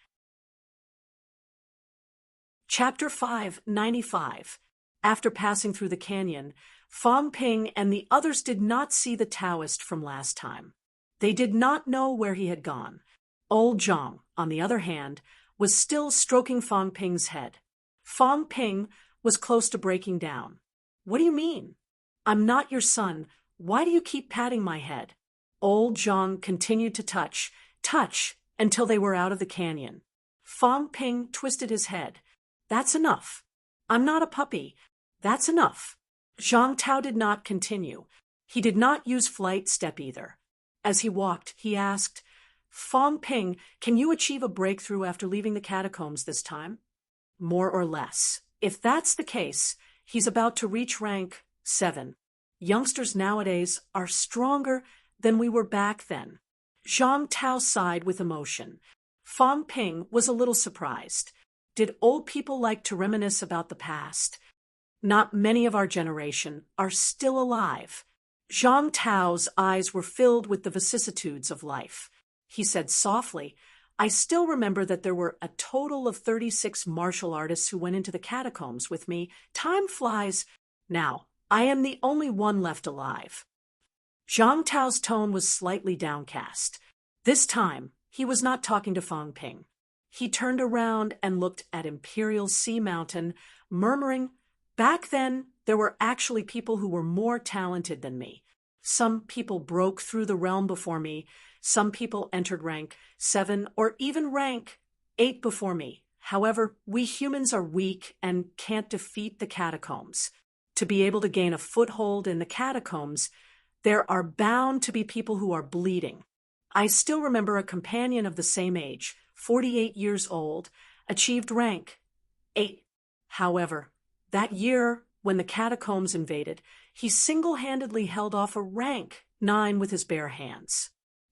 Chapter 595. After passing through the canyon, Fang Ping and the others did not see the Taoist from last time. They did not know where he had gone. Old Zhang, on the other hand, was still stroking Fang Ping's head. Fang Ping was close to breaking down. "What do you mean? I'm not your son. Why do you keep patting my head?" Old Zhang continued to touch, until they were out of the canyon. Fang Ping twisted his head. "That's enough. I'm not a puppy. That's enough." Zhang Tao did not continue. He did not use flight step either. As he walked, he asked, "Fang Ping, can you achieve a breakthrough after leaving the catacombs this time?" "More or less. If that's the case, he's about to reach rank 7. Youngsters nowadays are stronger than we were back then." Zhang Tao sighed with emotion. Fang Ping was a little surprised. Did old people like to reminisce about the past? Not many of our generation are still alive. Zhang Tao's eyes were filled with the vicissitudes of life. He said softly, "I still remember that there were a total of 36 martial artists who went into the catacombs with me. Time flies. Now, I am the only one left alive." Zhang Tao's tone was slightly downcast. This time, he was not talking to Fang Ping. He turned around and looked at Imperial Sea Mountain, murmuring, Back then, there were actually people who were more talented than me. Some people broke through the realm before me. Some people entered rank 7 or even rank 8 before me. However, we humans are weak and can't defeat the catacombs. To be able to gain a foothold in the catacombs, there are bound to be people who are bleeding. I still remember a companion of the same age, 48 years old, achieved rank 8. However, that year, when the catacombs invaded, he single-handedly held off a rank 9 with his bare hands.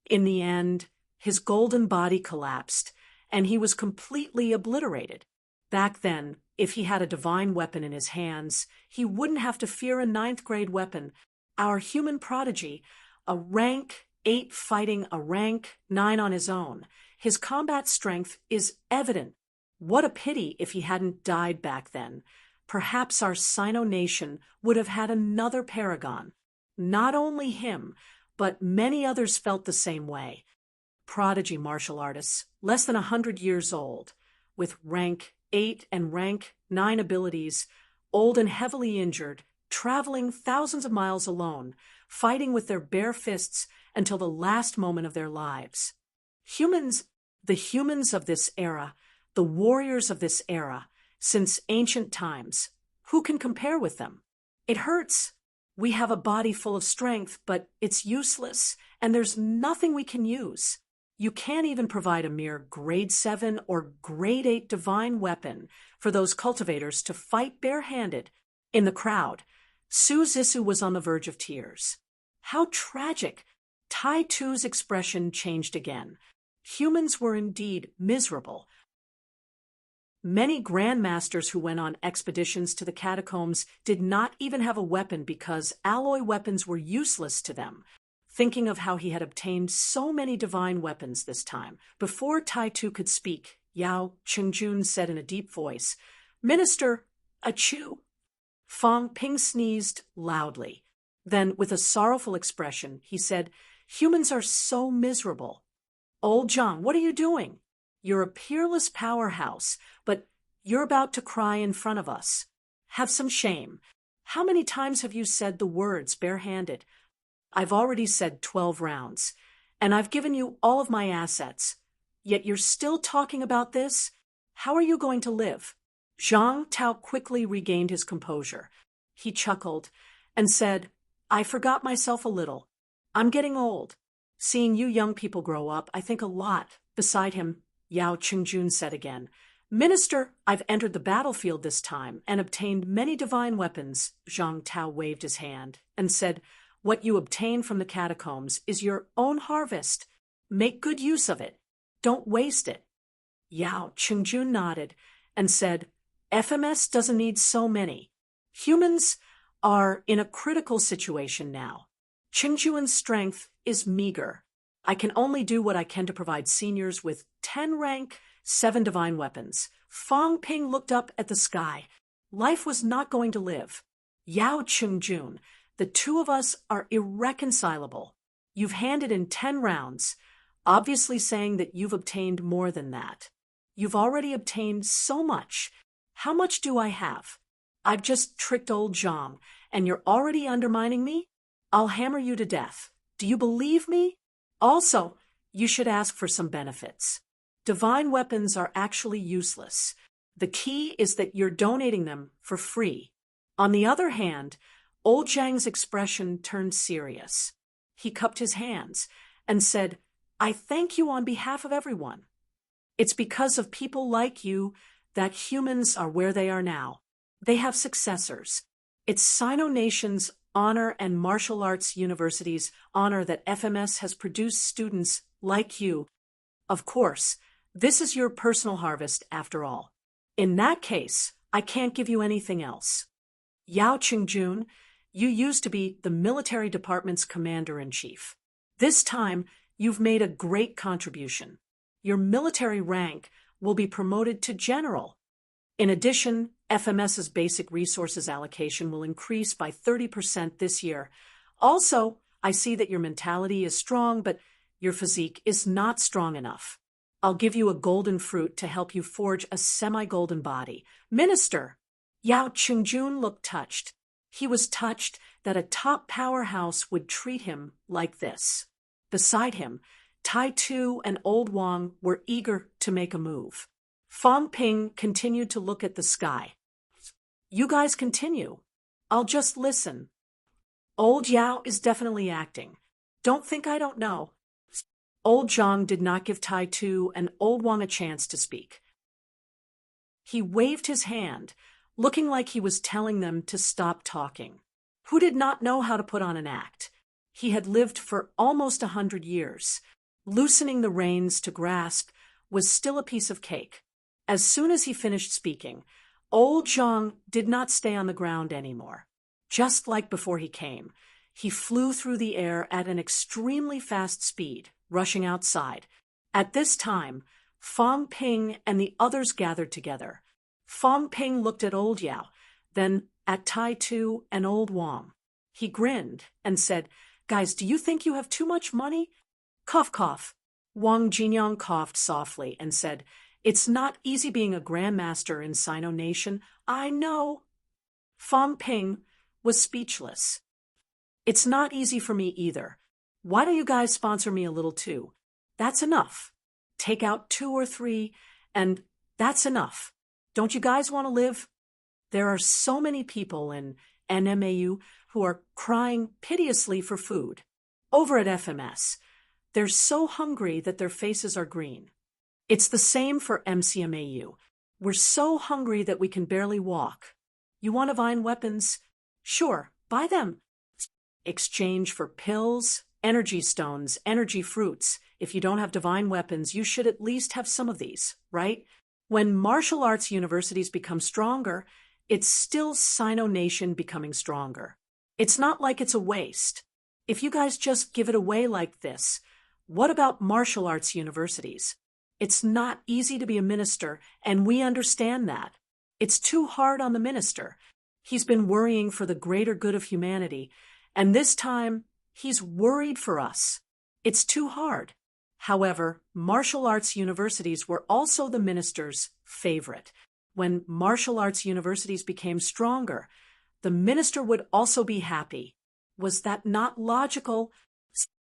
In the end, his golden body collapsed, and he was completely obliterated. Back then, if he had a divine weapon in his hands, he wouldn't have to fear a 9th-grade weapon. Our human prodigy, a rank 8 fighting a rank 9 on his own. His combat strength is evident. What a pity if he hadn't died back then. Perhaps our Sino nation would have had another paragon. Not only him, but many others felt the same way. Prodigy martial artists, less than 100 years old, with rank 8 and rank 9 abilities, old and heavily injured, traveling thousands of miles alone, fighting with their bare fists until the last moment of their lives. The humans of this era, the warriors of this era, since ancient times, who can compare with them? It hurts. We have a body full of strength, but it's useless, and there's nothing we can use. You can't even provide a mere grade 7 or grade 8 divine weapon for those cultivators to fight barehanded. In the crowd, Su Zissou was on the verge of tears. How tragic! Tai Tu's expression changed again. Humans were indeed miserable. Many grandmasters who went on expeditions to the catacombs did not even have a weapon because alloy weapons were useless to them. Thinking of how he had obtained so many divine weapons this time, before Tai Tu could speak, Yao Chengjun said in a deep voice, "Minister, achoo." Fang Ping sneezed loudly. Then, with a sorrowful expression, he said, "Humans are so miserable." "Old Zhang, what are you doing? You're a peerless powerhouse, but you're about to cry in front of us. Have some shame. How many times have you said the words barehanded? I've already said 12 rounds, and I've given you all of my assets. Yet you're still talking about this? How are you going to live?" Zhang Tao quickly regained his composure. He chuckled and said, "I forgot myself a little. I'm getting old. Seeing you young people grow up, I think a lot." Beside him, Yao Chengjun said again, "Minister, I've entered the battlefield this time and obtained many divine weapons." Zhang Tao waved his hand and said, "What you obtain from the catacombs is your own harvest. Make good use of it. Don't waste it." Yao Chengjun nodded and said, "FMS doesn't need so many. Humans are in a critical situation now. Qingjuan's strength is meager. I can only do what I can to provide seniors with 10 rank, 7 divine weapons." Fang Ping looked up at the sky. Life was not going to live. "Yao Chengjun, the two of us are irreconcilable. You've handed in 10 rounds, obviously saying that you've obtained more than that. You've already obtained so much. How much do I have? I've just tricked old Zhang, and you're already undermining me? I'll hammer you to death. Do you believe me? Also, you should ask for some benefits. Divine weapons are actually useless. The key is that you're donating them for free." On the other hand, old Zhang's expression turned serious. He cupped his hands and said, "I thank you on behalf of everyone. It's because of people like you that humans are where they are now. They have successors. It's Sino Nation's honor and martial arts university's honor that FMS has produced students like you. Of course, this is your personal harvest after all. In that case, I can't give you anything else. Yao Chengjun, you used to be the military department's commander-in-chief. This time, you've made a great contribution. Your military rank will be promoted to general. In addition, FMS's basic resources allocation will increase by 30% this year. Also, I see that your mentality is strong, but your physique is not strong enough. I'll give you a golden fruit to help you forge a semi-golden body. Minister, Yao Qingjun looked touched. He was touched that a top powerhouse would treat him like this. Beside him, Tai Tu and Old Wang were eager to make a move. Fang Ping continued to look at the sky. You guys continue. I'll just listen. Old Yao is definitely acting. Don't think I don't know. Old Zhang did not give Tai Tu and Old Wang a chance to speak. He waved his hand, looking like he was telling them to stop talking. Who did not know how to put on an act? He had lived for almost 100 years. Loosening the reins to grasp was still a piece of cake. As soon as he finished speaking, Old Zhang did not stay on the ground anymore. Just like before he came, he flew through the air at an extremely fast speed, rushing outside. At this time, Fang Ping and the others gathered together. Fang Ping looked at Old Yao, then at Tai Tu and Old Wang. He grinned and said, "Guys, do you think you have too much money?" Cough, cough. Wang Jinyang coughed softly and said, "It's not easy being a grandmaster in Sino Nation. I know." Fang Ping was speechless. "It's not easy for me either. Why don't you guys sponsor me a little too? That's enough. Take out 2 or 3, and that's enough. Don't you guys want to live?" There are so many people in NMAU who are crying piteously for food. Over at FMS, they're so hungry that their faces are green. It's the same for MCMAU. We're so hungry that we can barely walk. You want divine weapons? Sure, buy them. Exchange for pills, energy stones, energy fruits. If you don't have divine weapons, you should at least have some of these, right? When martial arts universities become stronger, it's still Sino Nation becoming stronger. It's not like it's a waste. If you guys just give it away like this, what about martial arts universities? It's not easy to be a minister, and we understand that. It's too hard on the minister. He's been worrying for the greater good of humanity, and this time, he's worried for us. It's too hard. However, martial arts universities were also the minister's favorite. When martial arts universities became stronger, the minister would also be happy. Was that not logical?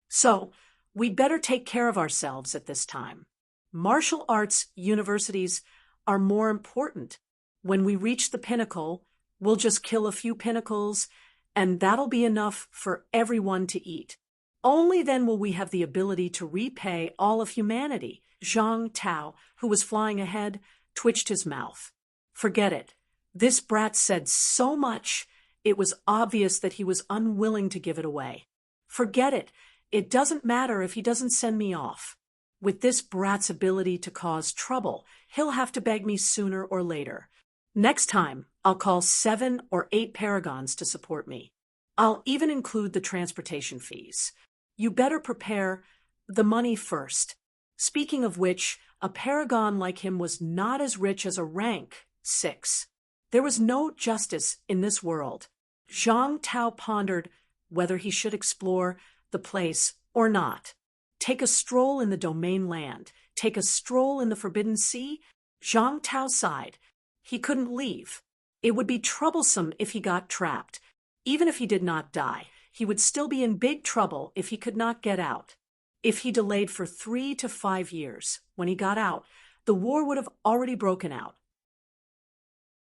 So, we'd better take care of ourselves at this time. Martial arts universities are more important. When we reach the pinnacle, we'll just kill a few pinnacles, and that'll be enough for everyone to eat. Only then will we have the ability to repay all of humanity. Zhang Tao, who was flying ahead, twitched his mouth. Forget it. This brat said so much, it was obvious that he was unwilling to give it away. Forget it. It doesn't matter if he doesn't send me off. With this brat's ability to cause trouble, he'll have to beg me sooner or later. Next time, I'll call 7 or 8 paragons to support me. I'll even include the transportation fees. You better prepare the money first. Speaking of which, a paragon like him was not as rich as a rank 6. There was no justice in this world. Zhang Tao pondered whether he should explore the place or not. Take a stroll in the domain land. Take a stroll in the Forbidden Sea. Zhang Tao sighed. He couldn't leave. It would be troublesome if he got trapped. Even if he did not die, he would still be in big trouble if he could not get out. If he delayed for 3 to 5 years, when he got out, the war would have already broken out.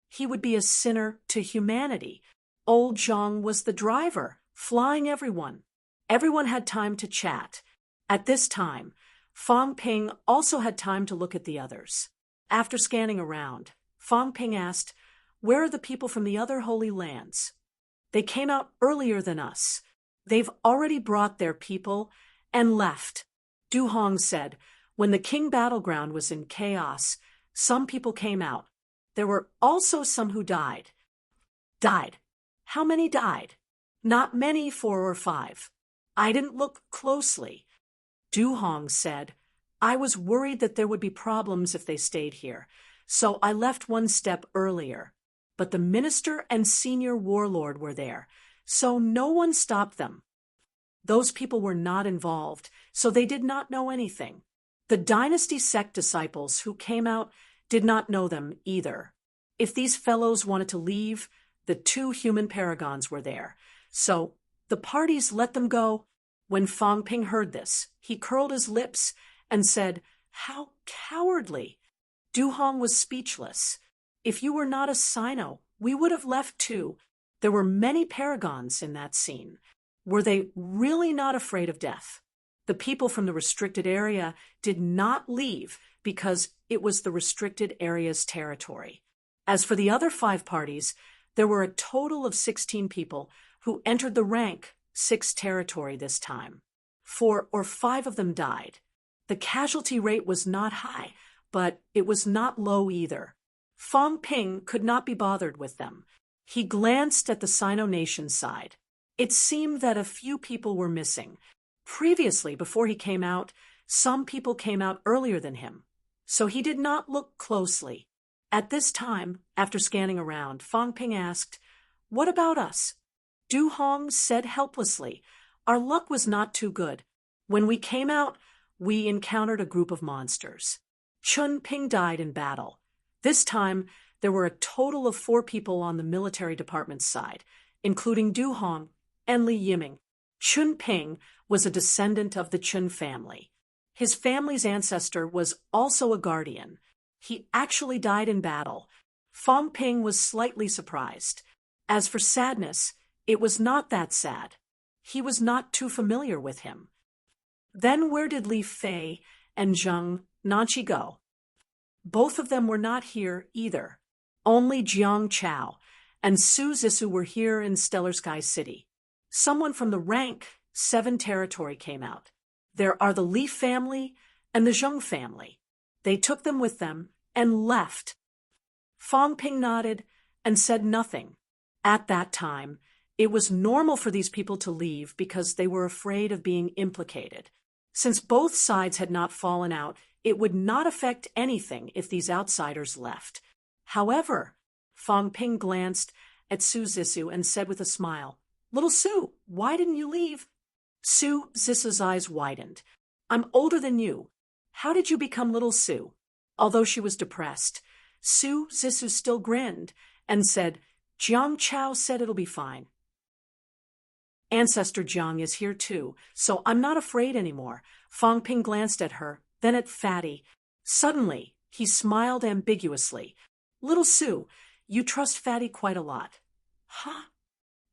He would be a sinner to humanity. Old Zhang was the driver, flying everyone. Everyone had time to chat. At this time, Fang Ping also had time to look at the others. After scanning around, Fang Ping asked, "Where are the people from the other holy lands?" "They came out earlier than us. They've already brought their people and left." Du Hong said, "When the King Battleground was in chaos, some people came out. There were also some who died." "Died? How many died?" "Not many, 4 or 5. I didn't look closely." Du Hong said, "I was worried that there would be problems if they stayed here, so I left 1 step earlier. But the minister and senior warlord were there, so no one stopped them. Those people were not involved, so they did not know anything. The dynasty sect disciples who came out did not know them either. If these fellows wanted to leave, the two human paragons were there. So the parties let them go. When Fang Ping heard this, he curled his lips and said, "How cowardly!" Du Hong was speechless. "If you were not a Sino, we would have left too. There were many paragons in that scene. Were they really not afraid of death?" The people from the restricted area did not leave because it was the restricted area's territory. As for the other 5 parties, there were a total of 16 people who entered the rank 6 territory this time. 4 or 5 of them died. The casualty rate was not high, but it was not low either. Fang Ping could not be bothered with them. He glanced at the Sino Nation side. It seemed that a few people were missing. Previously, before he came out, some people came out earlier than him, so he did not look closely. At this time, after scanning around, Fang Ping asked, "What about us?" Du Hong said helplessly, "Our luck was not too good. When we came out, we encountered a group of monsters. Chun Ping died in battle. This time, there were a total of 4 people on the military department's side, including Du Hong and Li Yiming. Chun Ping was a descendant of the Chun family. His family's ancestor was also a guardian. He actually died in battle." Fang Ping was slightly surprised. As for sadness, it was not that sad. He was not too familiar with him. Then where did Li Fei and Zheng Nanqi go? Both of them were not here either. Only Jiang Chao and Su Zissou were here in Stellar Sky City. Someone from the rank 7 territory came out. There are the Li family and the Zheng family. They took them with them and left. Fang Ping nodded and said nothing. At that time, it was normal for these people to leave because they were afraid of being implicated. Since both sides had not fallen out, it would not affect anything if these outsiders left. However, Fang Ping glanced at Su Zissou and said with a smile, "Little Su, why didn't you leave?" Su Zissou's eyes widened. "I'm older than you. How did you become Little Su?" Although she was depressed, Su Zissou still grinned and said, "Jiang Chao said it'll be fine. Ancestor Jiang is here too, so I'm not afraid anymore." Fang Ping glanced at her, then at Fatty. Suddenly, he smiled ambiguously. "Little Su, you trust Fatty quite a lot." "Huh?"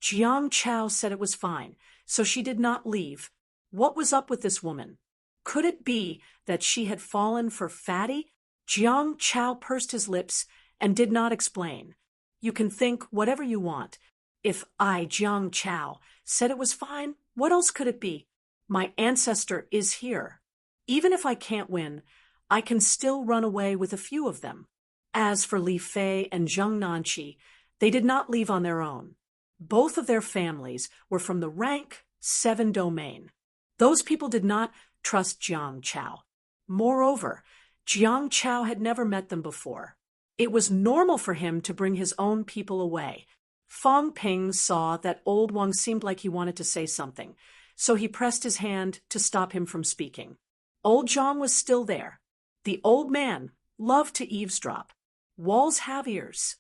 Jiang Chao said it was fine, so she did not leave. What was up with this woman? Could it be that she had fallen for Fatty? Jiang Chao pursed his lips and did not explain. "You can think whatever you want. If I, Jiang Chao, said it was fine, what else could it be? My ancestor is here. Even if I can't win, I can still run away with a few of them." As for Li Fei and Zheng Nanqi, they did not leave on their own. Both of their families were from the rank 7 domain. Those people did not trust Jiang Chao. Moreover, Jiang Chao had never met them before. It was normal for him to bring his own people away. Fang Ping saw that old Wang seemed like he wanted to say something, so he pressed his hand to stop him from speaking. Old Zhang was still there. The old man loved to eavesdrop. Walls have ears.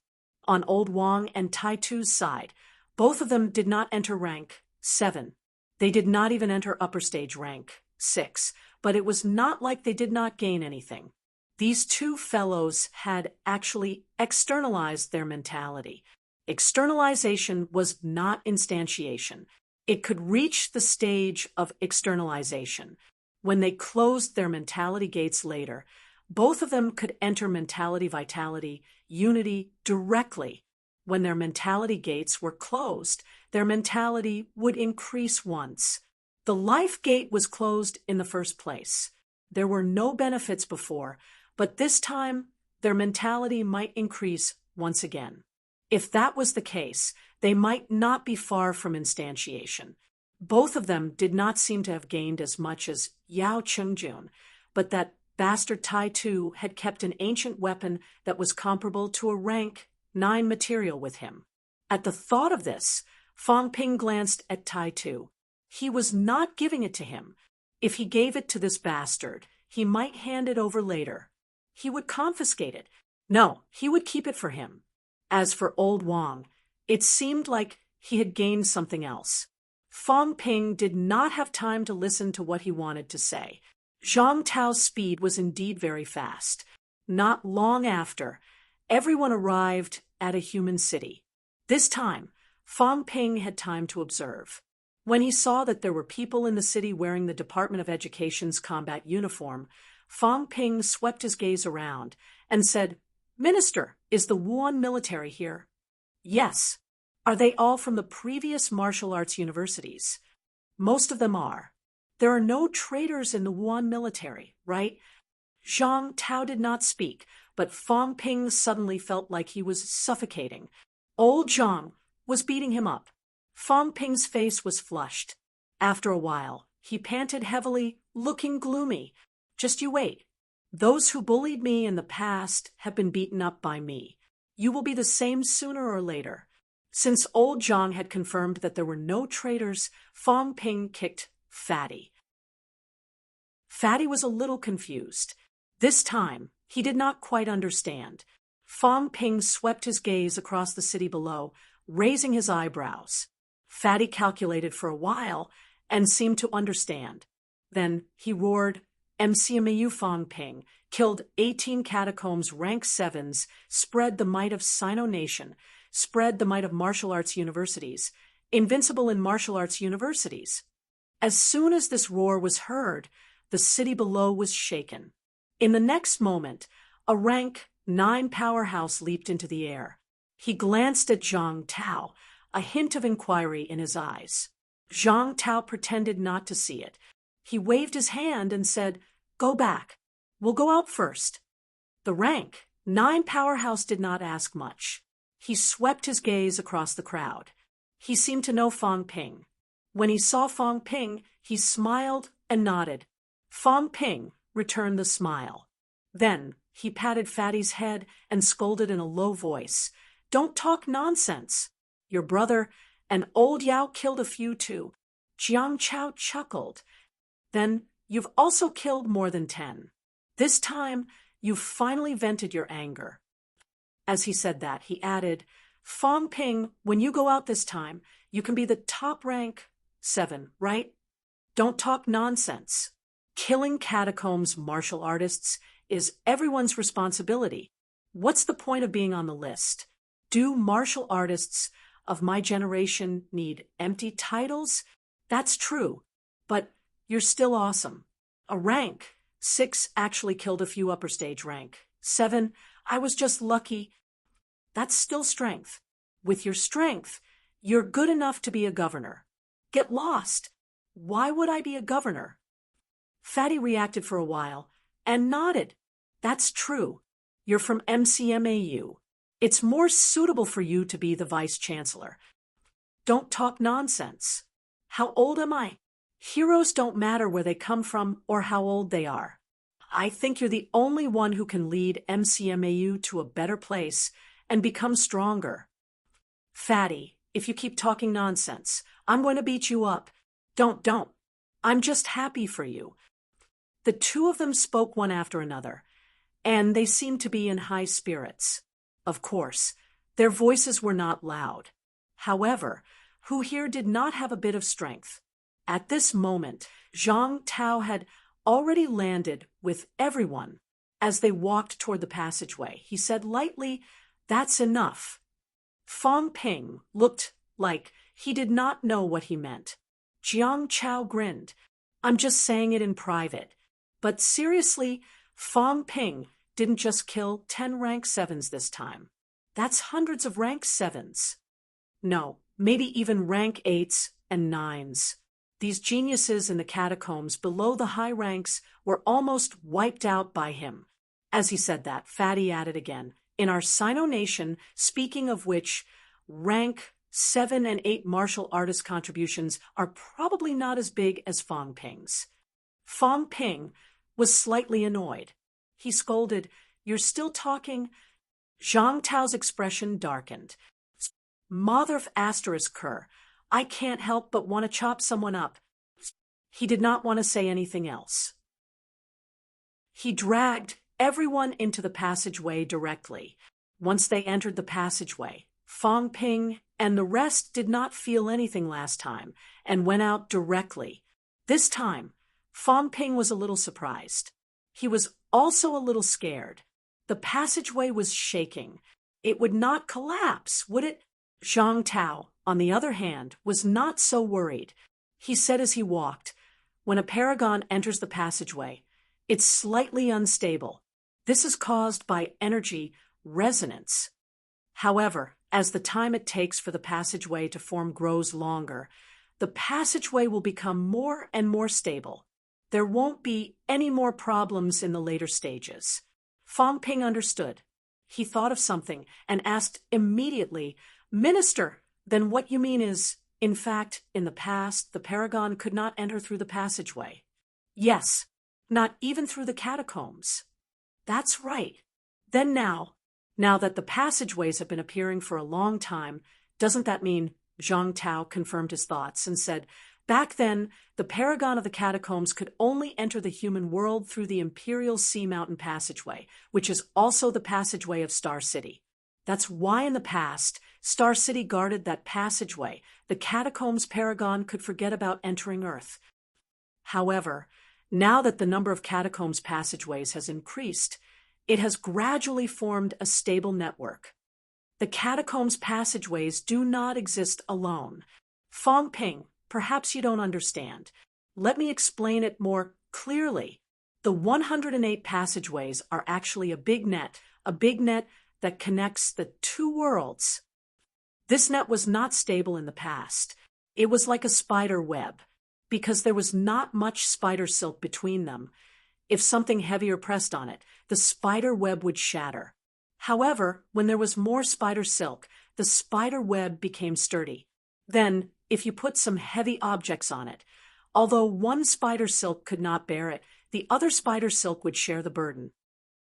On old Wang and Tai Tu's side, both of them did not enter rank 7. They did not even enter upper stage rank 6, but it was not like they did not gain anything. These two fellows had actually externalized their mentality. Externalization was not instantiation. It could reach the stage of externalization. When they closed their mentality gates later, both of them could enter mentality vitality, unity directly. When their mentality gates were closed, their mentality would increase once. The life gate was closed in the first place. There were no benefits before, but this time their mentality might increase once again. If that was the case, they might not be far from instantiation. Both of them did not seem to have gained as much as Yao Chengjun, but that bastard Tai Tu had kept an ancient weapon that was comparable to a rank 9 material with him. At the thought of this, Fang Ping glanced at Tai Tu. He was not giving it to him. If he gave it to this bastard, he might hand it over later. He would confiscate it. No, he would keep it for him. As for old Wang, it seemed like he had gained something else. Fang Ping did not have time to listen to what he wanted to say. Zhang Tao's speed was indeed very fast. Not long after, everyone arrived at a human city. This time, Fang Ping had time to observe. When he saw that there were people in the city wearing the Department of Education's combat uniform, Fang Ping swept his gaze around and said, "Minister, is the Wuhan military here?" "Yes." "Are they all from the previous martial arts universities?" "Most of them are." "There are no traitors in the Wuhan military, right?" Zhang Tao did not speak, but Fang Ping suddenly felt like he was suffocating. Old Zhang was beating him up. Fang Ping's face was flushed. After a while, he panted heavily, looking gloomy. "Just you wait. Those who bullied me in the past have been beaten up by me. You will be the same sooner or later." Since old Zhang had confirmed that there were no traitors, Fang Ping kicked Fatty. Fatty was a little confused. This time, he did not quite understand. Fang Ping swept his gaze across the city below, raising his eyebrows. Fatty calculated for a while and seemed to understand. Then he roared, "MCMAU Fang Ping, killed 18 catacombs rank 7s, spread the might of Sino Nation, spread the might of martial arts universities, invincible in martial arts universities." As soon as this roar was heard, the city below was shaken. In the next moment, a rank 9 powerhouse leaped into the air. He glanced at Zhang Tao, a hint of inquiry in his eyes. Zhang Tao pretended not to see it. He waved his hand and said, "Go back. We'll go out first." The rank 9 powerhouse did not ask much. He swept his gaze across the crowd. He seemed to know Fang Ping. When he saw Fang Ping, he smiled and nodded. Fang Ping returned the smile. Then he patted Fatty's head and scolded in a low voice, "Don't talk nonsense. Your brother and old Yao killed a few too." Jiang Chao chuckled. "Then you've also killed more than 10. This time, you've finally vented your anger." As he said that, he added, "Fang Ping, when you go out this time, you can be the top rank 7, right? Don't talk nonsense. Killing catacombs martial artists is everyone's responsibility. What's the point of being on the list? Do martial artists of my generation need empty titles? That's true, but you're still awesome. A rank 6 actually killed a few upper stage rank 7. I was just lucky. That's still strength. With your strength, you're good enough to be a governor. Get lost. Why would I be a governor?" Fatty reacted for a while and nodded. "That's true. You're from MCMAU. It's more suitable for you to be the vice chancellor." "Don't talk nonsense. How old am I? Heroes don't matter where they come from or how old they are. I think you're the only one who can lead MCMAU to a better place and become stronger." "Fatty, if you keep talking nonsense, I'm going to beat you up." Don't. I'm just happy for you." The two of them spoke one after another, and they seemed to be in high spirits. Of course, their voices were not loud. However, who here did not have a bit of strength? At this moment, Zhang Tao had already landed with everyone. As they walked toward the passageway, he said lightly, "That's enough." Fang Ping looked like he did not know what he meant. Jiang Chao grinned. "I'm just saying it in private." But seriously, Fang Ping didn't just kill 10 rank 7s this time. That's hundreds of rank 7s. No, maybe even rank 8s and 9s. These geniuses in the catacombs below the high ranks were almost wiped out by him. As he said that, Fatty added again, "In our Sino Nation, speaking of which, rank 7 and 8 martial artist contributions are probably not as big as Fang Ping's." Fang Ping was slightly annoyed. He scolded, "You're still talking?" Zhang Tao's expression darkened. "Mother of asterisk her, I can't help but want to chop someone up." He did not want to say anything else. He dragged everyone into the passageway directly. Once they entered the passageway, Fong Ping and the rest did not feel anything last time and went out directly. This time, Fong Ping was a little surprised. He was also a little scared. The passageway was shaking. It would not collapse, would it? Zhang Tao, on the other hand, was not so worried. He said as he walked, "When a paragon enters the passageway, it's slightly unstable. This is caused by energy resonance. However, as the time it takes for the passageway to form grows longer, the passageway will become more and more stable. There won't be any more problems in the later stages." Fong Ping understood. He thought of something and asked immediately, "Minister, then what you mean is, in fact, in the past, the paragon could not enter through the passageway?" "Yes, not even through the catacombs." "That's right. Then now that the passageways have been appearing for a long time, doesn't that mean—" Zhang Tao confirmed his thoughts and said, "Back then, the paragon of the catacombs could only enter the human world through the Imperial Sea Mountain passageway, which is also the passageway of Star City. That's why in the past, Star City guarded that passageway. The catacombs paragon could forget about entering Earth. However, now that the number of catacombs passageways has increased, it has gradually formed a stable network. The catacombs passageways do not exist alone. Fong Ping, perhaps you don't understand. Let me explain it more clearly. The 108 passageways are actually a big net that connects the two worlds. This net was not stable in the past. It was like a spider web, because there was not much spider silk between them. If something heavier pressed on it, the spider web would shatter. However, when there was more spider silk, the spider web became sturdy. Then, if you put some heavy objects on it, although one spider silk could not bear it, the other spider silk would share the burden.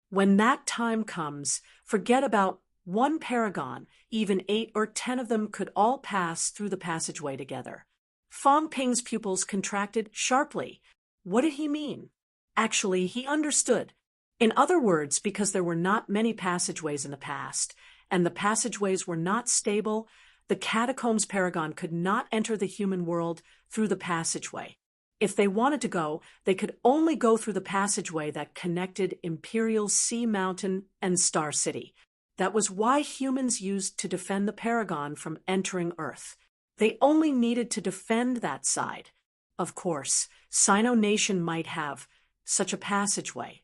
When that time comes, forget about one paragon, even 8 or 10 of them could all pass through the passageway together." Fong Ping's pupils contracted sharply. What did he mean? Actually, he understood. In other words, because there were not many passageways in the past, and the passageways were not stable, the catacombs paragon could not enter the human world through the passageway. If they wanted to go, they could only go through the passageway that connected Imperial Sea Mountain and Star City. That was why humans used to defend the paragon from entering Earth. They only needed to defend that side. Of course, Sino Nation might have such a passageway,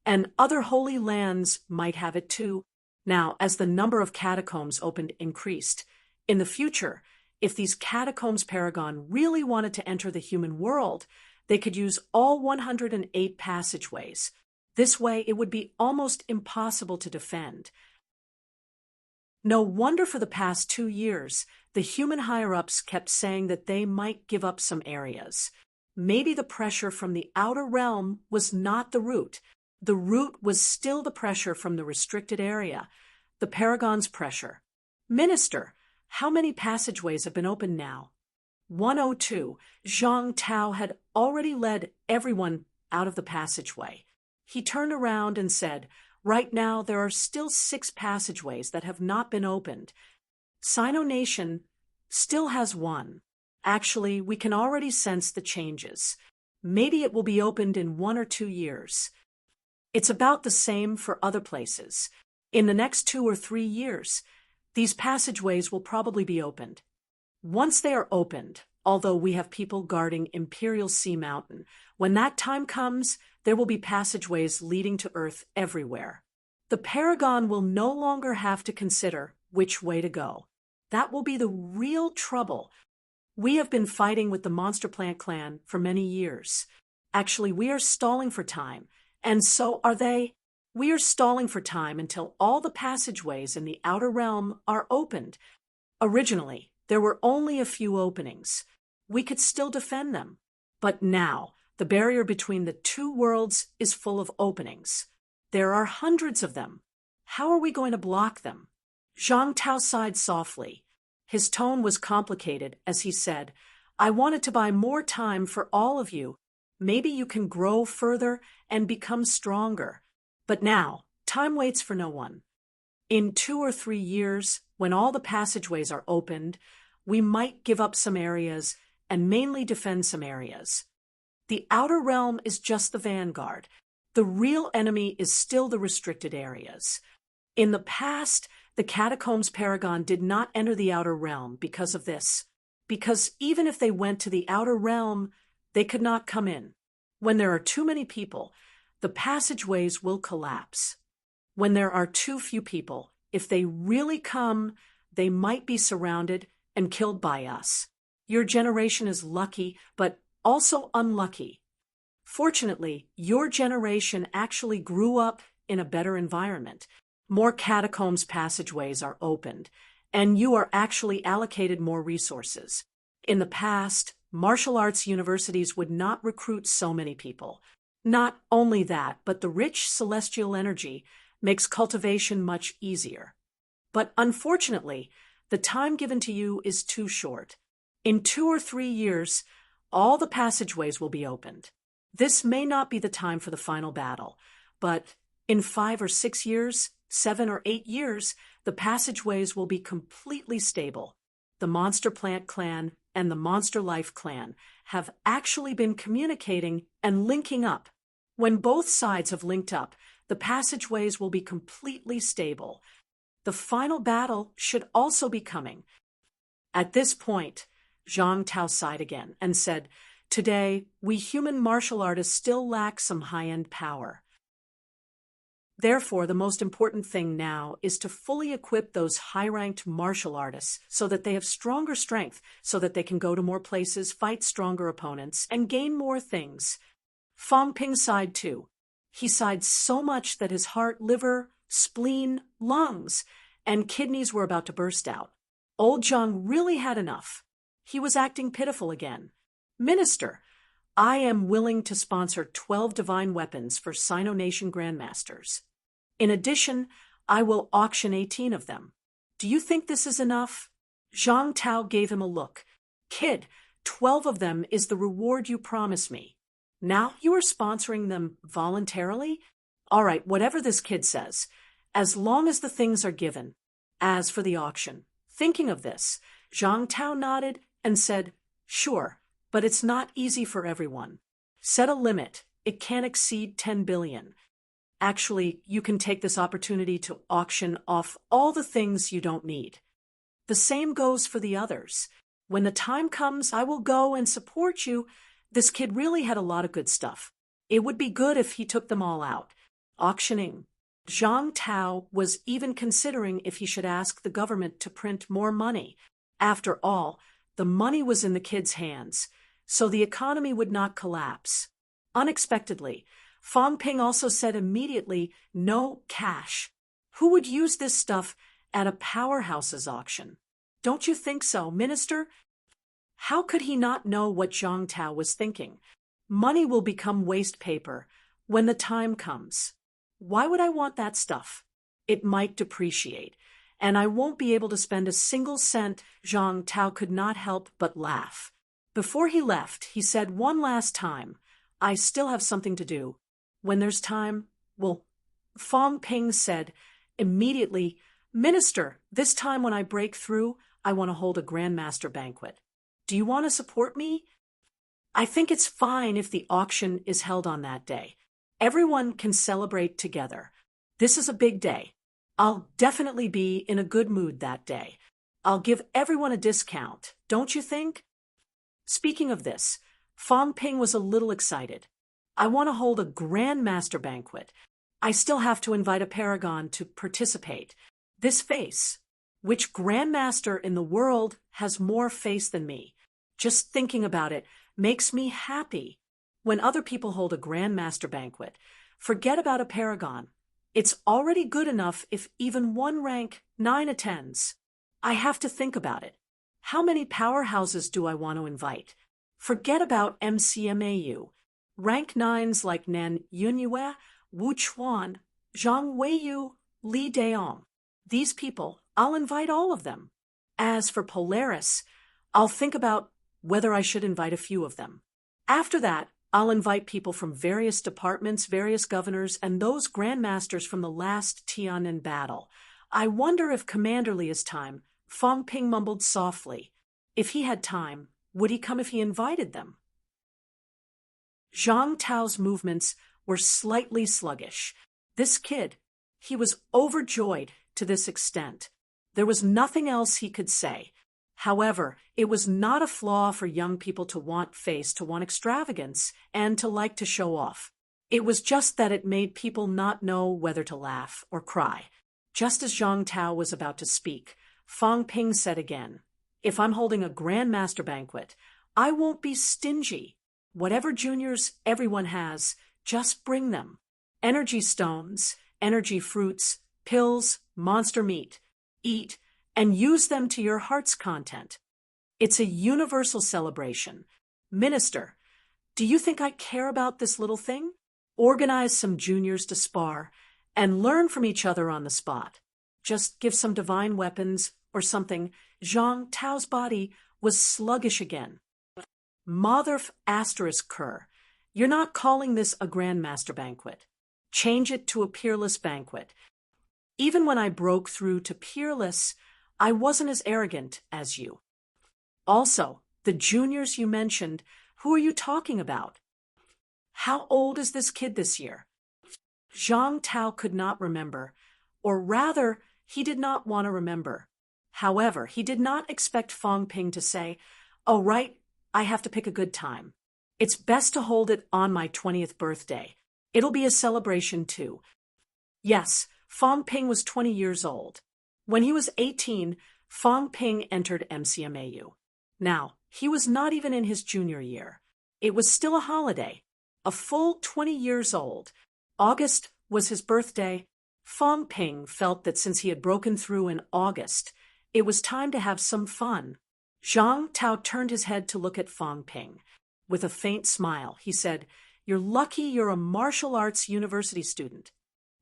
and other holy lands might have it too. Now, as the number of catacombs opened increased, in the future, if these catacombs paragon really wanted to enter the human world, they could use all 108 passageways. This way, it would be almost impossible to defend. No wonder for the past 2 years, the human higher-ups kept saying that they might give up some areas. Maybe the pressure from the outer realm was not the root. The root was still the pressure from the restricted area, the paragon's pressure. "Minister, how many passageways have been opened now?" 102. Zhang Tao had already led everyone out of the passageway. He turned around and said, "Right now there are still 6 passageways that have not been opened. Sino Nation still has 1. Actually, we can already sense the changes. Maybe it will be opened in 1 or 2 years. It's about the same for other places. In the next 2 or 3 years, these passageways will probably be opened. Once they are opened, although we have people guarding Imperial Sea Mountain, when that time comes, there will be passageways leading to Earth everywhere. The paragon will no longer have to consider which way to go. That will be the real trouble. We have been fighting with the Monster Plant Clan for many years. Actually, we are stalling for time, and so are they. We are stalling for time until all the passageways in the outer realm are opened. Originally, there were only a few openings. We could still defend them. But now, the barrier between the two worlds is full of openings. There are hundreds of them. How are we going to block them?" Zhang Tao sighed softly. His tone was complicated as he said, "I wanted to buy more time for all of you. Maybe you can grow further and become stronger. But now, time waits for no one. In 2 or 3 years, when all the passageways are opened, we might give up some areas and mainly defend some areas. The outer realm is just the vanguard. The real enemy is still the restricted areas. In the past, the Catacombs Paragon did not enter the outer realm because of this. Because even if they went to the outer realm, they could not come in. When there are too many people, the passageways will collapse. When there are too few people, if they really come, they might be surrounded and killed by us. Your generation is lucky, but also unlucky. Fortunately, your generation actually grew up in a better environment. More catacombs passageways are opened, and you are actually allocated more resources. In the past, martial arts universities would not recruit so many people. Not only that, but the rich celestial energy makes cultivation much easier. But unfortunately, the time given to you is too short. In 2 or 3 years, all the passageways will be opened. This may not be the time for the final battle, but in 5 or 6 years, 7 or 8 years, the passageways will be completely stable. The Monster Plant Clan and the Monster Life Clan have actually been communicating and linking up. When both sides have linked up, the passageways will be completely stable. The final battle should also be coming. At this point, Zhang Tao sighed again and said, "Today, we human martial artists still lack some high-end power. Therefore, the most important thing now is to fully equip those high-ranked martial artists so that they have stronger strength, so that they can go to more places, fight stronger opponents, and gain more things." Fang Ping sighed too. He sighed so much that his heart, liver, spleen, lungs, and kidneys were about to burst out. Old Zhang really had enough. He was acting pitiful again. "Minister, I am willing to sponsor 12 divine weapons for Sino Nation Grandmasters. In addition, I will auction 18 of them. Do you think this is enough?" Zhang Tao gave him a look. "Kid, 12 of them is the reward you promised me. Now you are sponsoring them voluntarily? All right, whatever this kid says, as long as the things are given. As for the auction," thinking of this, Zhang Tao nodded and said, "Sure, but it's not easy for everyone. Set a limit. It can't exceed 10 billion. Actually, you can take this opportunity to auction off all the things you don't need. The same goes for the others. When the time comes, I will go and support you. This kid really had a lot of good stuff. It would be good if he took them all out." Auctioning. Zhang Tao was even considering if he should ask the government to print more money. After all, the money was in the kid's hands, so the economy would not collapse. Unexpectedly, Fang Ping also said immediately, "No cash. Who would use this stuff at a powerhouse's auction? Don't you think so, Minister?" How could he not know what Zhang Tao was thinking? Money will become waste paper when the time comes. Why would I want that stuff? It might depreciate, and I won't be able to spend a single cent. Zhang Tao could not help but laugh. Before he left, he said one last time, "I still have something to do. When there's time, well," Fang Ping said immediately, "Minister, this time when I break through, I want to hold a Grandmaster banquet. Do you want to support me?" "I think it's fine if the auction is held on that day. Everyone can celebrate together. This is a big day. I'll definitely be in a good mood that day. I'll give everyone a discount, don't you think?" Speaking of this, Fang Ping was a little excited. "I want to hold a Grandmaster banquet. I still have to invite a paragon to participate. This face. Which Grandmaster in the world has more face than me? Just thinking about it makes me happy. When other people hold a Grandmaster banquet, forget about a paragon. It's already good enough if even one rank 9 attends. I have to think about it. How many powerhouses do I want to invite? Forget about MCMAU. Rank 9s like Nan Yunyue, Wu Chuan, Zhang Weiyu, Li Daong. These people, I'll invite all of them. As for Polaris, I'll think about whether I should invite a few of them. After that, I'll invite people from various departments, various governors, and those grandmasters from the last Tiananmen battle. I wonder if Commanderly is time, Fong Ping mumbled softly. If he had time, would he come if he invited them? Zhang Tao's movements were slightly sluggish. This kid, he was overjoyed to this extent. There was nothing else he could say. However, it was not a flaw for young people to want face, to want extravagance, and to like to show off. It was just that it made people not know whether to laugh or cry. Just as Zhang Tao was about to speak, Fong Ping said again, "If I'm holding a Grand Master banquet, I won't be stingy. Whatever juniors everyone has, just bring them. Energy stones, energy fruits, pills, monster meat. Eat, and use them to your heart's content. It's a universal celebration. Minister, do you think I care about this little thing? Organize some juniors to spar, and learn from each other on the spot. Just give some divine weapons or something." Zhang Tao's body was sluggish again. Motherf asterisk cur. You're not calling this a Grand Master banquet. Change it to a peerless banquet. Even when I broke through to peerless, I wasn't as arrogant as you. Also, the juniors you mentioned, who are you talking about? How old is this kid this year? Zhang Tao could not remember, or rather, he did not want to remember. However, he did not expect Fong Ping to say, "Oh, right, I have to pick a good time. It's best to hold it on my 20th birthday. It'll be a celebration too." Yes, Fong Ping was 20 years old. When he was 18, Fong Ping entered MCMAU. Now, he was not even in his junior year. It was still a holiday. A full 20 years old. August was his birthday. Fong Ping felt that since he had broken through in August, it was time to have some fun. Zhang Tao turned his head to look at Fong Ping. With a faint smile, he said, "You're lucky you're a martial arts university student.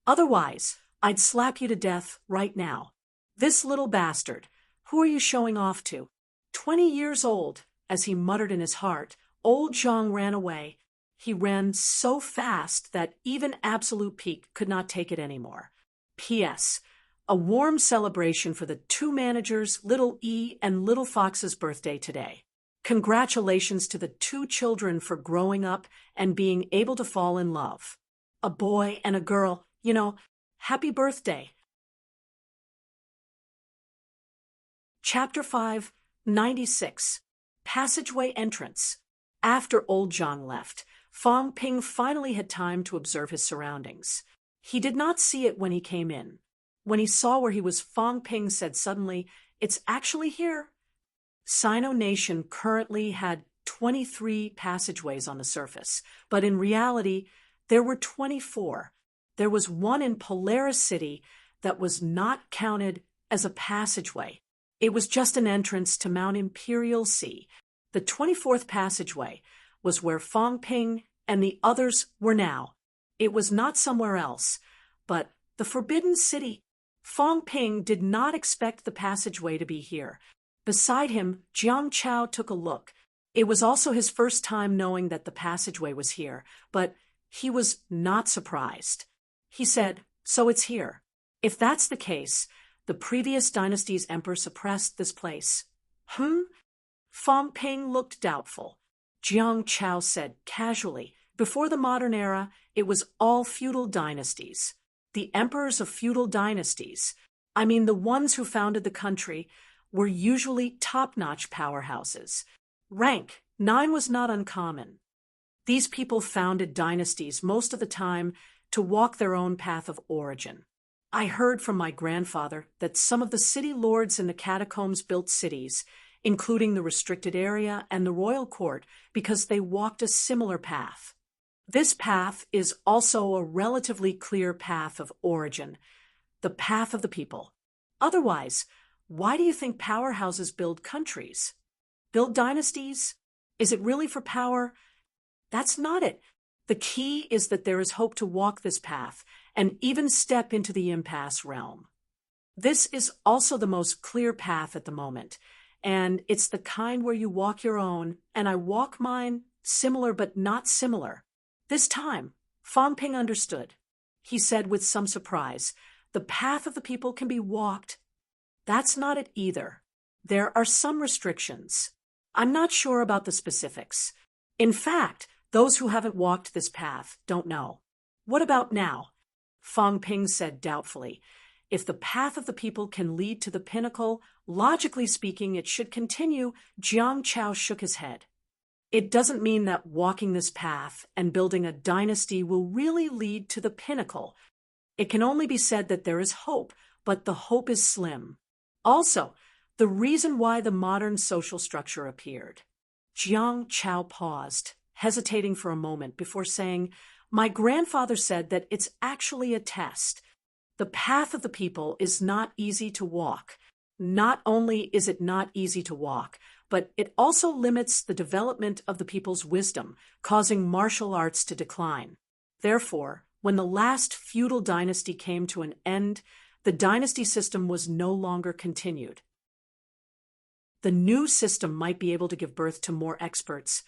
Otherwise, I'd slap you to death right now. This little bastard, who are you showing off to?" 20 years old, as he muttered in his heart, old Zhang ran away. He ran so fast that even Absolute Peak could not take it anymore. P.S. A warm celebration for the two managers, Little E and Little Fox's birthday today. Congratulations to the two children for growing up and being able to fall in love. A boy and a girl, happy birthday. Chapter 5, 96. Passageway Entrance. After old Zhang left, Fong Ping finally had time to observe his surroundings. He did not see it when he came in. When he saw where he was, Fong Ping said suddenly, "It's actually here." Sino Nation currently had 23 passageways on the surface, but in reality, there were 24. There was one in Polaris City that was not counted as a passageway. It was just an entrance to Mount Imperial Sea. The 24th passageway was where Fong Ping and the others were now. It was not somewhere else, but the Forbidden City. Fong Ping did not expect the passageway to be here. Beside him, Jiang Chao took a look. It was also his first time knowing that the passageway was here, but he was not surprised. He said, "So it's here. If that's the case, the previous dynasty's emperor suppressed this place." Fong Ping looked doubtful. Jiang Chao said casually, "Before the modern era, it was all feudal dynasties. The emperors of feudal dynasties, I mean the ones who founded the country, were usually top-notch powerhouses. Rank 9 was not uncommon. These people founded dynasties most of the time to walk their own path of origin. I heard from my grandfather that some of the city lords in the catacombs built cities, including the restricted area and the royal court, because they walked a similar path. This path is also a relatively clear path of origin, the path of the people. Otherwise, why do you think powerhouses build countries? Build dynasties? Is it really for power? That's not it. The key is that there is hope to walk this path and even step into the impasse realm. This is also the most clear path at the moment, and it's the kind where you walk your own, and I walk mine, similar but not similar. This time, Fong Ping understood. He said with some surprise, The path of the people can be walked. That's not it either. There are some restrictions. I'm not sure about the specifics. In fact, those who haven't walked this path don't know. What about now? Fang Ping said doubtfully. If the path of the people can lead to the pinnacle, logically speaking, it should continue. Jiang Chao shook his head. It doesn't mean that walking this path and building a dynasty will really lead to the pinnacle. It can only be said that there is hope, but the hope is slim. Also, the reason why the modern social structure appeared. Jiang Chao paused, hesitating for a moment before saying, "My grandfather said that it's actually a test. The path of the people is not easy to walk. Not only is it not easy to walk, but it also limits the development of the people's wisdom, causing martial arts to decline. Therefore, when the last feudal dynasty came to an end, the dynasty system was no longer continued. The new system might be able to give birth to more experts,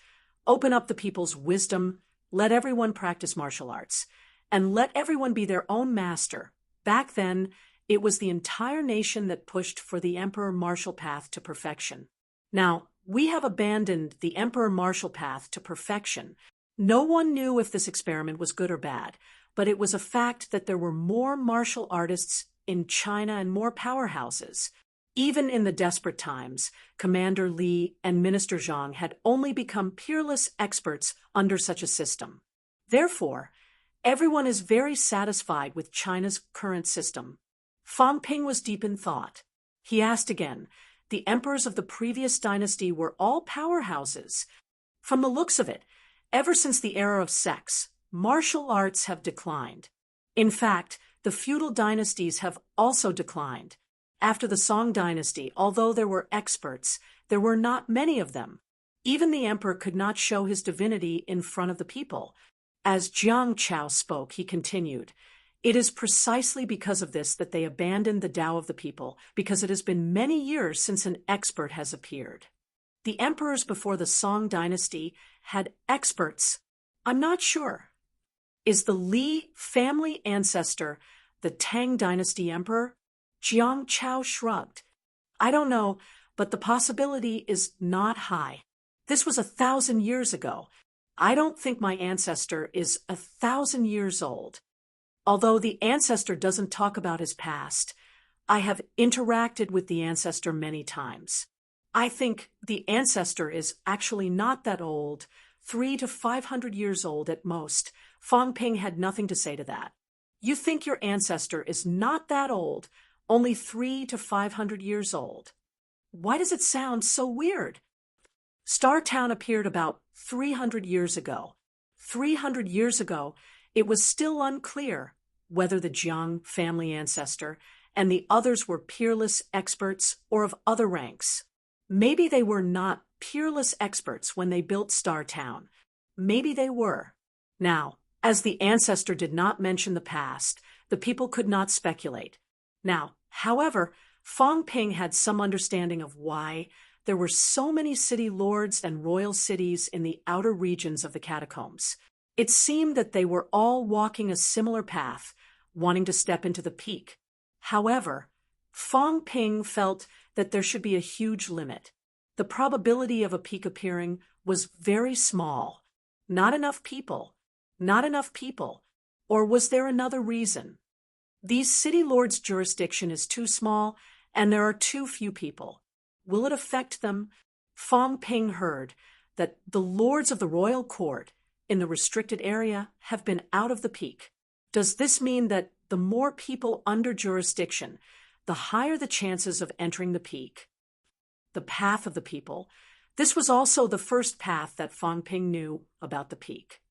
open up the people's wisdom, let everyone practice martial arts, and let everyone be their own master. Back then, it was the entire nation that pushed for the emperor martial path to perfection. Now, we have abandoned the emperor martial path to perfection. No one knew if this experiment was good or bad, but it was a fact that there were more martial artists in China and more powerhouses. Even in the desperate times, Commander Li and Minister Zhang had only become peerless experts under such a system. Therefore, everyone is very satisfied with China's current system. Fang Ping was deep in thought. He asked again, the emperors of the previous dynasty were all powerhouses. From the looks of it, ever since the era of sex, martial arts have declined. In fact, the feudal dynasties have also declined. After the Song dynasty, although there were experts, there were not many of them. Even the emperor could not show his divinity in front of the people. As Jiang Chao spoke, he continued, "It is precisely because of this that they abandoned the Tao of the people, because it has been many years since an expert has appeared. The emperors before the Song dynasty had experts. I'm not sure. Is the Li family ancestor the Tang dynasty emperor?" Jiang Chao shrugged. "I don't know, but the possibility is not high. This was 1,000 years ago. I don't think my ancestor is 1,000 years old. Although the ancestor doesn't talk about his past, I have interacted with the ancestor many times. I think the ancestor is actually not that old, 300 to 500 years old at most." Fang Ping had nothing to say to that. "You think your ancestor is not that old, only 300 to 500 years old? Why does it sound so weird? Star Town appeared about 300 years ago. 300 years ago, it was still unclear whether the Jiang family ancestor and the others were peerless experts or of other ranks. Maybe they were not peerless experts when they built Star Town. Maybe they were. Now, as the ancestor did not mention the past, the people could not speculate. Now, however, Fang Ping had some understanding of why there were so many city lords and royal cities in the outer regions of the catacombs. It seemed that they were all walking a similar path, wanting to step into the peak. However, Fang Ping felt that there should be a huge limit. The probability of a peak appearing was very small. Not enough people. Not enough people. Or was there another reason? These city lords' jurisdiction is too small, and there are too few people. Will it affect them? Fang Ping heard that the lords of the royal court in the restricted area have been out of the peak. Does this mean that the more people under jurisdiction, the higher the chances of entering the peak? The path of the people. This was also the first path that Fang Ping knew about the peak.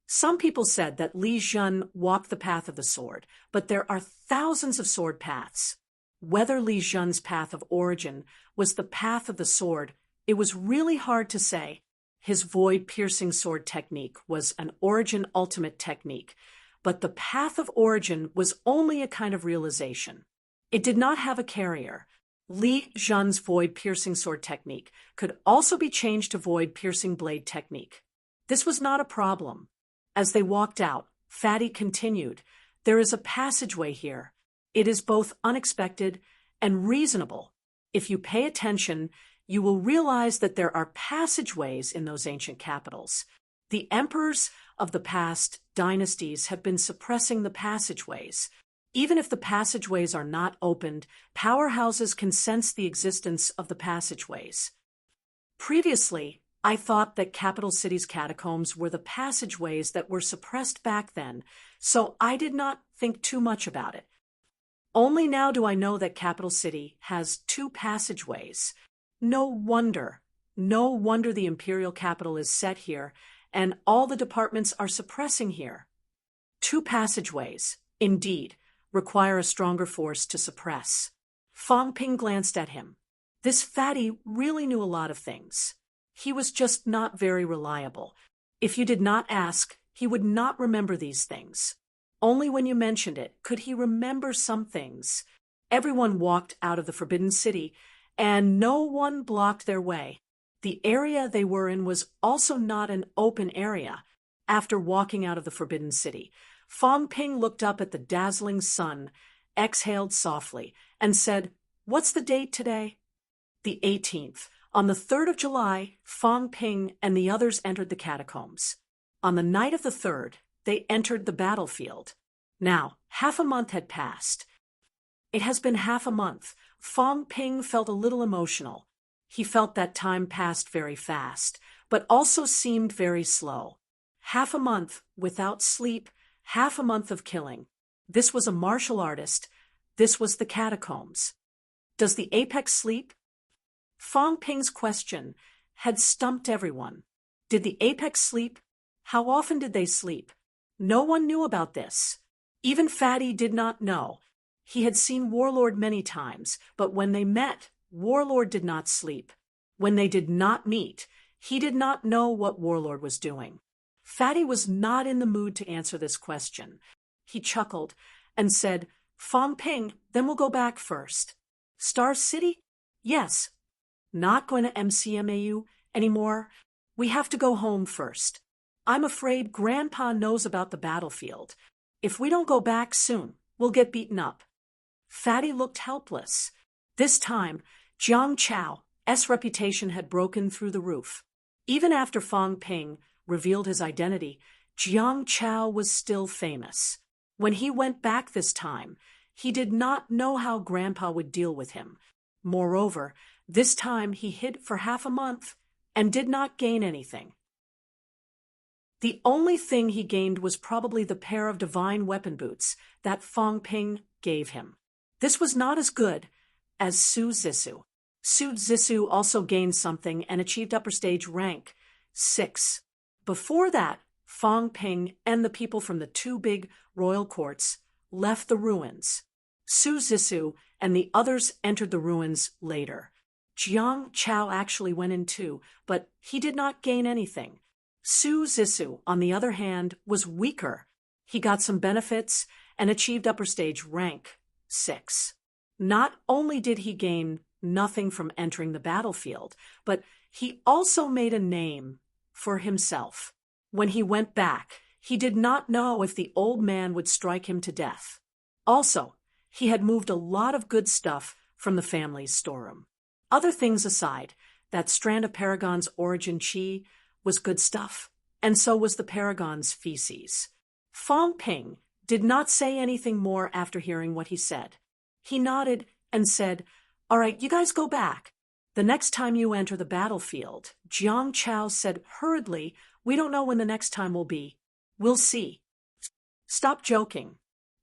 Some people said that Li Zhen walked the path of the sword, but there are thousands of sword paths. Whether Li Zhen's path of origin was the path of the sword, it was really hard to say. His void-piercing sword technique was an origin ultimate technique, but the path of origin was only a kind of realization. It did not have a carrier. Li Zhen's void-piercing sword technique could also be changed to void-piercing blade technique. This was not a problem. As they walked out, Fatty continued, There is a passageway here. It is both unexpected and reasonable. If you pay attention, you will realize that there are passageways in those ancient capitals. The emperors of the past dynasties have been suppressing the passageways. Even if the passageways are not opened, powerhouses can sense the existence of the passageways. Previously, I thought that capital cities' catacombs were the passageways that were suppressed back then, so I did not think too much about it. Only now do I know that capital city has 2 passageways. No wonder the imperial capital is set here, and all the departments are suppressing here. 2 passageways, indeed, require a stronger force to suppress. Fong Ping glanced at him. This fatty really knew a lot of things. He was just not very reliable. If you did not ask, he would not remember these things. Only when you mentioned it could he remember some things. Everyone walked out of the Forbidden City, and no one blocked their way. The area they were in was also not an open area. After walking out of the Forbidden City, Fong Ping looked up at the dazzling sun, exhaled softly, and said, "What's the date today?" The 18th. On the 3rd of July, Fong Ping and the others entered the catacombs. On the night of the 3rd, they entered the battlefield. Now, half a month had passed. It has been half a month. Fong Ping felt a little emotional. He felt that time passed very fast, but also seemed very slow. Half a month without sleep, half a month of killing. This was a martial artist. This was the catacombs. Does the apex sleep? Fong Ping's question had stumped everyone. Did the apex sleep? How often did they sleep? No one knew about this. Even Fatty did not know. He had seen Warlord many times, but when they met, Warlord did not sleep. When they did not meet, he did not know what Warlord was doing. Fatty was not in the mood to answer this question. He chuckled and said, "Fong Ping, then we'll go back first." "Star City?" "Yes." "Not going to MCMAU anymore? We have to go home first. I'm afraid Grandpa knows about the battlefield. If we don't go back soon, we'll get beaten up." Fatty looked helpless. This time, Jiang Chao's reputation had broken through the roof. Even after Fong Ping revealed his identity, Jiang Chao was still famous. When he went back this time, he did not know how Grandpa would deal with him. Moreover, this time he hid for half a month and did not gain anything. The only thing he gained was probably the pair of divine weapon boots that Fong Ping gave him. This was not as good as Su Zissou. Su Zissou also gained something and achieved upper stage rank 6. Before that, Fong Ping and the people from the 2 big royal courts left the ruins. Su Zissou and the others entered the ruins later. Jiang Chao actually went in too, but he did not gain anything. Su Zissou, on the other hand, was weaker. He got some benefits and achieved upper stage rank 6. Not only did he gain nothing from entering the battlefield, but he also made a name for himself. When he went back, he did not know if the old man would strike him to death. Also, he had moved a lot of good stuff from the family's storeroom. Other things aside, that strand of Paragon's origin chi was good stuff, and so was the Paragon's feces. Fong Ping did not say anything more after hearing what he said. He nodded and said, "All right, you guys go back. The next time you enter the battlefield," Jiang Chao said hurriedly, "we don't know when the next time will be. We'll see." "Stop joking.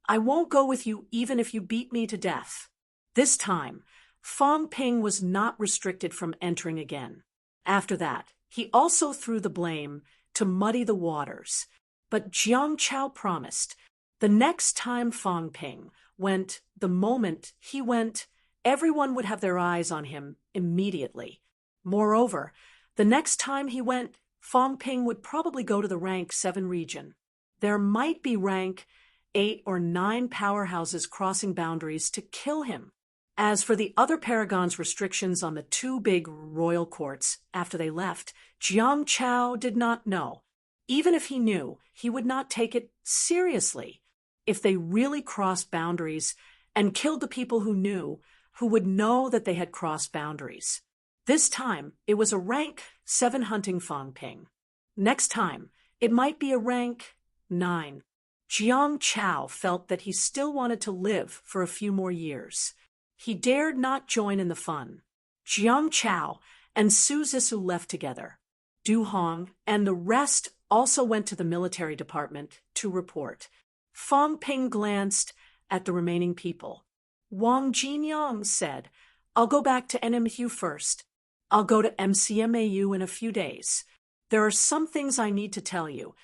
I won't go with you even if you beat me to death." This time, Fong Ping was not restricted from entering again. After that, he also threw the blame to muddy the waters. But Jiang Chao promised, the next time Fong Ping went, the moment he went, everyone would have their eyes on him immediately. Moreover, the next time he went, Fong Ping would probably go to the rank 7 region. There might be rank 8 or 9 powerhouses crossing boundaries to kill him. As for the other Paragon's restrictions on the 2 big royal courts after they left, Jiang Chao did not know. Even if he knew, he would not take it seriously. if they really crossed boundaries and killed the people who would know that they had crossed boundaries. This time, it was a rank 7 hunting Fang Ping. Next time, it might be a rank 9. Jiang Chao felt that he still wanted to live for a few more years. He dared not join in the fun. Jiang Chao and Su Zissou left together. Du Hong and the rest also went to the military department to report. Fang Ping glanced at the remaining people. Wang Jinyang said, "I'll go back to NMU first. I'll go to MCMAU in a few days. There are some things I need to tell you."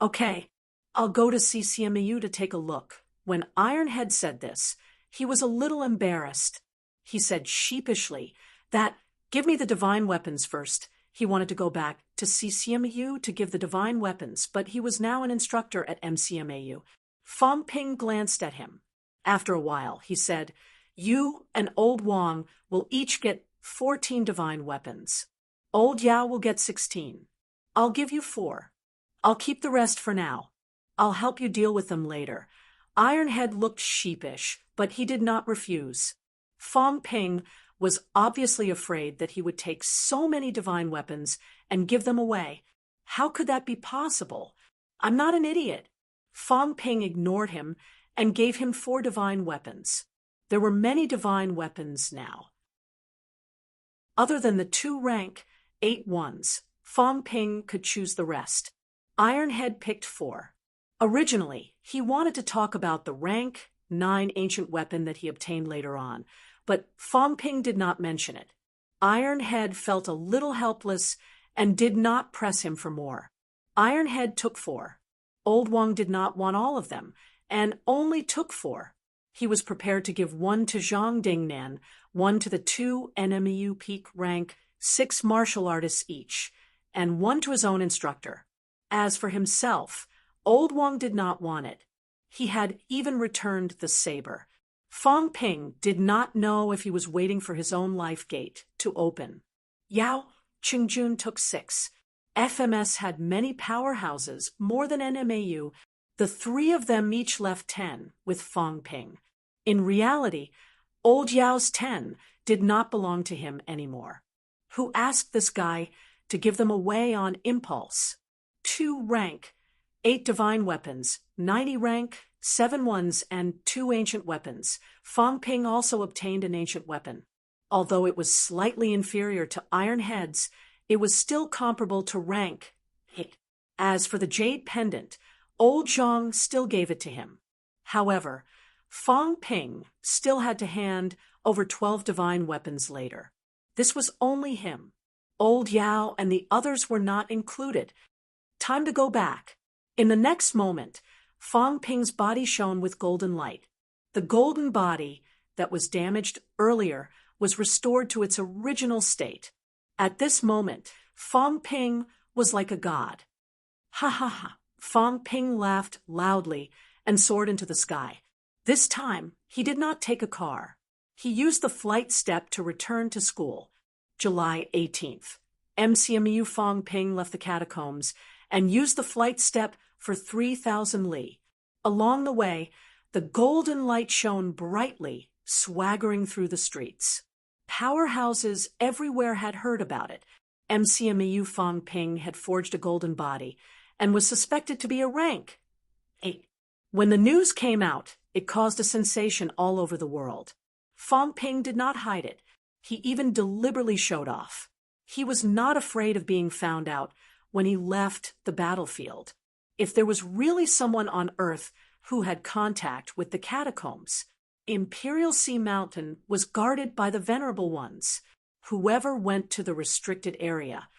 "Okay, I'll go to CCMAU to take a look." When Ironhead said this, he was a little embarrassed. He said sheepishly that, "Give me the divine weapons first." He wanted to go back to CCMAU to give the divine weapons, but he was now an instructor at MCMAU. Fang Ping glanced at him. After a while, he said, "You and Old Wang will each get 14 divine weapons. Old Yao will get 16. I'll give you 4. I'll keep the rest for now. I'll help you deal with them later." Ironhead looked sheepish, but he did not refuse. Fang Ping was obviously afraid that he would take so many divine weapons and give them away. How could that be possible? "I'm not an idiot." Fang Ping ignored him and gave him 4 divine weapons. There were many divine weapons now. Other than the 2 rank 8 ones, Fang Ping could choose the rest. Ironhead picked 4. Originally, he wanted to talk about the rank 9 ancient weapon that he obtained later on, but Fang Ping did not mention it. Ironhead felt a little helpless and did not press him for more. Ironhead took 4. Old Wang did not want all of them, and only took 4. He was prepared to give 1 to Zhang Dingnan, 1 to the 2 NMEU peak rank 6 martial artists each, and 1 to his own instructor. As for himself, Old Wang did not want it. He had even returned the saber. Fang Ping did not know if he was waiting for his own life gate to open. Yao Qingjun took 6. FMS had many powerhouses, more than NMAU. The 3 of them each left 10 with Fang Ping. In reality, Old Yao's 10 did not belong to him anymore. Who asked this guy to give them away on impulse? 2 rank, 8 divine weapons, 90 rank, 7 ones, and 2 ancient weapons. Fang Ping also obtained an ancient weapon. Although it was slightly inferior to Ironhead's, it was still comparable to rank 8. As for the jade pendant, Old Zhang still gave it to him. However, Fang Ping still had to hand over 12 divine weapons later. This was only him. Old Yao and the others were not included. Time to go back. In the next moment, Fang Ping's body shone with golden light. The golden body that was damaged earlier was restored to its original state. At this moment, Fang Ping was like a god. Ha ha ha! Fang Ping laughed loudly and soared into the sky. This time, he did not take a car. He used the flight step to return to school. July 18th. MCMU Fang Ping left the catacombs and used the flight step for 3,000 li. Along the way, the golden light shone brightly, swaggering through the streets. Powerhouses everywhere had heard about it. MCMU Fang Ping had forged a golden body and was suspected to be a rank 8. When the news came out, it caused a sensation all over the world. Fang Ping did not hide it. He even deliberately showed off. He was not afraid of being found out when he left the battlefield. If there was really someone on Earth who had contact with the catacombs, Imperial Sea Mountain was guarded by the Venerable Ones. Whoever went to the restricted area,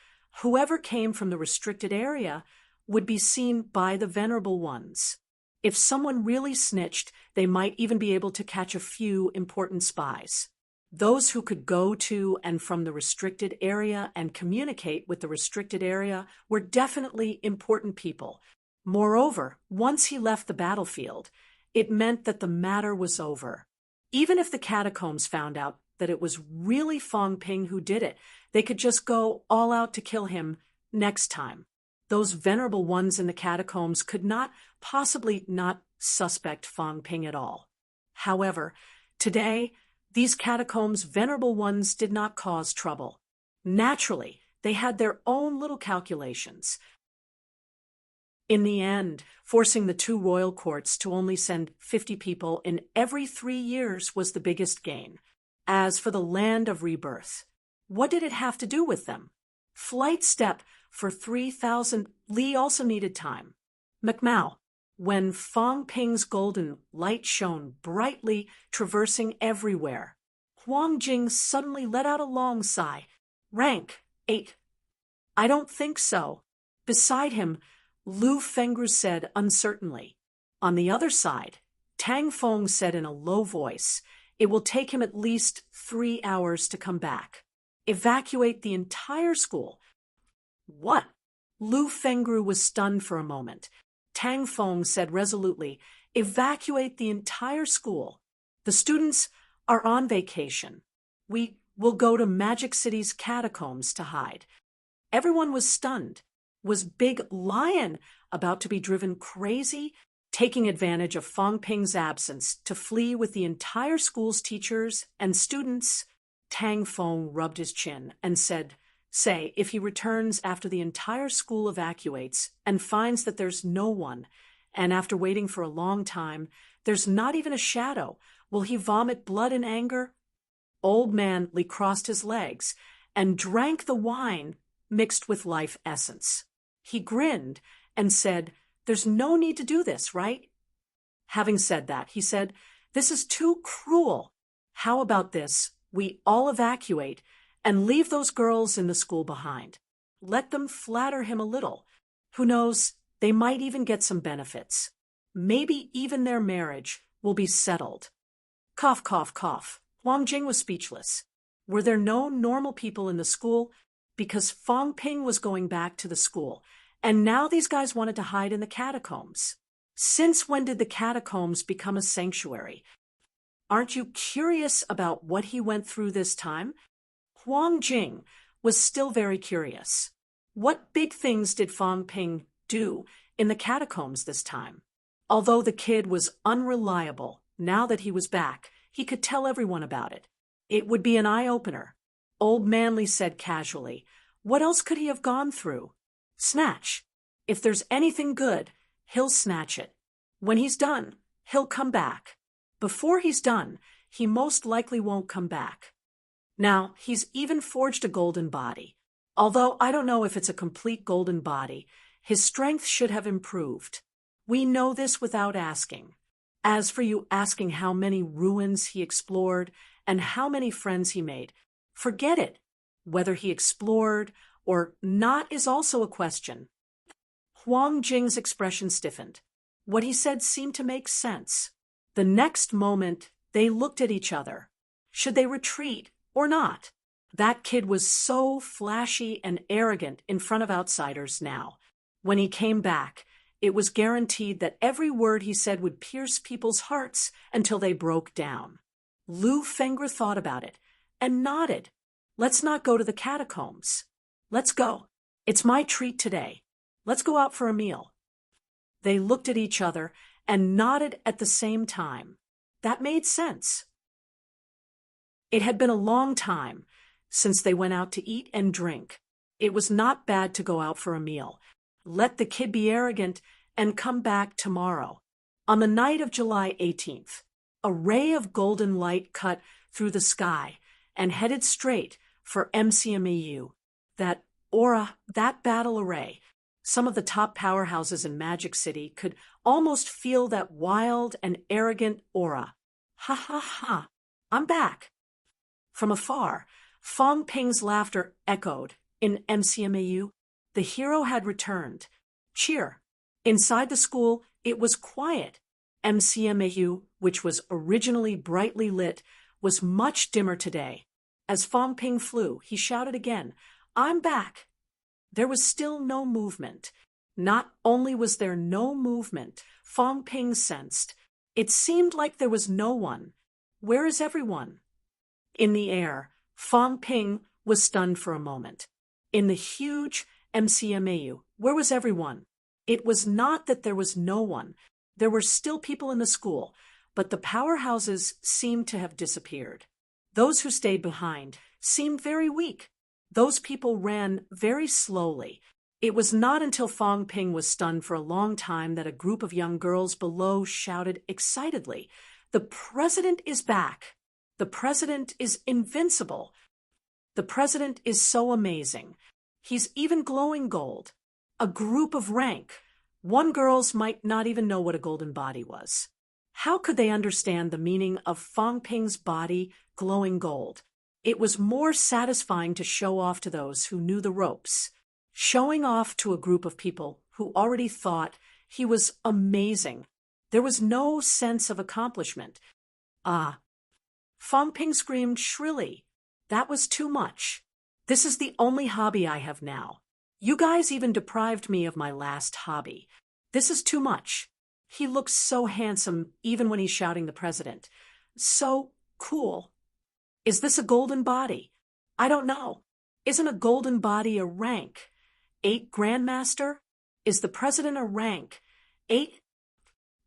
whoever came from the restricted area, would be seen by the Venerable Ones. If someone really snitched, they might even be able to catch a few important spies. Those who could go to and from the restricted area and communicate with the restricted area were definitely important people. Moreover, once he left the battlefield, it meant that the matter was over. Even if the catacombs found out that it was really Fang Ping who did it, they could just go all out to kill him next time. Those Venerable Ones in the catacombs could not possibly not suspect Fang Ping at all. However, today, these catacombs, venerable ones, did not cause trouble. Naturally, they had their own little calculations. In the end, forcing the two royal courts to only send 50 people in every 3 years was the biggest gain. As for the land of rebirth, what did it have to do with them? Flight step for 3,000 li also needed time. Macmao, when Fang Ping's golden light shone brightly, traversing everywhere, Huang Jing suddenly let out a long sigh. Rank 8. I don't think so. Beside him, Lu Fengru said uncertainly. On the other side, Tang Feng said in a low voice, it will take him at least 3 hours to come back. Evacuate the entire school. What? Lu Fengru was stunned for a moment. Tang Feng said resolutely, evacuate the entire school. The students are on vacation. We will go to Magic City's catacombs to hide. Everyone was stunned. Was Big Lion about to be driven crazy, taking advantage of Fang Ping's absence to flee with the entire school's teachers and students? Tang Feng rubbed his chin and said, say, if he returns after the entire school evacuates and finds that there's no one, and after waiting for a long time, there's not even a shadow, will he vomit blood in anger? Old Man Li crossed his legs and drank the wine mixed with life essence. He grinned and said, there's no need to do this, right? Having said that, he said, this is too cruel. How about this? We all evacuate and leave those girls in the school behind. Let them flatter him a little. Who knows, they might even get some benefits. Maybe even their marriage will be settled. Cough, cough, cough. Huang Jing was speechless. Were there no normal people in the school? Because Fang Ping was going back to the school, and now these guys wanted to hide in the catacombs. Since when did the catacombs become a sanctuary? Aren't you curious about what he went through this time? Huang Jing was still very curious. What big things did Fang Ping do in the catacombs this time? Although the kid was unreliable, now that he was back, he could tell everyone about it. It would be an eye-opener. Old Manly said casually, what else could he have gone through? Snatch. If there's anything good, he'll snatch it. When he's done, he'll come back. Before he's done, he most likely won't come back. Now, he's even forged a golden body. Although I don't know if it's a complete golden body, his strength should have improved. We know this without asking. As for you asking how many ruins he explored and how many friends he made, forget it. Whether he explored or not is also a question. Huang Jing's expression stiffened. What he said seemed to make sense. The next moment, they looked at each other. Should they retreat or not? That kid was so flashy and arrogant in front of outsiders now. When he came back, it was guaranteed that every word he said would pierce people's hearts until they broke down. Lu Fengru thought about it and nodded. Let's not go to the catacombs. Let's go. It's my treat today. Let's go out for a meal. They looked at each other and nodded at the same time. That made sense. It had been a long time since they went out to eat and drink. It was not bad to go out for a meal. Let the kid be arrogant and come back tomorrow. On the night of July 18th, a ray of golden light cut through the sky and headed straight for MCMEU. That aura, that battle array, some of the top powerhouses in Magic City could almost feel that wild and arrogant aura. Ha ha ha, I'm back. From afar, Fang Ping's laughter echoed in MCMAU. The hero had returned. Cheer. Inside the school, it was quiet. MCMAU, which was originally brightly lit, was much dimmer today. As Fang Ping flew, he shouted again, I'm back. There was still no movement. Not only was there no movement, Fang Ping sensed. It seemed like there was no one. Where is everyone? In the air, Fang Ping was stunned for a moment. In the huge MCMAU, where was everyone? It was not that there was no one. There were still people in the school, but the powerhouses seemed to have disappeared. Those who stayed behind seemed very weak. Those people ran very slowly. It was not until Fong Ping was stunned for a long time that a group of young girls below shouted excitedly, "The president is back! The president is invincible! The president is so amazing! He's even glowing gold!" A group of rank. One girls might not even know what a golden body was. How could they understand the meaning of Fong Ping's body glowing gold? It was more satisfying to show off to those who knew the ropes. Showing off to a group of people who already thought he was amazing. There was no sense of accomplishment. Ah! Fong Ping screamed shrilly. That was too much. This is the only hobby I have now. You guys even deprived me of my last hobby. This is too much. He looks so handsome even when he's shouting the president. So cool. Is this a golden body? I don't know. Isn't a golden body a rank? 8 Grandmaster? Is the president a rank? 8?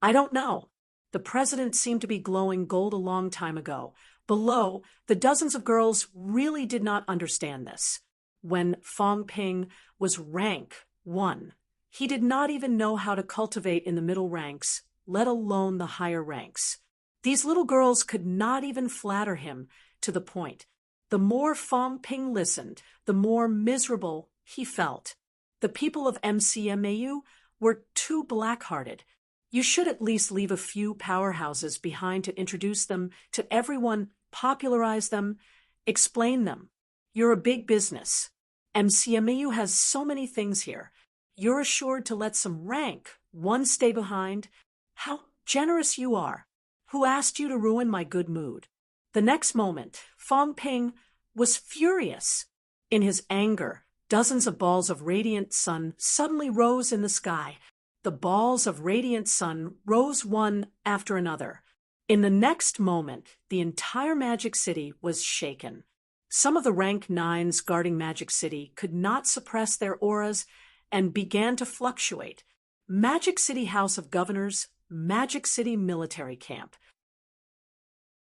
I don't know. The president seemed to be glowing gold a long time ago. Below, the dozens of girls really did not understand this. When Fong Ping was rank 1, he did not even know how to cultivate in the middle ranks, let alone the higher ranks. These little girls could not even flatter him to the point. The more Fong Ping listened, the more miserable he felt. The people of MCMAU were too black-hearted. You should at least leave a few powerhouses behind to introduce them to everyone, popularize them, explain them. You're a big business. MCMAU has so many things here. You're assured to let some rank 1 stay behind. How generous you are. Who asked you to ruin my good mood? The next moment, Fong Ping was furious. In his anger, dozens of balls of radiant sun suddenly rose in the sky. The balls of radiant sun rose one after another. In the next moment, the entire Magic City was shaken. Some of the rank 9s guarding Magic City could not suppress their auras and began to fluctuate. Magic City House of Governors, Magic City Military Camp.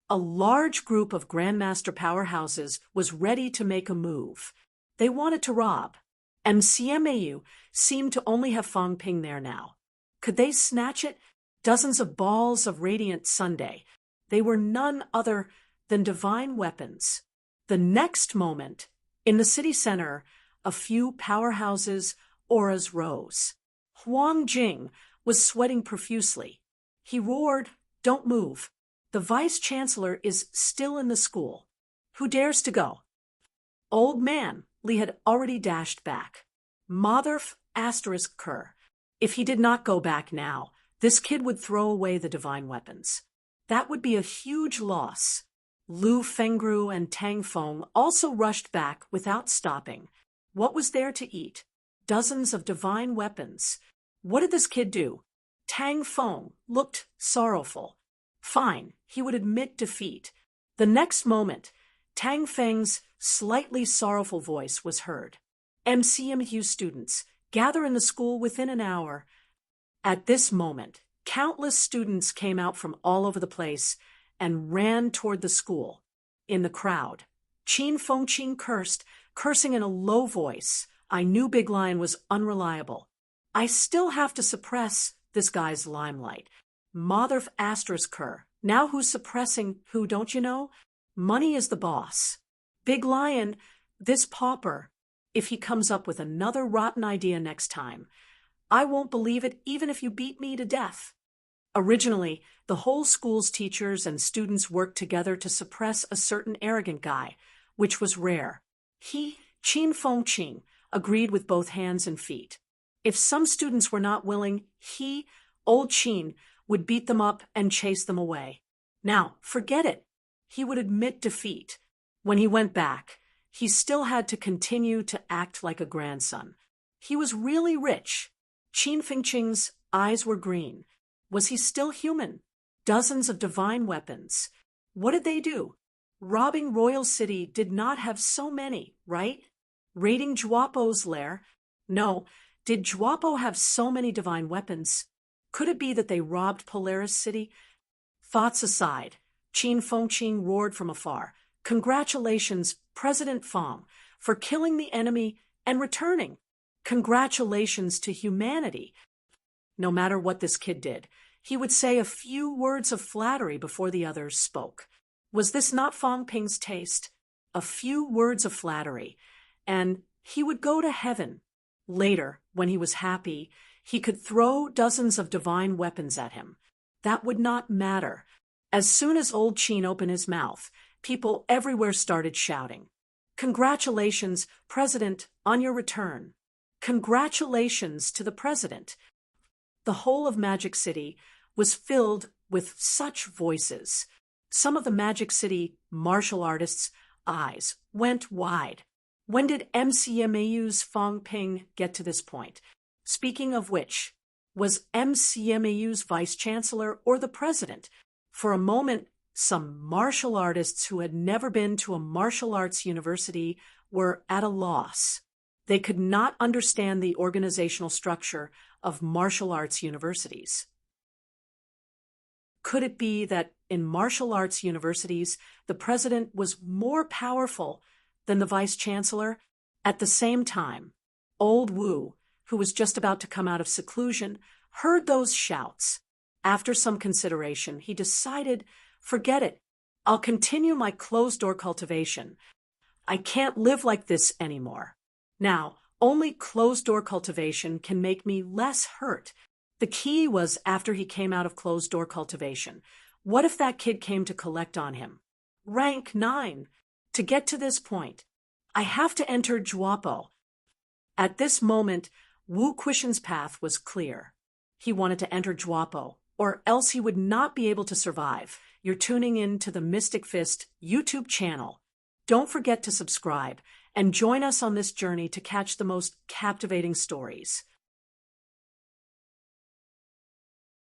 A large group of Grandmaster powerhouses was ready to make a move. They wanted to rob. MCMAU seemed to only have Fong Ping there now. Could they snatch it? Dozens of balls of radiant Sunday. They were none other than divine weapons. The next moment, in the city center, a few powerhouses' auras rose. Huang Jing was sweating profusely. He roared, "Don't move. The vice-chancellor is still in the school. Who dares to go?" Old man, Li had already dashed back. Motherf asterisk cur. If he did not go back now, this kid would throw away the divine weapons. That would be a huge loss. Lu Fengru and Tang Feng also rushed back without stopping. What was there to eat? Dozens of divine weapons. What did this kid do? Tang Feng looked sorrowful. Fine, he would admit defeat. The next moment, Tang Feng's slightly sorrowful voice was heard. MCMU students, gather in the school within an hour. At this moment, countless students came out from all over the place and ran toward the school. In the crowd, Qin Fengqing cursing in a low voice. I knew Big Lion was unreliable. I still have to suppress this guy's limelight. Motherf asterisk cur. Now who's suppressing who, don't you know? Money is the boss. Big Lion, this pauper, if he comes up with another rotten idea next time, I won't believe it even if you beat me to death. Originally, the whole school's teachers and students worked together to suppress a certain arrogant guy, which was rare. He, Qin Fengqing, agreed with both hands and feet. If some students were not willing, he, old Qin, would beat them up and chase them away. Now, forget it. He would admit defeat. When he went back, he still had to continue to act like a grandson. He was really rich. Qin Fengqing's eyes were green. Was he still human? Dozens of divine weapons. What did they do? Robbing Royal City did not have so many, right? Raiding Juapo's lair? No. Did Juapo have so many divine weapons? Could it be that they robbed Polaris City? Thoughts aside, Qin Fengqing roared from afar. Congratulations, President Fong, for killing the enemy and returning. Congratulations to humanity. No matter what this kid did, he would say a few words of flattery before the others spoke. Was this not Fong Ping's taste? A few words of flattery, and he would go to heaven. Later, when he was happy, he could throw dozens of divine weapons at him. That would not matter. As soon as old Qin opened his mouth, people everywhere started shouting, "Congratulations, President, on your return. Congratulations to the President." The whole of Magic City was filled with such voices. Some of the Magic City martial artists' eyes went wide. When did MCMAU's Fong Ping get to this point? Speaking of which, was MCMAU's vice-chancellor or the president? For a moment, some martial artists who had never been to a martial arts university were at a loss. They could not understand the organizational structure of martial arts universities. Could it be that in martial arts universities, the president was more powerful than the vice-chancellor? At the same time, old Wu, who was just about to come out of seclusion, heard those shouts. After some consideration, he decided, forget it. I'll continue my closed-door cultivation. I can't live like this anymore. Now, only closed-door cultivation can make me less hurt. The key was after he came out of closed-door cultivation. What if that kid came to collect on him? Rank 9. To get to this point, I have to enter Juapo. At this moment, Wu Quishan's path was clear. He wanted to enter Juapo, or else he would not be able to survive. You're tuning in to the Mystic Fist YouTube channel. Don't forget to subscribe and join us on this journey to catch the most captivating stories.